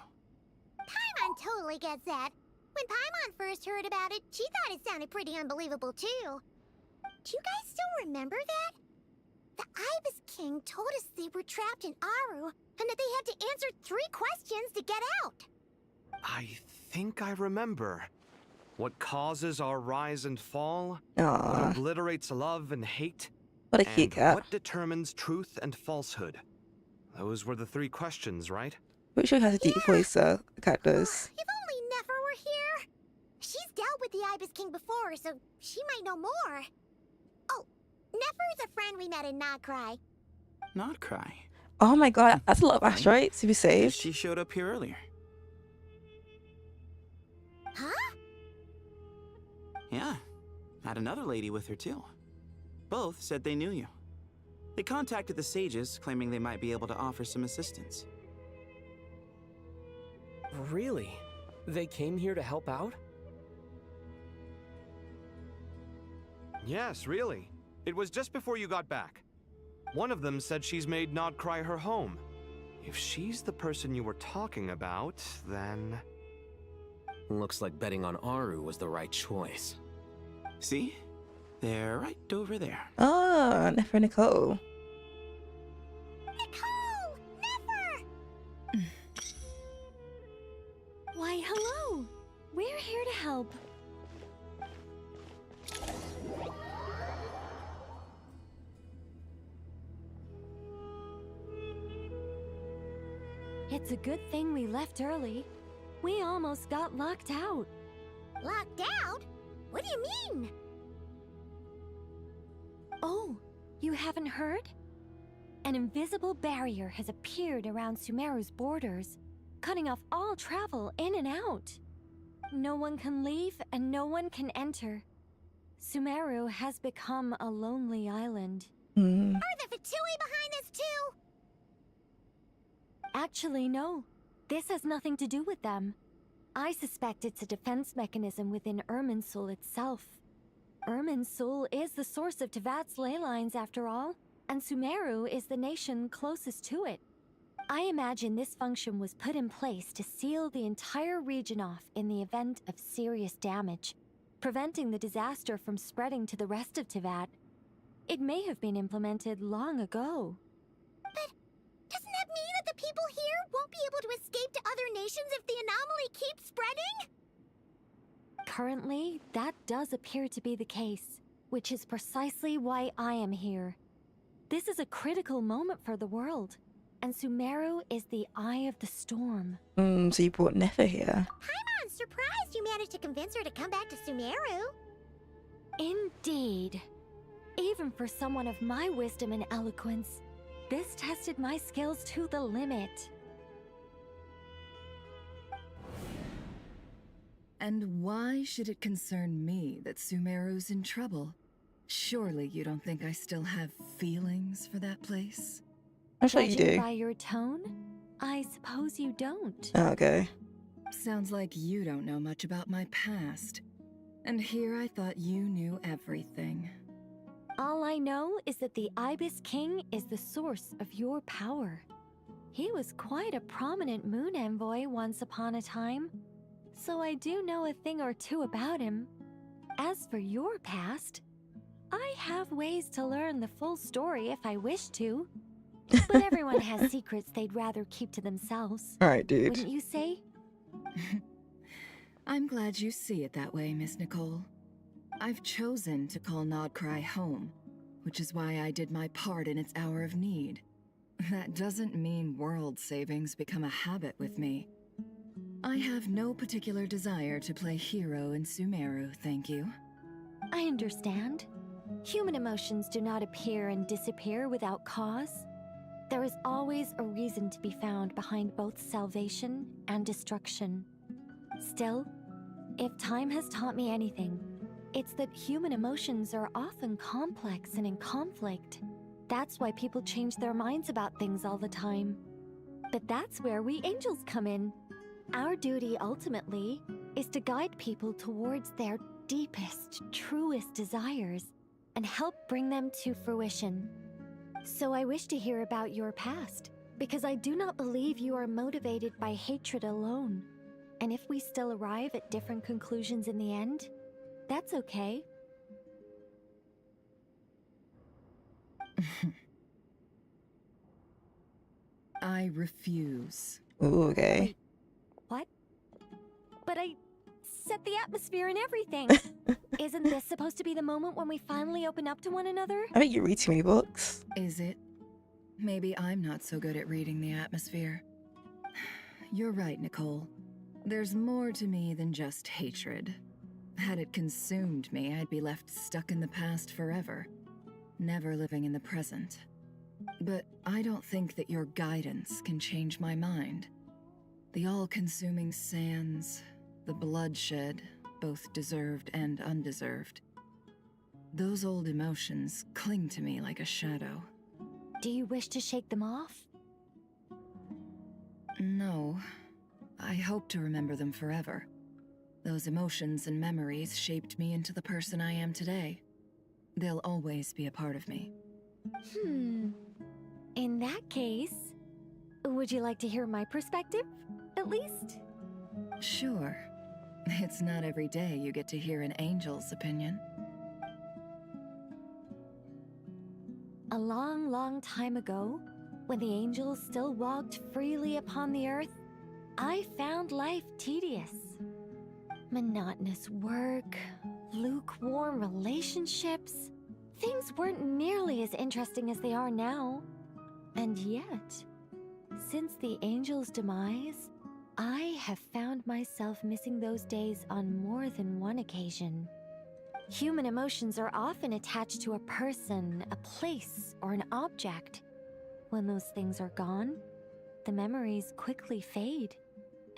[SPEAKER 14] Paimon totally gets that. When Paimon first heard about it, she thought it sounded pretty unbelievable too. Do you guys still remember that? The Ibis King told us they were trapped in Aru and that they had to answer 3 questions to get out.
[SPEAKER 8] I think I remember. What causes our rise and fall?
[SPEAKER 3] Aww.
[SPEAKER 8] What obliterates love and hate?
[SPEAKER 3] What a cute
[SPEAKER 8] And
[SPEAKER 3] cat.
[SPEAKER 8] what determines truth and falsehood? Those were the 3 questions, right?
[SPEAKER 3] Pretty sure he has a deep voice, the cat does.
[SPEAKER 14] If only Nefer were here. She's dealt with the Ibis King before, so she might know more. Oh, Nefer's a friend we met in Notcry.
[SPEAKER 18] Not cry.
[SPEAKER 3] Oh my god, that's a lot of asteroids to be saved.
[SPEAKER 18] She showed up here earlier.
[SPEAKER 14] Huh?
[SPEAKER 18] Yeah, had another lady with her too. Both said they knew you. They contacted the sages, claiming they might be able to offer some assistance.
[SPEAKER 5] Really? They came here to help out?
[SPEAKER 8] Yes, really. It was just before you got back. One of them said she's made Nodcry her home. If she's the person you were talking about, then...
[SPEAKER 20] Looks like betting on Aru was the right choice.
[SPEAKER 18] See? They're right over there.
[SPEAKER 3] Oh, Nefer Nicole.
[SPEAKER 14] Nicole! Nefer!
[SPEAKER 7] Why, hello! We're here to help. It's a good thing we left early. We almost got locked out.
[SPEAKER 14] Locked out? What do you mean?
[SPEAKER 7] Oh, you haven't heard? An invisible barrier has appeared around Sumeru's borders, cutting off all travel in and out. No one can leave and no one can enter. Sumeru has become a lonely island.
[SPEAKER 14] Are the Vtui behind this too?
[SPEAKER 7] Actually, no. This has nothing to do with them. I suspect it's a defense mechanism within Irminsul itself. Irminsul is the source of Tevat's ley lines, after all, and Sumeru is the nation closest to it. I imagine this function was put in place to seal the entire region off in the event of serious damage, preventing the disaster from spreading to the rest of Tevat. It may have been implemented long ago.
[SPEAKER 14] But doesn't that mean that the people here won't be able to escape to other nations if the anomaly keeps spreading?
[SPEAKER 7] Currently, that does appear to be the case, which is precisely why I am here. This is a critical moment for the world, and Sumeru is the eye of the storm.
[SPEAKER 3] So you brought Nefer here.
[SPEAKER 14] Paimon's surprised you managed to convince her to come back to Sumeru.
[SPEAKER 7] Indeed. Even for someone of my wisdom and eloquence, this tested my skills to the limit.
[SPEAKER 6] And why should it concern me that Sumeru's in trouble? Surely you don't think I still have feelings for that place?
[SPEAKER 3] I'm sure you
[SPEAKER 7] Judging
[SPEAKER 3] do.
[SPEAKER 7] by your tone, I suppose you don't.
[SPEAKER 3] Oh, okay.
[SPEAKER 6] Sounds like you don't know much about my past. And here I thought you knew everything.
[SPEAKER 7] All I know is that the Ibis King is the source of your power. He was quite a prominent moon envoy once upon a time, so I do know a thing or two about him. As for your past, I have ways to learn the full story if I wish to. But everyone has secrets they'd rather keep to themselves.
[SPEAKER 3] Alright, dude.
[SPEAKER 7] Wouldn't you say?
[SPEAKER 6] I'm glad you see it that way, Miss Nicole. I've chosen to call Nodcry home, which is why I did my part in its hour of need. That doesn't mean world savings become a habit with me. I have no particular desire to play hero in Sumeru, thank you.
[SPEAKER 7] I understand. human emotions do not appear and disappear without cause. There is always a reason to be found behind both salvation and destruction. Still, if time has taught me anything, it's that human emotions are often complex and in conflict. That's why people change their minds about things all the time. But that's where we angels come in. Our duty, ultimately, is to guide people towards their deepest, truest desires and help bring them to fruition. So I wish to hear about your past, because I do not believe you are motivated by hatred alone. And if we still arrive at different conclusions in the end, that's okay.
[SPEAKER 6] I refuse.
[SPEAKER 3] Ooh, okay.
[SPEAKER 7] Wait, what? But I set the atmosphere and everything. Isn't this supposed to be the moment when we finally open up to one another?
[SPEAKER 3] I think you read too many books.
[SPEAKER 6] Is it? Maybe I'm not so good at reading the atmosphere. You're right, Nicole. There's more to me than just hatred. Had it consumed me, I'd be left stuck in the past forever, never living in the present. But I don't think that your guidance can change my mind. The all-consuming sands, the bloodshed, both deserved and undeserved. Those old emotions cling to me like a shadow.
[SPEAKER 7] Do you wish to shake them off?
[SPEAKER 6] No. I hope to remember them forever. Those emotions and memories shaped me into the person I am today. They'll always be a part of me.
[SPEAKER 7] In that case, would you like to hear my perspective, at least?
[SPEAKER 6] Sure. It's not every day you get to hear an angel's opinion.
[SPEAKER 7] A long, long time ago, when the angels still walked freely upon the earth, I found life tedious. Monotonous work, lukewarm relationships. Things weren't nearly as interesting as they are now. And yet, since the angel's demise, I have found myself missing those days on more than one occasion. Human emotions are often attached to a person, a place, or an object. When those things are gone, the memories quickly fade,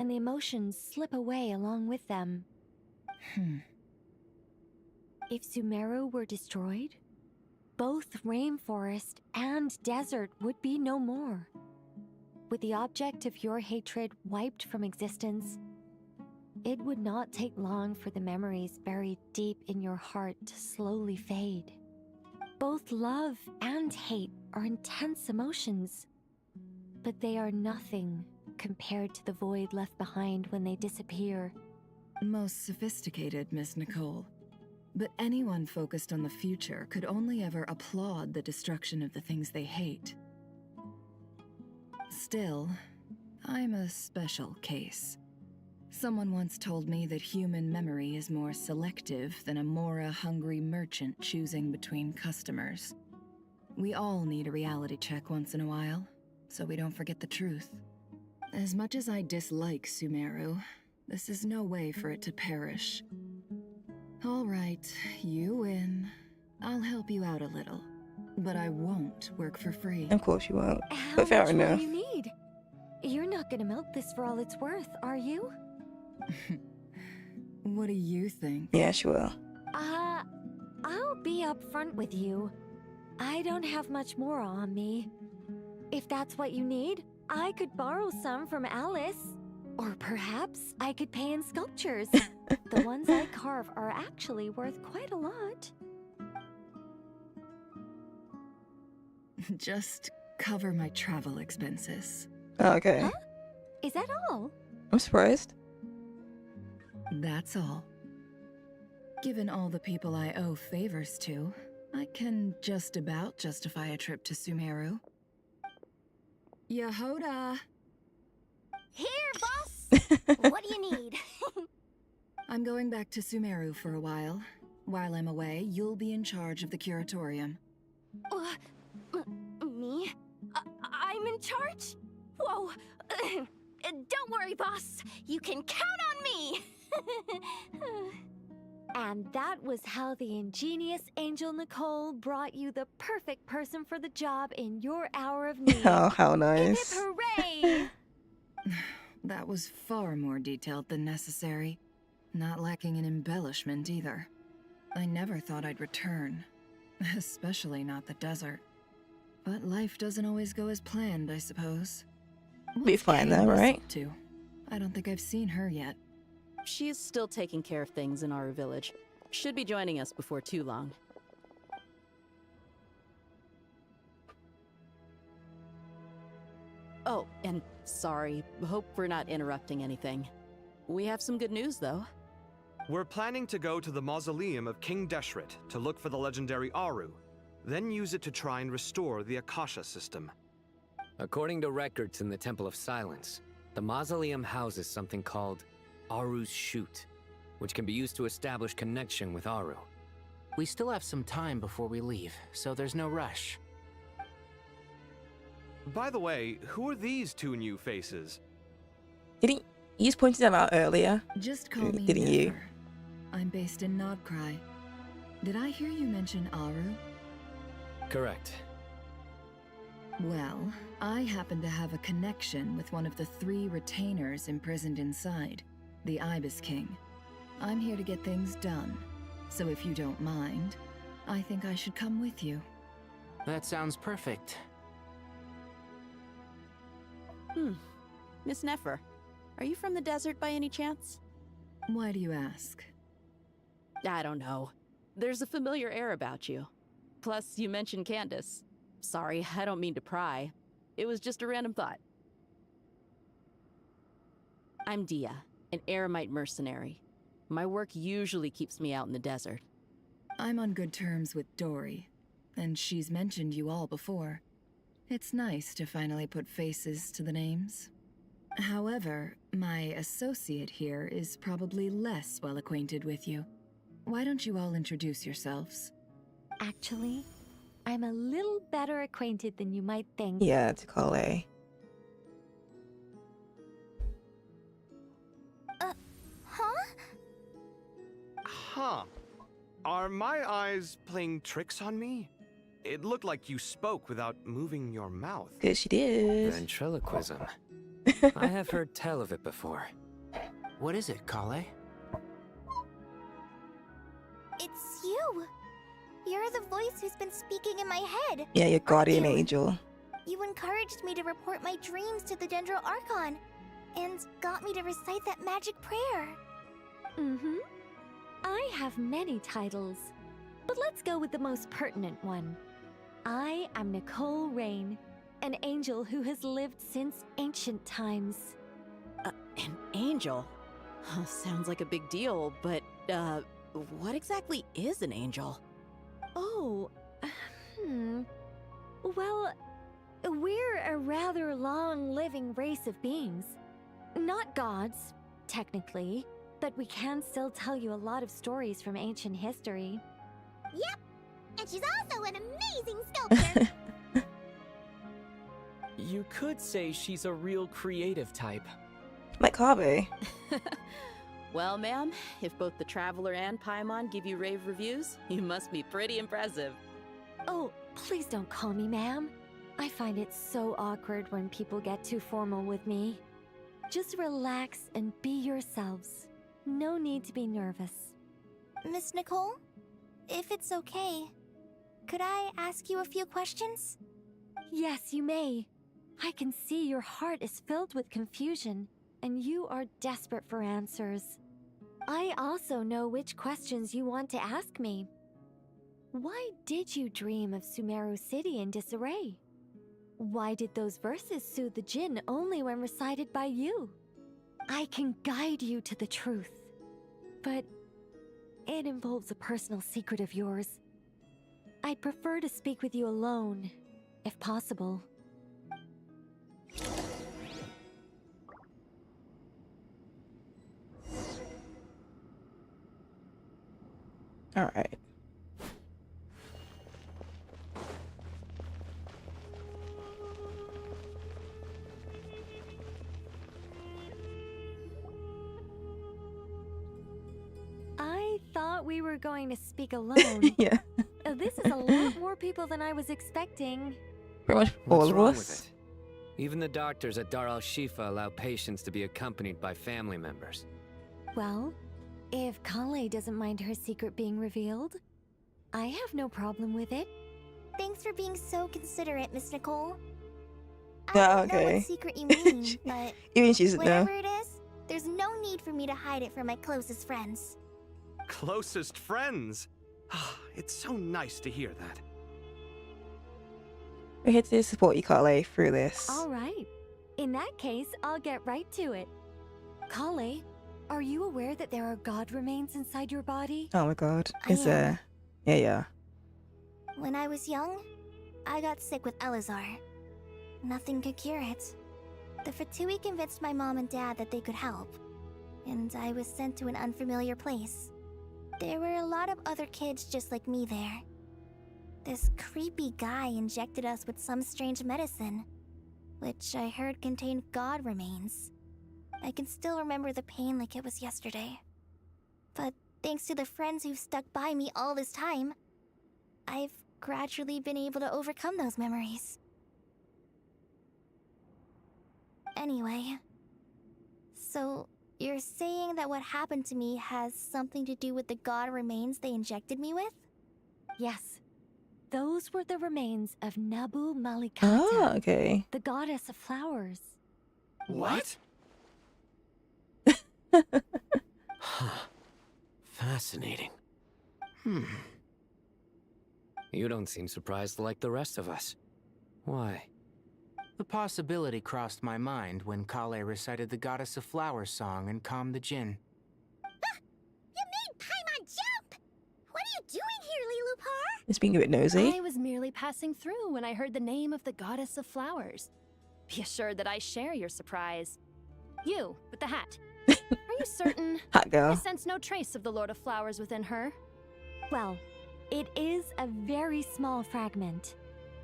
[SPEAKER 7] and the emotions slip away along with them. If Sumeru were destroyed, both rainforest and desert would be no more. With the object of your hatred wiped from existence, it would not take long for the memories buried deep in your heart to slowly fade. Both love and hate are intense emotions, but they are nothing compared to the void left behind when they disappear.
[SPEAKER 6] Most sophisticated, Miss Nicole. But anyone focused on the future could only ever applaud the destruction of the things they hate. Still, I'm a special case. Someone once told me that human memory is more selective than a Mora-hungry merchant choosing between customers. We all need a reality check once in a while, so we don't forget the truth. As much as I dislike Sumeru, this is no way for it to perish. All right, you win. I'll help you out a little, but I won't work for free.
[SPEAKER 3] Of course you won't,
[SPEAKER 7] How
[SPEAKER 3] but fair
[SPEAKER 7] much
[SPEAKER 3] enough.
[SPEAKER 7] will you need? You're not gonna milk this for all it's worth, are you?
[SPEAKER 6] What do you think?
[SPEAKER 3] Yeah, she will.
[SPEAKER 7] I'll be upfront with you. I don't have much more on me. If that's what you need, I could borrow some from Alice. Or perhaps I could pay in sculptures. The ones I carve are actually worth quite a lot.
[SPEAKER 6] Just cover my travel expenses.
[SPEAKER 3] Oh, okay.
[SPEAKER 7] Huh? Is that all?
[SPEAKER 3] I'm surprised.
[SPEAKER 6] That's all. Given all the people I owe favors to, I can just about justify a trip to Sumeru. Yehoda!
[SPEAKER 4] Here, boss! What do you need?
[SPEAKER 6] I'm going back to Sumeru for a while. While I'm away, you'll be in charge of the curatorium.
[SPEAKER 4] Me? I'm in charge? Whoa! Don't worry, boss. You can count on me!
[SPEAKER 7] And that was how the ingenious Angel Nicole brought you the perfect person for the job in your hour of need.
[SPEAKER 3] Oh, how nice.
[SPEAKER 7] Hip hip hooray!
[SPEAKER 6] That was far more detailed than necessary. Not lacking in embellishment either. I never thought I'd return. Especially not the desert. But life doesn't always go as planned, I suppose.
[SPEAKER 3] Be fine though, right?
[SPEAKER 6] I don't think I've seen her yet.
[SPEAKER 16] She's still taking care of things in our village. Should be joining us before too long. Oh, and sorry. Hope we're not interrupting anything. We have some good news, though.
[SPEAKER 8] We're planning to go to the mausoleum of King Deshret to look for the legendary Aru, then use it to try and restore the Akasha system.
[SPEAKER 20] According to records in the Temple of Silence, the mausoleum houses something called Aru's Chute, which can be used to establish connection with Aru.
[SPEAKER 15] We still have some time before we leave, so there's no rush.
[SPEAKER 8] By the way, who are these two new faces?
[SPEAKER 3] You just pointed them out earlier.
[SPEAKER 6] Just call me
[SPEAKER 3] Didn't you?
[SPEAKER 6] Never. I'm based in Nodcry. Did I hear you mention Aru?
[SPEAKER 20] Correct.
[SPEAKER 6] Well, I happen to have a connection with one of the 3 retainers imprisoned inside, the Ibis King. I'm here to get things done, so if you don't mind, I think I should come with you.
[SPEAKER 15] That sounds perfect.
[SPEAKER 16] Miss Nefer, are you from the desert by any chance?
[SPEAKER 6] Why do you ask?
[SPEAKER 16] I don't know. There's a familiar air about you. Plus, you mentioned Candace. Sorry, I don't mean to pry. It was just a random thought. I'm Dia, an Eremite mercenary. My work usually keeps me out in the desert.
[SPEAKER 6] I'm on good terms with Dory, and she's mentioned you all before. It's nice to finally put faces to the names. However, my associate here is probably less well acquainted with you. Why don't you all introduce yourselves?
[SPEAKER 7] Actually, I'm a little better acquainted than you might think.
[SPEAKER 3] Yeah, Takale.
[SPEAKER 8] Huh. Are my eyes playing tricks on me? It looked like you spoke without moving your mouth.
[SPEAKER 3] Good, she did.
[SPEAKER 20] Ventriloquism. I have heard tell of it before.
[SPEAKER 15] What is it, Kale?
[SPEAKER 4] It's you! You're the voice who's been speaking in my head.
[SPEAKER 3] Yeah, your guardian angel.
[SPEAKER 4] You encouraged me to report my dreams to the Dendro Archon, and got me to recite that magic prayer.
[SPEAKER 7] Mm-hmm. I have many titles, but let's go with the most pertinent one. I am Nicole Rain, an angel who has lived since ancient times.
[SPEAKER 16] An angel? Sounds like a big deal, but, what exactly is an angel?
[SPEAKER 7] Oh, Well, we're a rather long-living race of beings. Not gods, technically, but we can still tell you a lot of stories from ancient history.
[SPEAKER 14] Yep, and she's also an amazing sculptor.
[SPEAKER 5] You could say she's a real creative type.
[SPEAKER 3] Like Harvey.
[SPEAKER 16] Well, ma'am, if both the Traveler and Paimon give you rave reviews, you must be pretty impressive.
[SPEAKER 7] Oh, please don't call me ma'am. I find it so awkward when people get too formal with me. Just relax and be yourselves. No need to be nervous.
[SPEAKER 4] Miss Nicole, if it's okay, could I ask you a few questions?
[SPEAKER 7] Yes, you may. I can see your heart is filled with confusion, and you are desperate for answers. I also know which questions you want to ask me. Why did you dream of Sumeru City in disarray? Why did those verses soothe the Jinn only when recited by you? I can guide you to the truth, but it involves a personal secret of yours. I'd prefer to speak with you alone, if possible.
[SPEAKER 3] All right.
[SPEAKER 7] I thought we were going to speak alone.
[SPEAKER 3] Yeah.
[SPEAKER 7] This is a lot more people than I was expecting.
[SPEAKER 3] Pretty much all
[SPEAKER 20] What's
[SPEAKER 3] of
[SPEAKER 20] wrong
[SPEAKER 3] us.
[SPEAKER 20] with it? Even the doctors at Dar al-Shifa allow patients to be accompanied by family members.
[SPEAKER 7] Well, if Kale doesn't mind her secret being revealed, I have no problem with it.
[SPEAKER 4] Thanks for being so considerate, Miss Nicole.
[SPEAKER 3] Yeah,
[SPEAKER 4] I don't know
[SPEAKER 3] okay.
[SPEAKER 4] what secret you mean, but
[SPEAKER 3] Even she doesn't know.
[SPEAKER 4] whatever it is, there's no need for me to hide it from my closest friends.
[SPEAKER 8] Closest friends? It's so nice to hear that.
[SPEAKER 3] We're here to support you, Kale, through this.
[SPEAKER 7] All right. In that case, I'll get right to it. Kale, are you aware that there are god remains inside your body?
[SPEAKER 3] Oh my god.
[SPEAKER 4] I
[SPEAKER 3] Is
[SPEAKER 4] am.
[SPEAKER 3] there? Yeah.
[SPEAKER 4] When I was young, I got sick with Elazar. Nothing could cure it. The Fatui convinced my mom and dad that they could help, and I was sent to an unfamiliar place. There were a lot of other kids just like me there. This creepy guy injected us with some strange medicine, which I heard contained god remains. I can still remember the pain like it was yesterday. But thanks to the friends who've stuck by me all this time, I've gradually been able to overcome those memories. Anyway, so you're saying that what happened to me has something to do with the god remains they injected me with?
[SPEAKER 7] Yes. Those were the remains of Nabu Malikata,
[SPEAKER 3] Oh, okay.
[SPEAKER 7] the goddess of flowers.
[SPEAKER 8] What?
[SPEAKER 20] Fascinating. You don't seem surprised like the rest of us. Why?
[SPEAKER 15] The possibility crossed my mind when Kale recited the Goddess of Flowers song and calmed the Jinn.
[SPEAKER 14] You made Paimon jump! What are you doing here, Lilupar?
[SPEAKER 3] It's being a bit nosy.
[SPEAKER 2] I was merely passing through when I heard the name of the goddess of flowers. Be assured that I share your surprise. You, with the hat. Are you certain?
[SPEAKER 3] Hot girl.
[SPEAKER 2] I sense no trace of the Lord of Flowers within her.
[SPEAKER 7] Well, it is a very small fragment.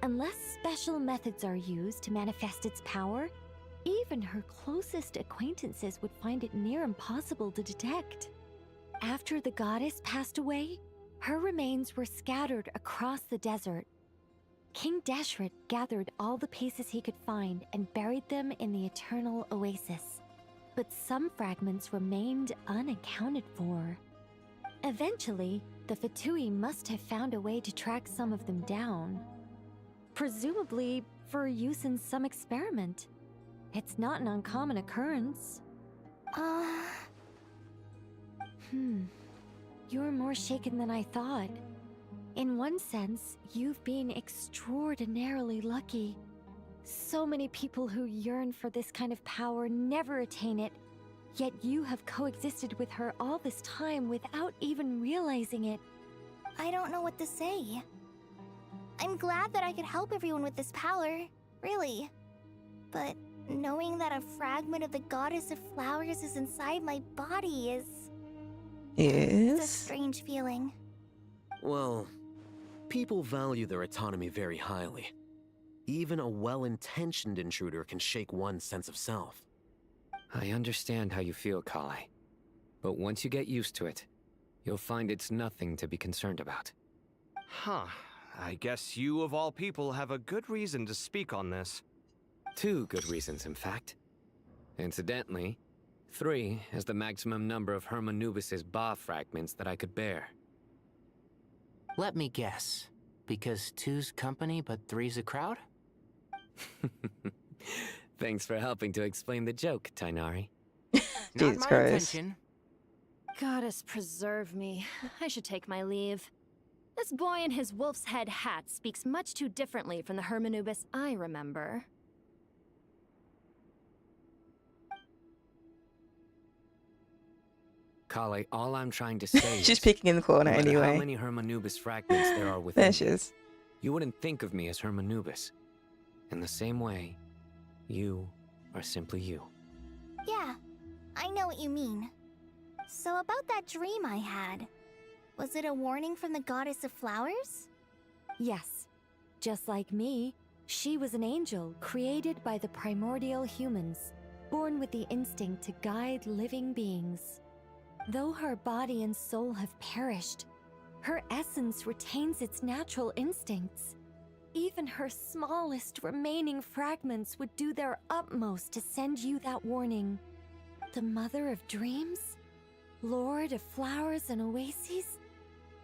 [SPEAKER 7] Unless special methods are used to manifest its power, even her closest acquaintances would find it near impossible to detect. After the goddess passed away, her remains were scattered across the desert. King Deshret gathered all the pieces he could find and buried them in the eternal oasis. But some fragments remained unaccounted for. Eventually, the Fatui must have found a way to track some of them down. Presumably for use in some experiment. It's not an uncommon occurrence. You're more shaken than I thought. In one sense, you've been extraordinarily lucky. So many people who yearn for this kind of power never attain it, yet you have coexisted with her all this time without even realizing it.
[SPEAKER 4] I don't know what to say. I'm glad that I could help everyone with this power, really. But knowing that a fragment of the Goddess of Flowers is inside my body is... It's a strange feeling.
[SPEAKER 17] Well, people value their autonomy very highly. Even a well-intentioned intruder can shake one's sense of self.
[SPEAKER 20] I understand how you feel, Kale. But once you get used to it, you'll find it's nothing to be concerned about.
[SPEAKER 8] Huh. I guess you, of all people, have a good reason to speak on this.
[SPEAKER 20] 2 good reasons, in fact. Incidentally, 3 is the maximum number of Hermanubis' Ba fragments that I could bear.
[SPEAKER 15] Let me guess. Because 2's company, but 3's a crowd?
[SPEAKER 20] Thanks for helping to explain the joke, Tainari.
[SPEAKER 15] Not my intention.
[SPEAKER 2] Goddess preserve me. I should take my leave. This boy in his wolf's head hat speaks much too differently from the Hermanubis I remember.
[SPEAKER 20] Kale, all I'm trying to say
[SPEAKER 3] She's
[SPEAKER 20] is,
[SPEAKER 3] peeking in the corner
[SPEAKER 20] no matter
[SPEAKER 3] anyway.
[SPEAKER 20] how many Hermanubis fragments there are within
[SPEAKER 3] There she
[SPEAKER 20] you,
[SPEAKER 3] is.
[SPEAKER 20] you wouldn't think of me as Hermanubis. In the same way, you are simply you.
[SPEAKER 4] Yeah, I know what you mean. So about that dream I had, was it a warning from the Goddess of Flowers?
[SPEAKER 7] Yes. Just like me, she was an angel created by the primordial humans, born with the instinct to guide living beings. Though her body and soul have perished, her essence retains its natural instincts. Even her smallest remaining fragments would do their utmost to send you that warning. The Mother of Dreams? Lord of Flowers and Oases?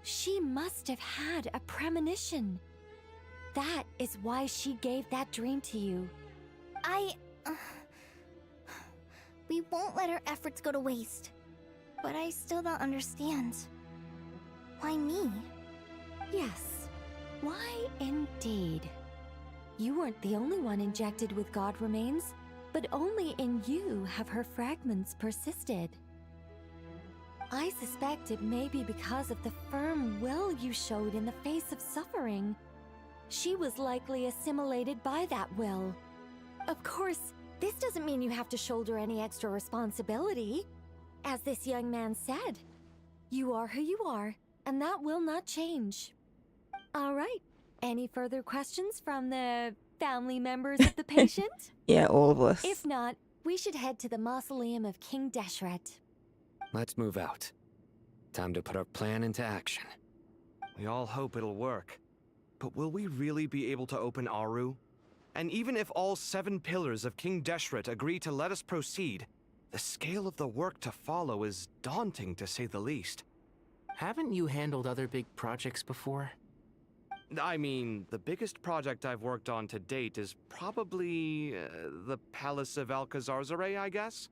[SPEAKER 7] She must have had a premonition. That is why she gave that dream to you.
[SPEAKER 4] We won't let our efforts go to waste. But I still don't understand. Why me?
[SPEAKER 7] Yes. Why indeed? You weren't the only one injected with God remains, but only in you have her fragments persisted. I suspect it may be because of the firm will you showed in the face of suffering. She was likely assimilated by that will. Of course, this doesn't mean you have to shoulder any extra responsibility. As this young man said, you are who you are, and that will not change. All right. Any further questions from the family members of the patient?
[SPEAKER 3] Yeah, all of us.
[SPEAKER 7] If not, we should head to the mausoleum of King Deshret.
[SPEAKER 20] Let's move out. Time to put our plan into action.
[SPEAKER 8] We all hope it'll work. But will we really be able to open Aru? And even if all 7 pillars of King Deshret agree to let us proceed, the scale of the work to follow is daunting, to say the least.
[SPEAKER 15] Haven't you handled other big projects before?
[SPEAKER 8] I mean, the biggest project I've worked on to date is probably the Palace of Alcazarzaray, I guess?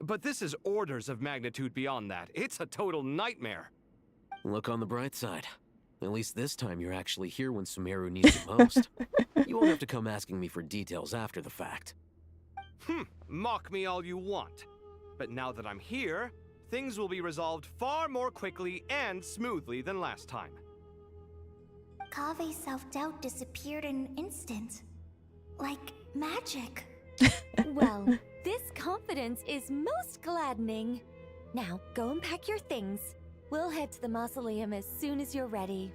[SPEAKER 8] But this is orders of magnitude beyond that. It's a total nightmare.
[SPEAKER 17] Look on the bright side. At least this time you're actually here when Sumeru needs you most. You won't have to come asking me for details after the fact.
[SPEAKER 8] Mock me all you want. But now that I'm here, things will be resolved far more quickly and smoothly than last time.
[SPEAKER 4] Kave's self-doubt disappeared in an instant. Like magic.
[SPEAKER 7] Well, this confidence is most gladdening. Now, go and pack your things. We'll head to the mausoleum as soon as you're ready.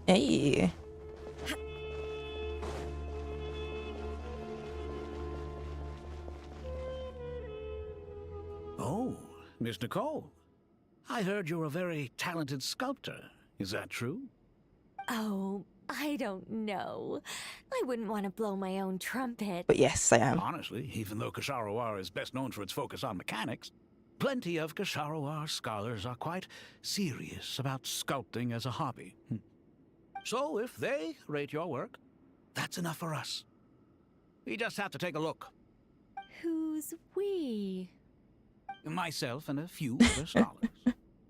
[SPEAKER 3] Hey.
[SPEAKER 10] Oh, Miss Nicole. I heard you're a very talented sculptor. Is that true?
[SPEAKER 7] Oh, I don't know. I wouldn't want to blow my own trumpet.
[SPEAKER 3] But yes, I am.
[SPEAKER 10] Honestly, even though Kasharawar is best known for its focus on mechanics, plenty of Kasharawar scholars are quite serious about sculpting as a hobby. So if they rate your work, that's enough for us. We just have to take a look.
[SPEAKER 7] Who's we?
[SPEAKER 10] Myself and a few other scholars.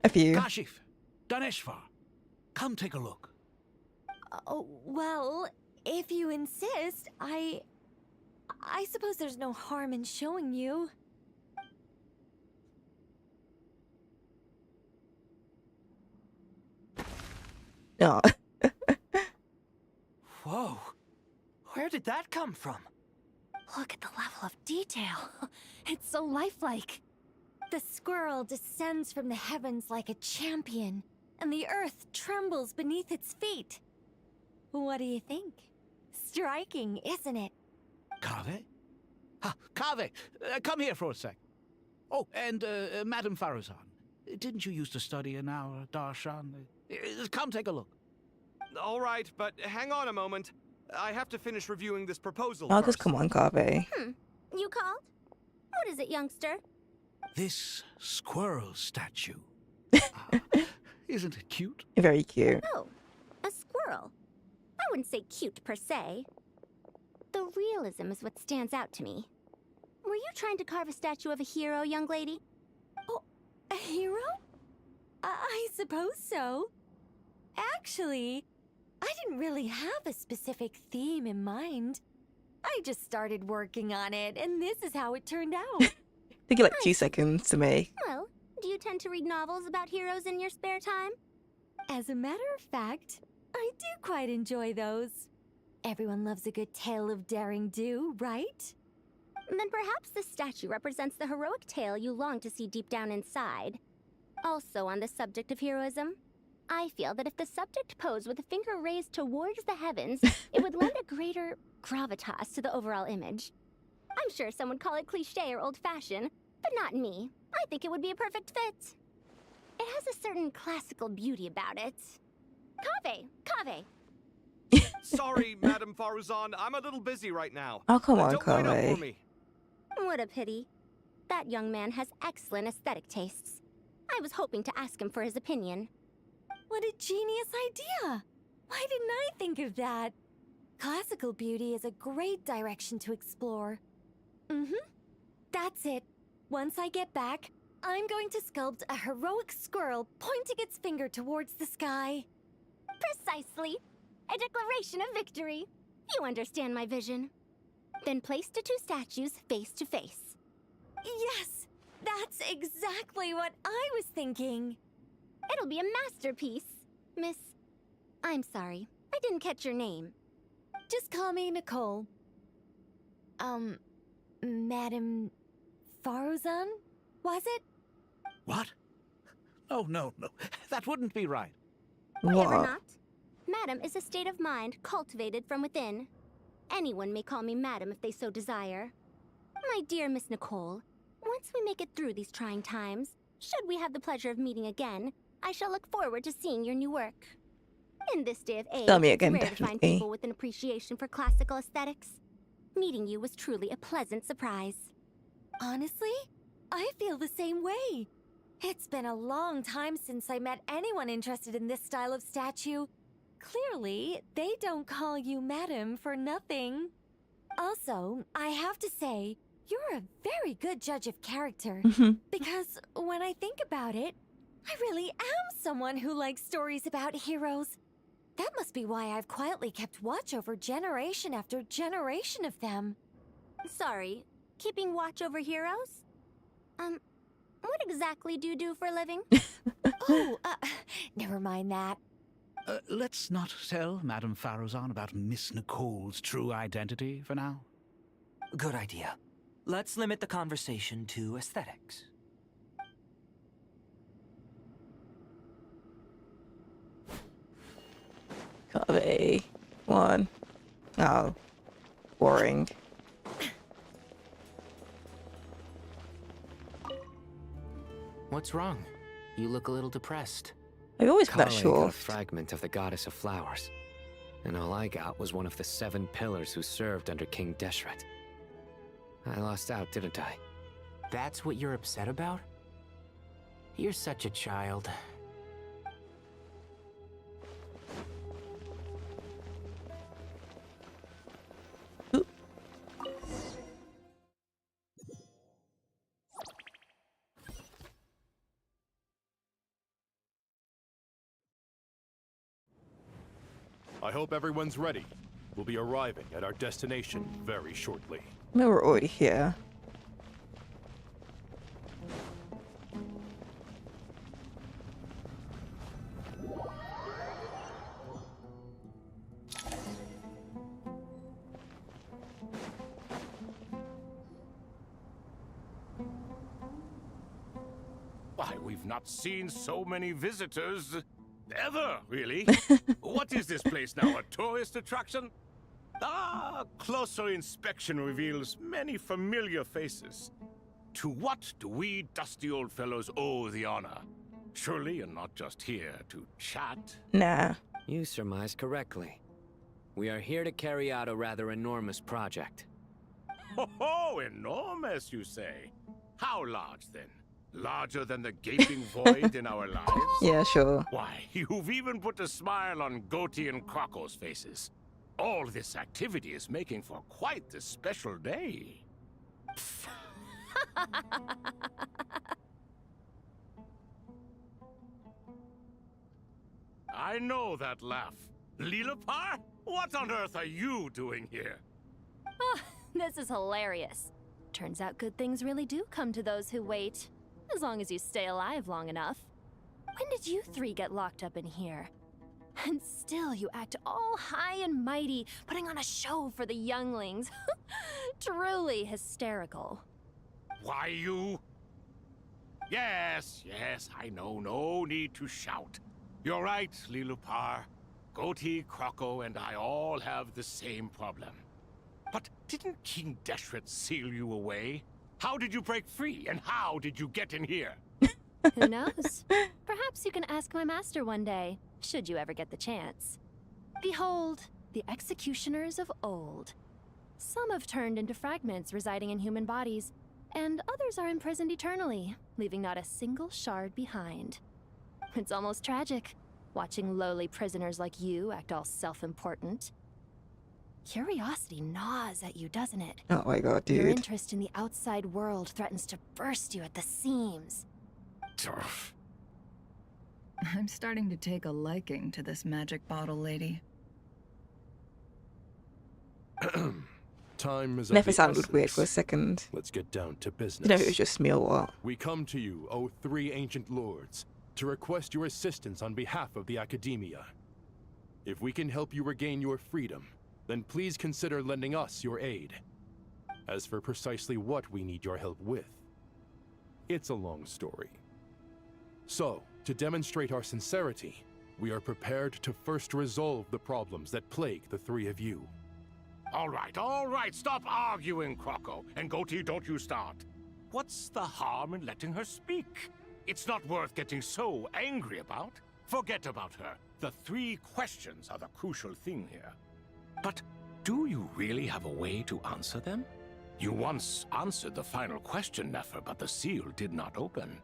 [SPEAKER 3] A few.
[SPEAKER 10] Kashif, Daneshvar, come take a look.
[SPEAKER 7] Oh, well, if you insist, I suppose there's no harm in showing you.
[SPEAKER 3] No.
[SPEAKER 1] Whoa. Where did that come from?
[SPEAKER 2] Look at the level of detail. It's so lifelike.
[SPEAKER 7] The squirrel descends from the heavens like a champion, and the earth trembles beneath its feet. What do you think? Striking, isn't it?
[SPEAKER 10] Kave? Kave, come here for a sec. Oh, and Madame Faruzan, didn't you used to study in our darshan? Come take a look.
[SPEAKER 8] All right, but hang on a moment. I have to finish reviewing this proposal
[SPEAKER 3] Oh,
[SPEAKER 8] first.
[SPEAKER 3] just come on, Kave.
[SPEAKER 14] You called? What is it, youngster?
[SPEAKER 10] This squirrel statue. Isn't it cute?
[SPEAKER 3] Very cute.
[SPEAKER 14] Oh, a squirrel. I wouldn't say cute per se. The realism is what stands out to me. Were you trying to carve a statue of a hero, young lady?
[SPEAKER 7] Oh, a hero? I suppose so. Actually, I didn't really have a specific theme in mind. I just started working on it, and this is how it turned out.
[SPEAKER 3] Took you like 2 seconds to make.
[SPEAKER 14] Well, do you tend to read novels about heroes in your spare time?
[SPEAKER 7] As a matter of fact, I do quite enjoy those. Everyone loves a good tale of daring do, right?
[SPEAKER 21] Then perhaps this statue represents the heroic tale you long to see deep down inside. Also on the subject of heroism, I feel that if the subject posed with a finger raised towards the heavens, it would lend a greater gravitas to the overall image. I'm sure some would call it cliché or old-fashioned, but not me. I think it would be a perfect fit. It has a certain classical beauty about it. Kaveh!
[SPEAKER 8] Sorry, Madame Faruzan, I'm a little busy right now.
[SPEAKER 3] Oh, come on,
[SPEAKER 8] Don't wait up
[SPEAKER 3] Kaveh.
[SPEAKER 8] for me.
[SPEAKER 21] What a pity. That young man has excellent aesthetic tastes. I was hoping to ask him for his opinion.
[SPEAKER 7] What a genius idea! Why didn't I think of that? Classical beauty is a great direction to explore. That's it. Once I get back, I'm going to sculpt a heroic squirrel pointing its finger towards the sky.
[SPEAKER 21] Precisely. A declaration of victory. You understand my vision. Then place the two statues face to face.
[SPEAKER 7] Yes! That's exactly what I was thinking.
[SPEAKER 21] It'll be a masterpiece. Miss... I'm sorry. I didn't catch your name.
[SPEAKER 7] Just call me Nicole. Madame Faruzan? Was it?
[SPEAKER 10] What? Oh, no. That wouldn't be right.
[SPEAKER 21] Whatever not. Madam is a state of mind cultivated from within. Anyone may call me Madam if they so desire. My dear Miss Nicole, once we make it through these trying times, should we have the pleasure of meeting again, I shall look forward to seeing your new work. In this day of age,
[SPEAKER 3] Tell me again,
[SPEAKER 21] it's rare to find
[SPEAKER 3] definitely.
[SPEAKER 21] people with an appreciation for classical aesthetics. Meeting you was truly a pleasant surprise.
[SPEAKER 7] Honestly, I feel the same way. It's been a long time since I met anyone interested in this style of statue. Clearly, they don't call you Madam for nothing. Also, I have to say, you're a very good judge of character. Because when I think about it, I really am someone who likes stories about heroes. That must be why I've quietly kept watch over generation after generation of them.
[SPEAKER 21] Sorry, keeping watch over heroes? What exactly do you do for a living?
[SPEAKER 7] Never mind that.
[SPEAKER 10] Let's not tell Madame Faruzan about Miss Nicole's true identity for now.
[SPEAKER 22] Good idea. Let's limit the conversation to aesthetics.
[SPEAKER 3] Kaveh. One. Oh. Boring.
[SPEAKER 15] What's wrong? You look a little depressed.
[SPEAKER 3] I've always been that
[SPEAKER 20] Kale
[SPEAKER 3] short.
[SPEAKER 20] got a fragment of the goddess of flowers, and all I got was one of the 7 pillars who served under King Deshret. I lost out, didn't I?
[SPEAKER 15] That's what you're upset about? You're such a child.
[SPEAKER 11] I hope everyone's ready. We'll be arriving at our destination very shortly.
[SPEAKER 3] No, we're already here.
[SPEAKER 13] Why, we've not seen so many visitors ever, really. What is this place now, a tourist attraction? Ah, closer inspection reveals many familiar faces. To what do we dusty old fellows owe the honor? Surely you're not just here to chat.
[SPEAKER 3] Nah.
[SPEAKER 20] You surmised correctly. We are here to carry out a rather enormous project.
[SPEAKER 13] Ho, enormous, you say? How large, then? Larger than the gaping void in our lives?
[SPEAKER 3] Yeah, sure.
[SPEAKER 13] Why, you've even put a smile on Goatee and Crocco's faces. All this activity is making for quite the special day. I know that laugh. Lilapar? What on earth are you doing here?
[SPEAKER 2] Oh, this is hilarious. Turns out good things really do come to those who wait. As long as you stay alive long enough. When did you 3 get locked up in here? And still you act all high and mighty, putting on a show for the younglings. Truly hysterical.
[SPEAKER 13] Why you? Yes, I know. No need to shout. You're right, Lilupar. Goatee, Croco, and I all have the same problem. But didn't King Deshret seal you away? How did you break free, and how did you get in here?
[SPEAKER 2] Who knows? Perhaps you can ask my master one day, should you ever get the chance. Behold, the executioners of old. Some have turned into fragments residing in human bodies, and others are imprisoned eternally, leaving not a single shard behind. It's almost tragic, watching lowly prisoners like you act all self-important. Curiosity gnaws at you, doesn't it?
[SPEAKER 3] Oh my god, dude.
[SPEAKER 2] Your interest in the outside world threatens to burst you at the seams.
[SPEAKER 6] I'm starting to take a liking to this magic bottle lady.
[SPEAKER 9] Time is
[SPEAKER 3] Never
[SPEAKER 9] of the
[SPEAKER 3] sounded
[SPEAKER 9] essence.
[SPEAKER 3] weird for a second.
[SPEAKER 9] Let's get down to business.
[SPEAKER 3] Didn't know if it was just me or what.
[SPEAKER 9] We come to you, O three ancient lords, to request your assistance on behalf of the Academia. If we can help you regain your freedom, then please consider lending us your aid. As for precisely what we need your help with, it's a long story. So, to demonstrate our sincerity, we are prepared to first resolve the problems that plague the three of you.
[SPEAKER 13] All right, stop arguing, Croco. And Goatee, don't you start. What's the harm in letting her speak? It's not worth getting so angry about. Forget about her. The 3 questions are the crucial thing here. But do you really have a way to answer them? You once answered the final question, Nefer, but the seal did not open.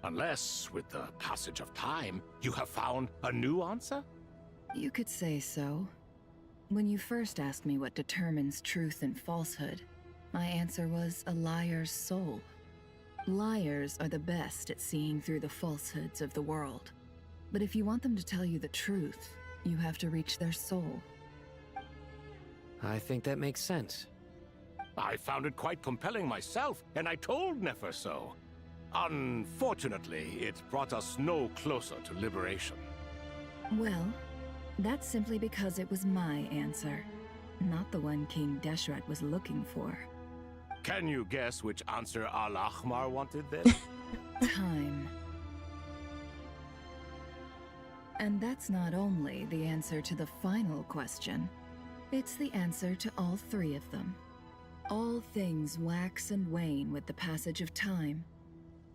[SPEAKER 13] Unless, with the passage of time, you have found a new answer?
[SPEAKER 6] You could say so. When you first asked me what determines truth and falsehood, my answer was a liar's soul. Liars are the best at seeing through the falsehoods of the world. But if you want them to tell you the truth, you have to reach their soul.
[SPEAKER 17] I think that makes sense.
[SPEAKER 13] I found it quite compelling myself, and I told Nefer so. Unfortunately, it brought us no closer to liberation.
[SPEAKER 6] Well, that's simply because it was my answer, not the one King Deshret was looking for.
[SPEAKER 13] Can you guess which answer Al-Ahmar wanted then?
[SPEAKER 6] Time. And that's not only the answer to the final question, it's the answer to all 3 of them. All things wax and wane with the passage of time.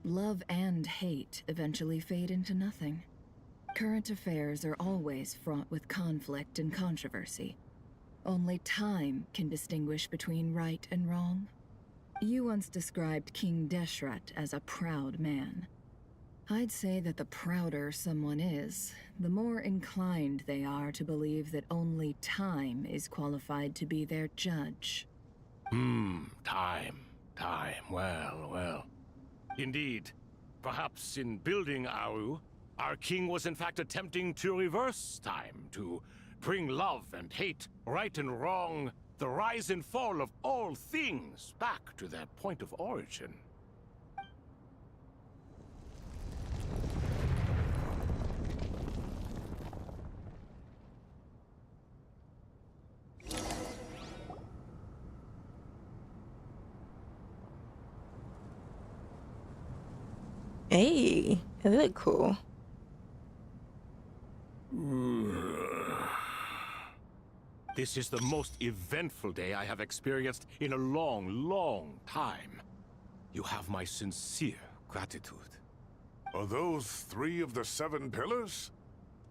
[SPEAKER 6] Love and hate eventually fade into nothing. Current affairs are always fraught with conflict and controversy. Only time can distinguish between right and wrong. You once described King Deshret as a proud man. I'd say that the prouder someone is, the more inclined they are to believe that only time is qualified to be their judge.
[SPEAKER 13] Time. Well. Indeed. Perhaps in building Aru, our king was in fact attempting to reverse time, to bring love and hate, right and wrong, the rise and fall of all things back to their point of origin.
[SPEAKER 3] Hey, they look cool.
[SPEAKER 13] This is the most eventful day I have experienced in a long time. You have my sincere gratitude.
[SPEAKER 19] Are those 3 of the 7 pillars?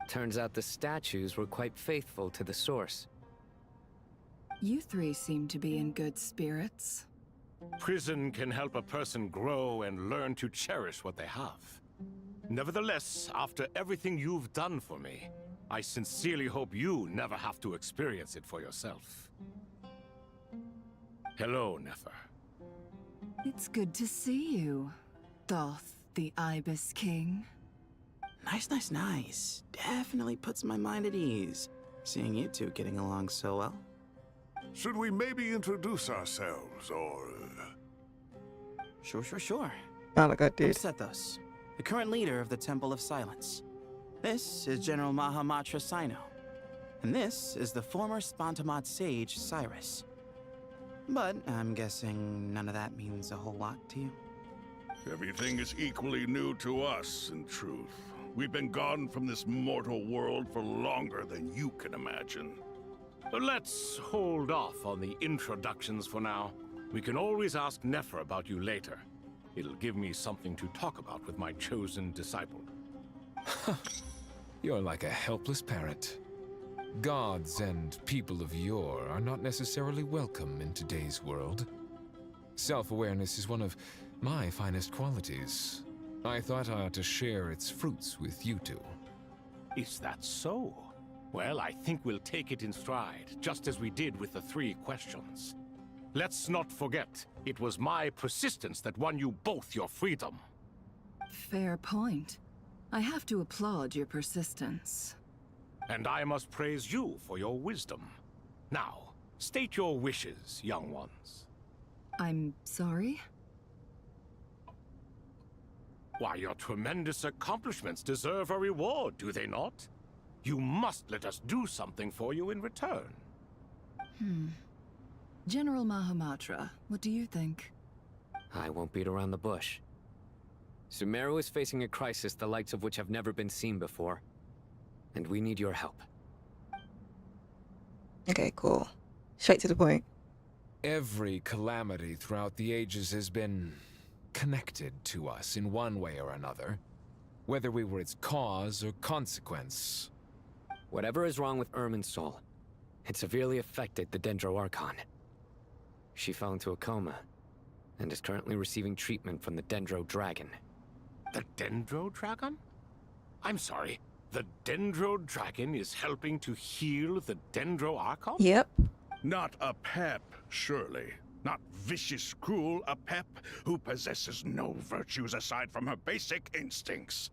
[SPEAKER 15] Turns out the statues were quite faithful to the source.
[SPEAKER 6] You 3 seem to be in good spirits.
[SPEAKER 13] Prison can help a person grow and learn to cherish what they have. Nevertheless, after everything you've done for me, I sincerely hope you never have to experience it for yourself. Hello, Nefer.
[SPEAKER 6] It's good to see you, Thoth the Ibis King.
[SPEAKER 18] Nice. Definitely puts my mind at ease, seeing you 2 getting along so well.
[SPEAKER 19] Should we maybe introduce ourselves, or...
[SPEAKER 18] Sure.
[SPEAKER 3] Oh my god, dude.
[SPEAKER 18] I'm Sethos, the current leader of the Temple of Silence. This is General Mahamatra Sino. And this is the former Spantamad sage, Cyrus. But I'm guessing none of that means a whole lot to you.
[SPEAKER 19] Everything is equally new to us, in truth. We've been gone from this mortal world for longer than you can imagine.
[SPEAKER 13] Let's hold off on the introductions for now. We can always ask Nefer about you later. It'll give me something to talk about with my chosen disciple.
[SPEAKER 5] You're like a helpless parent. Gods and people of yore are not necessarily welcome in today's world. Self-awareness is one of my finest qualities. I thought I ought to share its fruits with you two.
[SPEAKER 13] Is that so? Well, I think we'll take it in stride, just as we did with the 3 questions. Let's not forget, it was my persistence that won you both your freedom.
[SPEAKER 6] Fair point. I have to applaud your persistence.
[SPEAKER 13] And I must praise you for your wisdom. Now, state your wishes, young ones.
[SPEAKER 6] I'm sorry?
[SPEAKER 13] Why, your tremendous accomplishments deserve a reward, do they not? You must let us do something for you in return.
[SPEAKER 6] General Mahamatra, what do you think?
[SPEAKER 20] I won't beat around the bush. Sumeru is facing a crisis the likes of which have never been seen before. And we need your help.
[SPEAKER 3] Okay, cool. Straight to the point.
[SPEAKER 5] Every calamity throughout the ages has been connected to us in one way or another, whether we were its cause or consequence.
[SPEAKER 20] Whatever is wrong with Irminsul, it severely affected the Dendro Archon. She fell into a coma, and is currently receiving treatment from the Dendro Dragon.
[SPEAKER 13] The Dendro Dragon? I'm sorry, the Dendro Dragon is helping to heal the Dendro Archon?
[SPEAKER 3] Yep.
[SPEAKER 19] Not a pep, surely. Not vicious, cruel, a pep who possesses no virtues aside from her basic instincts.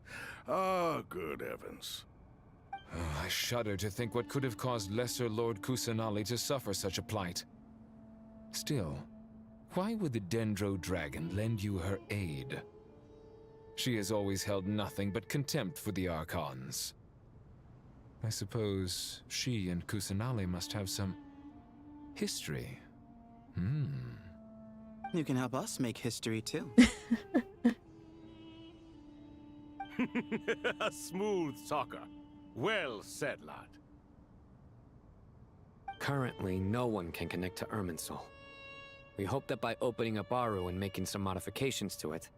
[SPEAKER 19] Ah, good heavens.
[SPEAKER 5] I shudder to think what could have caused Lesser Lord Kusanali to suffer such a plight. Still, why would the Dendro Dragon lend you her aid? She has always held nothing but contempt for the Archons. I suppose she and Kusanali must have some history.
[SPEAKER 18] You can help us make history too.
[SPEAKER 13] A smooth talker. Well said, lad.
[SPEAKER 20] Currently, no one can connect to Irminsul. We hope that by opening up Aru and making some modifications to it,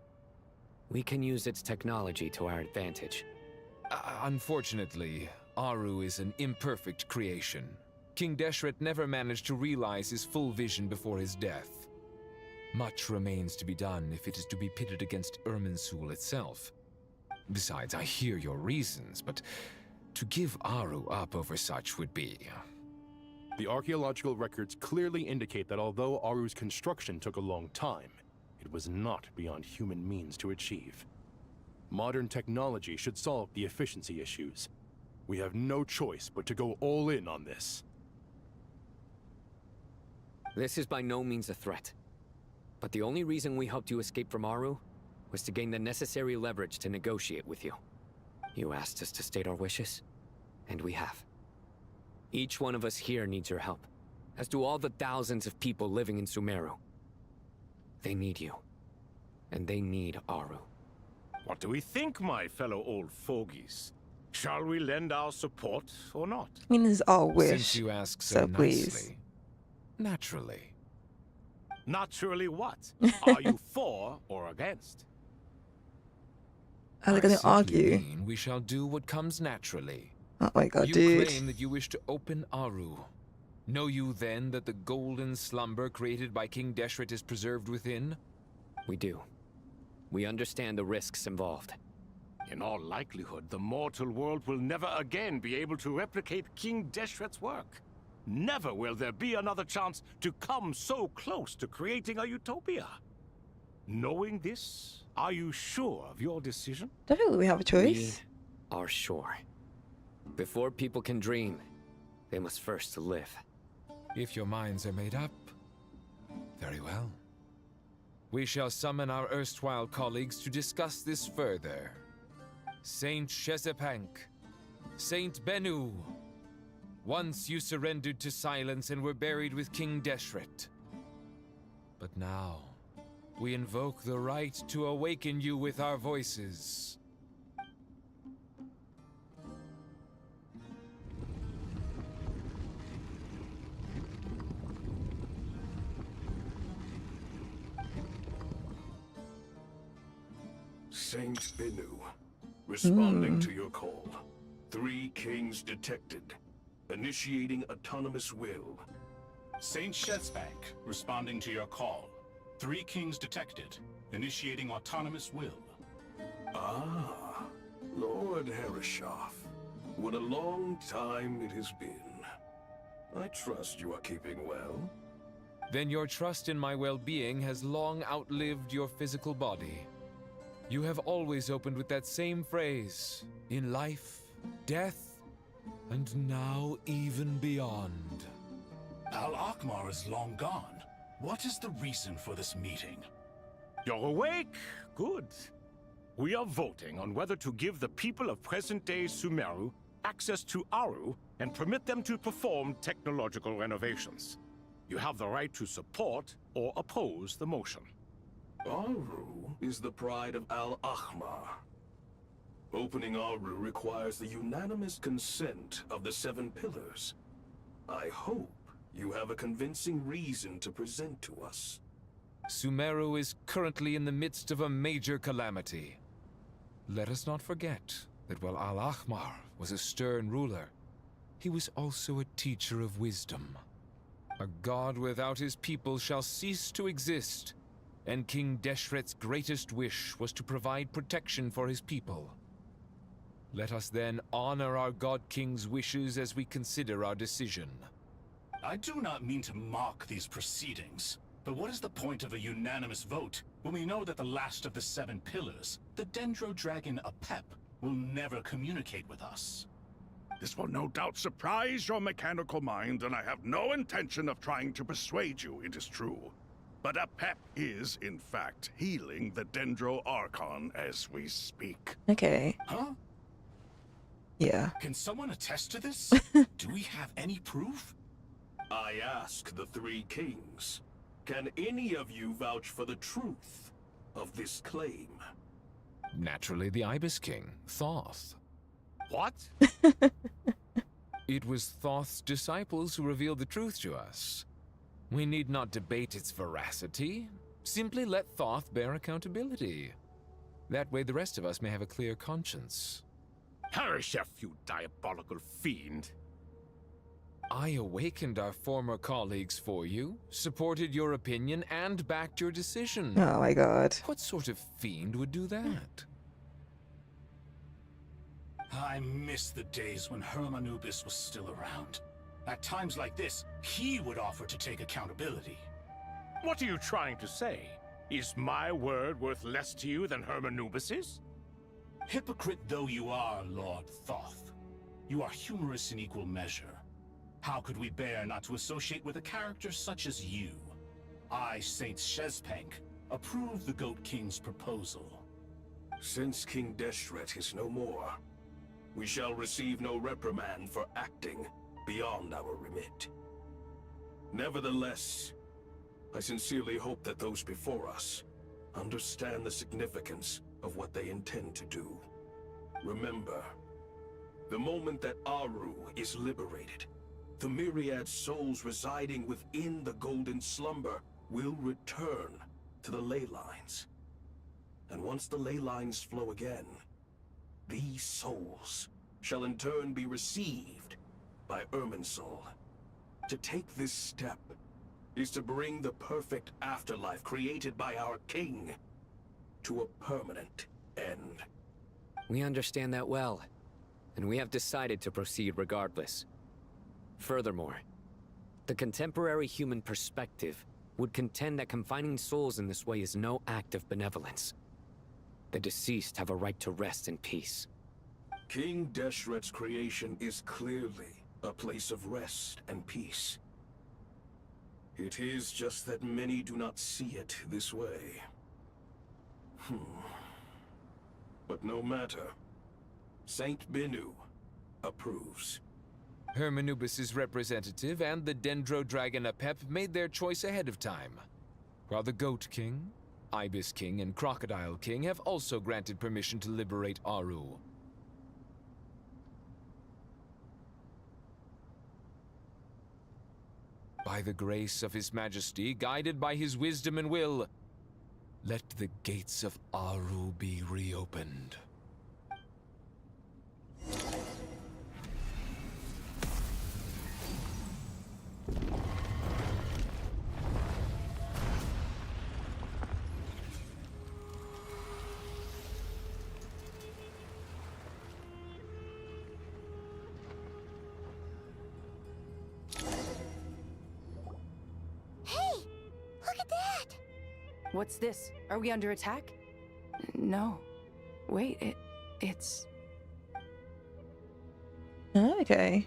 [SPEAKER 20] we can use its technology to our advantage.
[SPEAKER 5] Unfortunately, Aru is an imperfect creation. King Deshret never managed to realize his full vision before his death. Much remains to be done if it is to be pitted against Irminsul itself. Besides, I hear your reasons, but to give Aru up over such would be...
[SPEAKER 9] The archaeological records clearly indicate that although Aru's construction took a long time, it was not beyond human means to achieve. Modern technology should solve the efficiency issues. We have no choice but to go all in on this.
[SPEAKER 20] This is by no means a threat. But the only reason we helped you escape from Aru was to gain the necessary leverage to negotiate with you. You asked us to state our wishes, and we have. Each one of us here needs your help, as do all the thousands of people living in Sumeru. They need you, and they need Aru.
[SPEAKER 13] What do we think, my fellow old fogies? Shall we lend our support or not?
[SPEAKER 3] I mean, this is our wish.
[SPEAKER 5] Since you ask so
[SPEAKER 3] please.
[SPEAKER 5] nicely. Naturally.
[SPEAKER 13] Naturally what? Are you for or against?
[SPEAKER 3] Are they going to argue?
[SPEAKER 5] We shall do what comes naturally.
[SPEAKER 3] Oh my god,
[SPEAKER 5] you
[SPEAKER 3] dude.
[SPEAKER 5] claim that you wish to open Aru. Know you then that the golden slumber created by King Deshret is preserved within?
[SPEAKER 20] We do. We understand the risks involved.
[SPEAKER 13] In all likelihood, the mortal world will never again be able to replicate King Deshret's work. Never will there be another chance to come so close to creating a utopia. Knowing this, are you sure of your decision?
[SPEAKER 3] Don't think we have a choice.
[SPEAKER 20] We are sure. Before people can dream, they must first live.
[SPEAKER 5] If your minds are made up, very well. We shall summon our erstwhile colleagues to discuss this further. Saint Chesepank, Saint Bennu. Once you surrendered to silence and were buried with King Deshret. But now, we invoke the right to awaken you with our voices.
[SPEAKER 12] Saint Bennu, responding to your call. 3 kings detected. Initiating autonomous will.
[SPEAKER 16] Saint Shezbank, responding to your call. 3 kings detected. Initiating autonomous will.
[SPEAKER 12] Ah, Lord Herreshoff. What a long time it has been. I trust you are keeping well.
[SPEAKER 5] Then your trust in my well-being has long outlived your physical body. You have always opened with that same phrase, in life, death, and now even beyond.
[SPEAKER 16] Al-Akmar is long gone. What is the reason for this meeting?
[SPEAKER 13] You're awake? Good. We are voting on whether to give the people of present-day Sumeru access to Aru and permit them to perform technological renovations. You have the right to support or oppose the motion.
[SPEAKER 12] Aru is the pride of Al-Ahmar. Opening Aru requires the unanimous consent of the 7 pillars. I hope you have a convincing reason to present to us.
[SPEAKER 5] Sumeru is currently in the midst of a major calamity. Let us not forget that while Al-Ahmar was a stern ruler, he was also a teacher of wisdom. A god without his people shall cease to exist, and King Deshret's greatest wish was to provide protection for his people. Let us then honor our God King's wishes as we consider our decision.
[SPEAKER 16] I do not mean to mock these proceedings, but what is the point of a unanimous vote when we know that the last of the 7 pillars, the Dendro Dragon Apep, will never communicate with us?
[SPEAKER 19] This will no doubt surprise your mechanical mind, and I have no intention of trying to persuade you it is true. But Apep is, in fact, healing the Dendro Archon as we speak.
[SPEAKER 3] Okay.
[SPEAKER 16] Huh?
[SPEAKER 3] Yeah.
[SPEAKER 16] Can someone attest to this? Do we have any proof?
[SPEAKER 12] I ask the 3 kings, can any of you vouch for the truth of this claim?
[SPEAKER 5] Naturally, the Ibis King, Thoth.
[SPEAKER 13] What?
[SPEAKER 5] It was Thoth's disciples who revealed the truth to us. We need not debate its veracity. Simply let Thoth bear accountability. That way the rest of us may have a clear conscience.
[SPEAKER 13] Herreshoff, you diabolical fiend.
[SPEAKER 5] I awakened our former colleagues for you, supported your opinion, and backed your decision.
[SPEAKER 3] Oh my god.
[SPEAKER 5] What sort of fiend would do that?
[SPEAKER 16] I miss the days when Hermanubis was still around. At times like this, he would offer to take accountability.
[SPEAKER 13] What are you trying to say? Is my word worth less to you than Hermanubis's?
[SPEAKER 16] Hypocrite though you are, Lord Thoth, you are humorous in equal measure. How could we bear not to associate with a character such as you? I, Saint Shezbank, approve the Goat King's proposal.
[SPEAKER 12] Since King Deshret is no more, we shall receive no reprimand for acting beyond our remit. Nevertheless, I sincerely hope that those before us understand the significance of what they intend to do. Remember, the moment that Aru is liberated, the myriad souls residing within the Golden Slumber will return to the ley lines. And once the ley lines flow again, these souls shall in turn be received by Irminsul. To take this step is to bring the perfect afterlife created by our king to a permanent end.
[SPEAKER 20] We understand that well, and we have decided to proceed regardless. Furthermore, the contemporary human perspective would contend that confining souls in this way is no act of benevolence. The deceased have a right to rest in peace.
[SPEAKER 12] King Deshret's creation is clearly a place of rest and peace. It is just that many do not see it this way. But no matter. Saint Bennu, approves.
[SPEAKER 5] Hermanubis' representative and the Dendro Dragon Apep made their choice ahead of time, while the Goat King, Ibis King, and Crocodile King have also granted permission to liberate Aru. By the grace of His Majesty, guided by his wisdom and will, let the gates of Aru be reopened.
[SPEAKER 1] What's this? Are we under attack? No. Wait, it's...
[SPEAKER 3] Okay.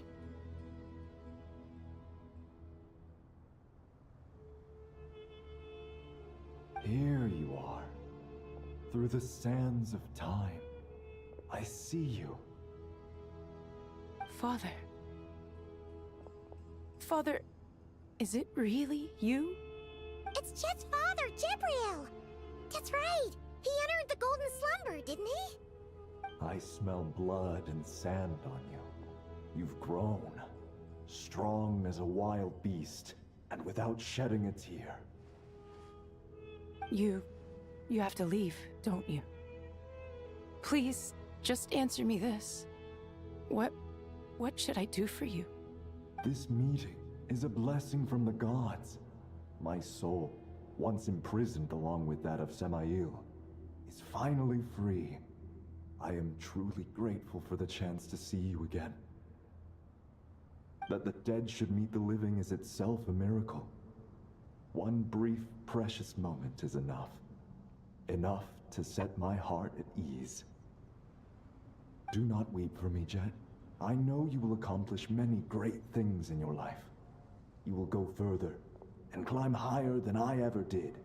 [SPEAKER 4] Here you are. Through the sands of time. I see you.
[SPEAKER 1] Father. Father, is it really you?
[SPEAKER 14] It's Jet's father, Jibriel! That's right! He entered the Golden Slumber, didn't he?
[SPEAKER 4] I smell blood and sand on you. You've grown. Strong as a wild beast, and without shedding a tear.
[SPEAKER 1] You have to leave, don't you? Please, just answer me this. What should I do for you?
[SPEAKER 4] This meeting is a blessing from the gods. My soul, once imprisoned along with that of Samael, is finally free. I am truly grateful for the chance to see you again. That the dead should meet the living is itself a miracle. One brief, precious moment is enough. Enough to set my heart at ease. Do not weep for me, Jet. I know you will accomplish many great things in your life. You will go further and climb higher than I ever did.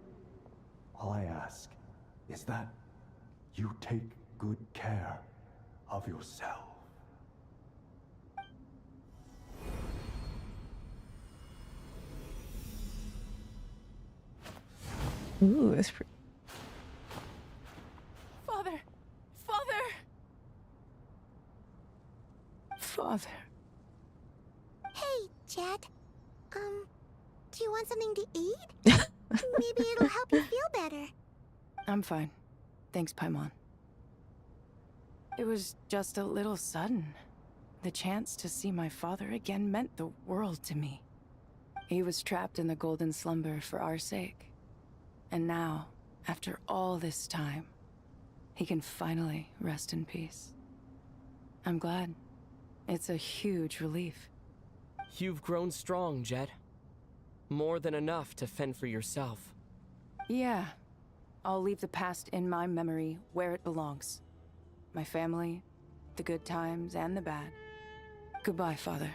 [SPEAKER 4] All I ask is that you take good care of yourself.
[SPEAKER 3] Ooh, that's pretty.
[SPEAKER 1] Father! Father! Father.
[SPEAKER 14] Hey, Jet. Do you want something to eat? Maybe it'll help you feel better.
[SPEAKER 1] I'm fine. Thanks, Paimon. It was just a little sudden. The chance to see my father again meant the world to me. He was trapped in the Golden Slumber for our sake. And now, after all this time, he can finally rest in peace. I'm glad. It's a huge relief.
[SPEAKER 23] You've grown strong, Jet. More than enough to fend for yourself.
[SPEAKER 1] Yeah. I'll leave the past in my memory where it belongs. My family, the good times and the bad. Goodbye, Father.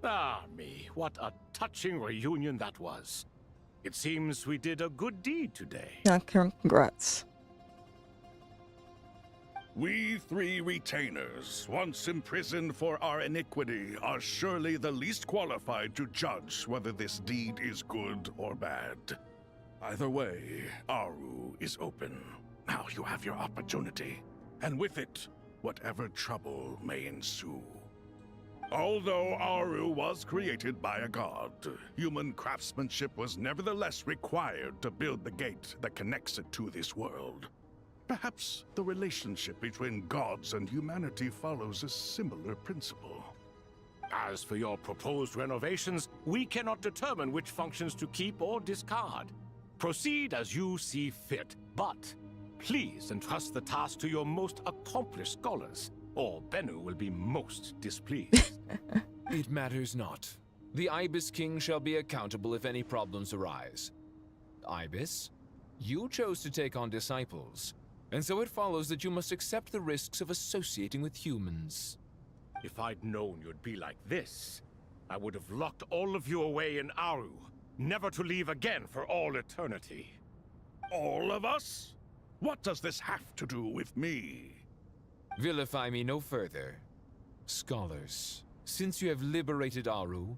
[SPEAKER 13] Ah, me, what a touching reunion that was. It seems we did a good deed today.
[SPEAKER 3] Yeah, congrats.
[SPEAKER 19] We three retainers, once imprisoned for our iniquity, are surely the least qualified to judge whether this deed is good or bad. Either way, Aru is open. Now you have your opportunity, and with it, whatever trouble may ensue. Although Aru was created by a god, human craftsmanship was nevertheless required to build the gate that connects it to this world. Perhaps the relationship between gods and humanity follows a similar principle.
[SPEAKER 13] As for your proposed renovations, we cannot determine which functions to keep or discard. Proceed as you see fit, but please entrust the task to your most accomplished scholars, or Bennu will be most displeased.
[SPEAKER 5] It matters not. The Ibis King shall be accountable if any problems arise. Ibis, you chose to take on disciples, And so it follows that you must accept the risks of associating with humans.
[SPEAKER 13] If I'd known you'd be like this, I would have locked all of you away in Aru, never to leave again for all eternity.
[SPEAKER 19] All of us? What does this have to do with me?
[SPEAKER 5] Vilify me no further. Scholars, since you have liberated Aru,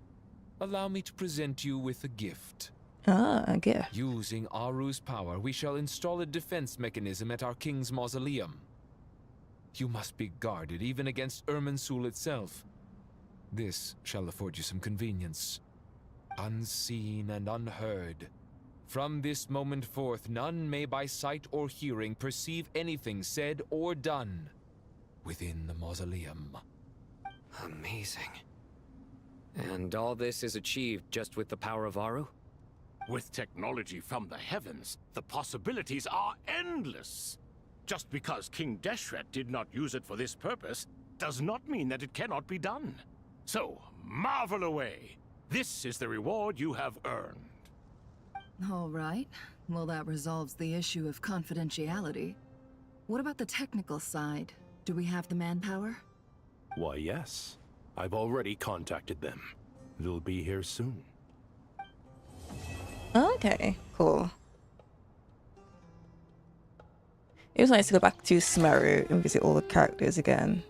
[SPEAKER 5] allow me to present you with a gift.
[SPEAKER 3] Ah, a gift.
[SPEAKER 5] Using Aru's power, we shall install a defense mechanism at our king's mausoleum. You must be guarded even against Irminsul itself. This shall afford you some convenience. Unseen and unheard. From this moment forth, none may by sight or hearing perceive anything said or done within the mausoleum.
[SPEAKER 20] Amazing. And all this is achieved just with the power of Aru?
[SPEAKER 13] With technology from the heavens, the possibilities are endless. Just because King Deshret did not use it for this purpose does not mean that it cannot be done. So, marvel away. This is the reward you have earned.
[SPEAKER 6] All right. Well, that resolves the issue of confidentiality. What about the technical side? Do we have the manpower?
[SPEAKER 9] Why, yes. I've already contacted them. They'll be here soon.
[SPEAKER 3] Okay, cool. It was nice to go back to Smeru and visit all the characters again.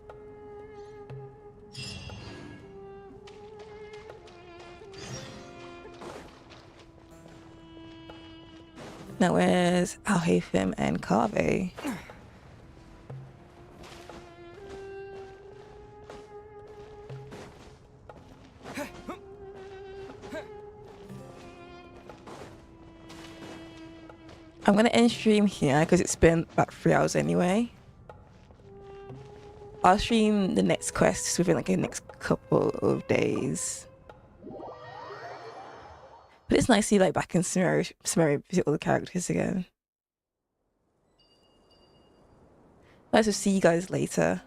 [SPEAKER 3] Now where's Alhaitham and Kaveh? I'm gonna end stream here because it's been about 3 hours anyway. I'll stream the next quest within like the next couple of days. But it's nice to see like back in Smeru visit all the characters again. Nice to see you guys later.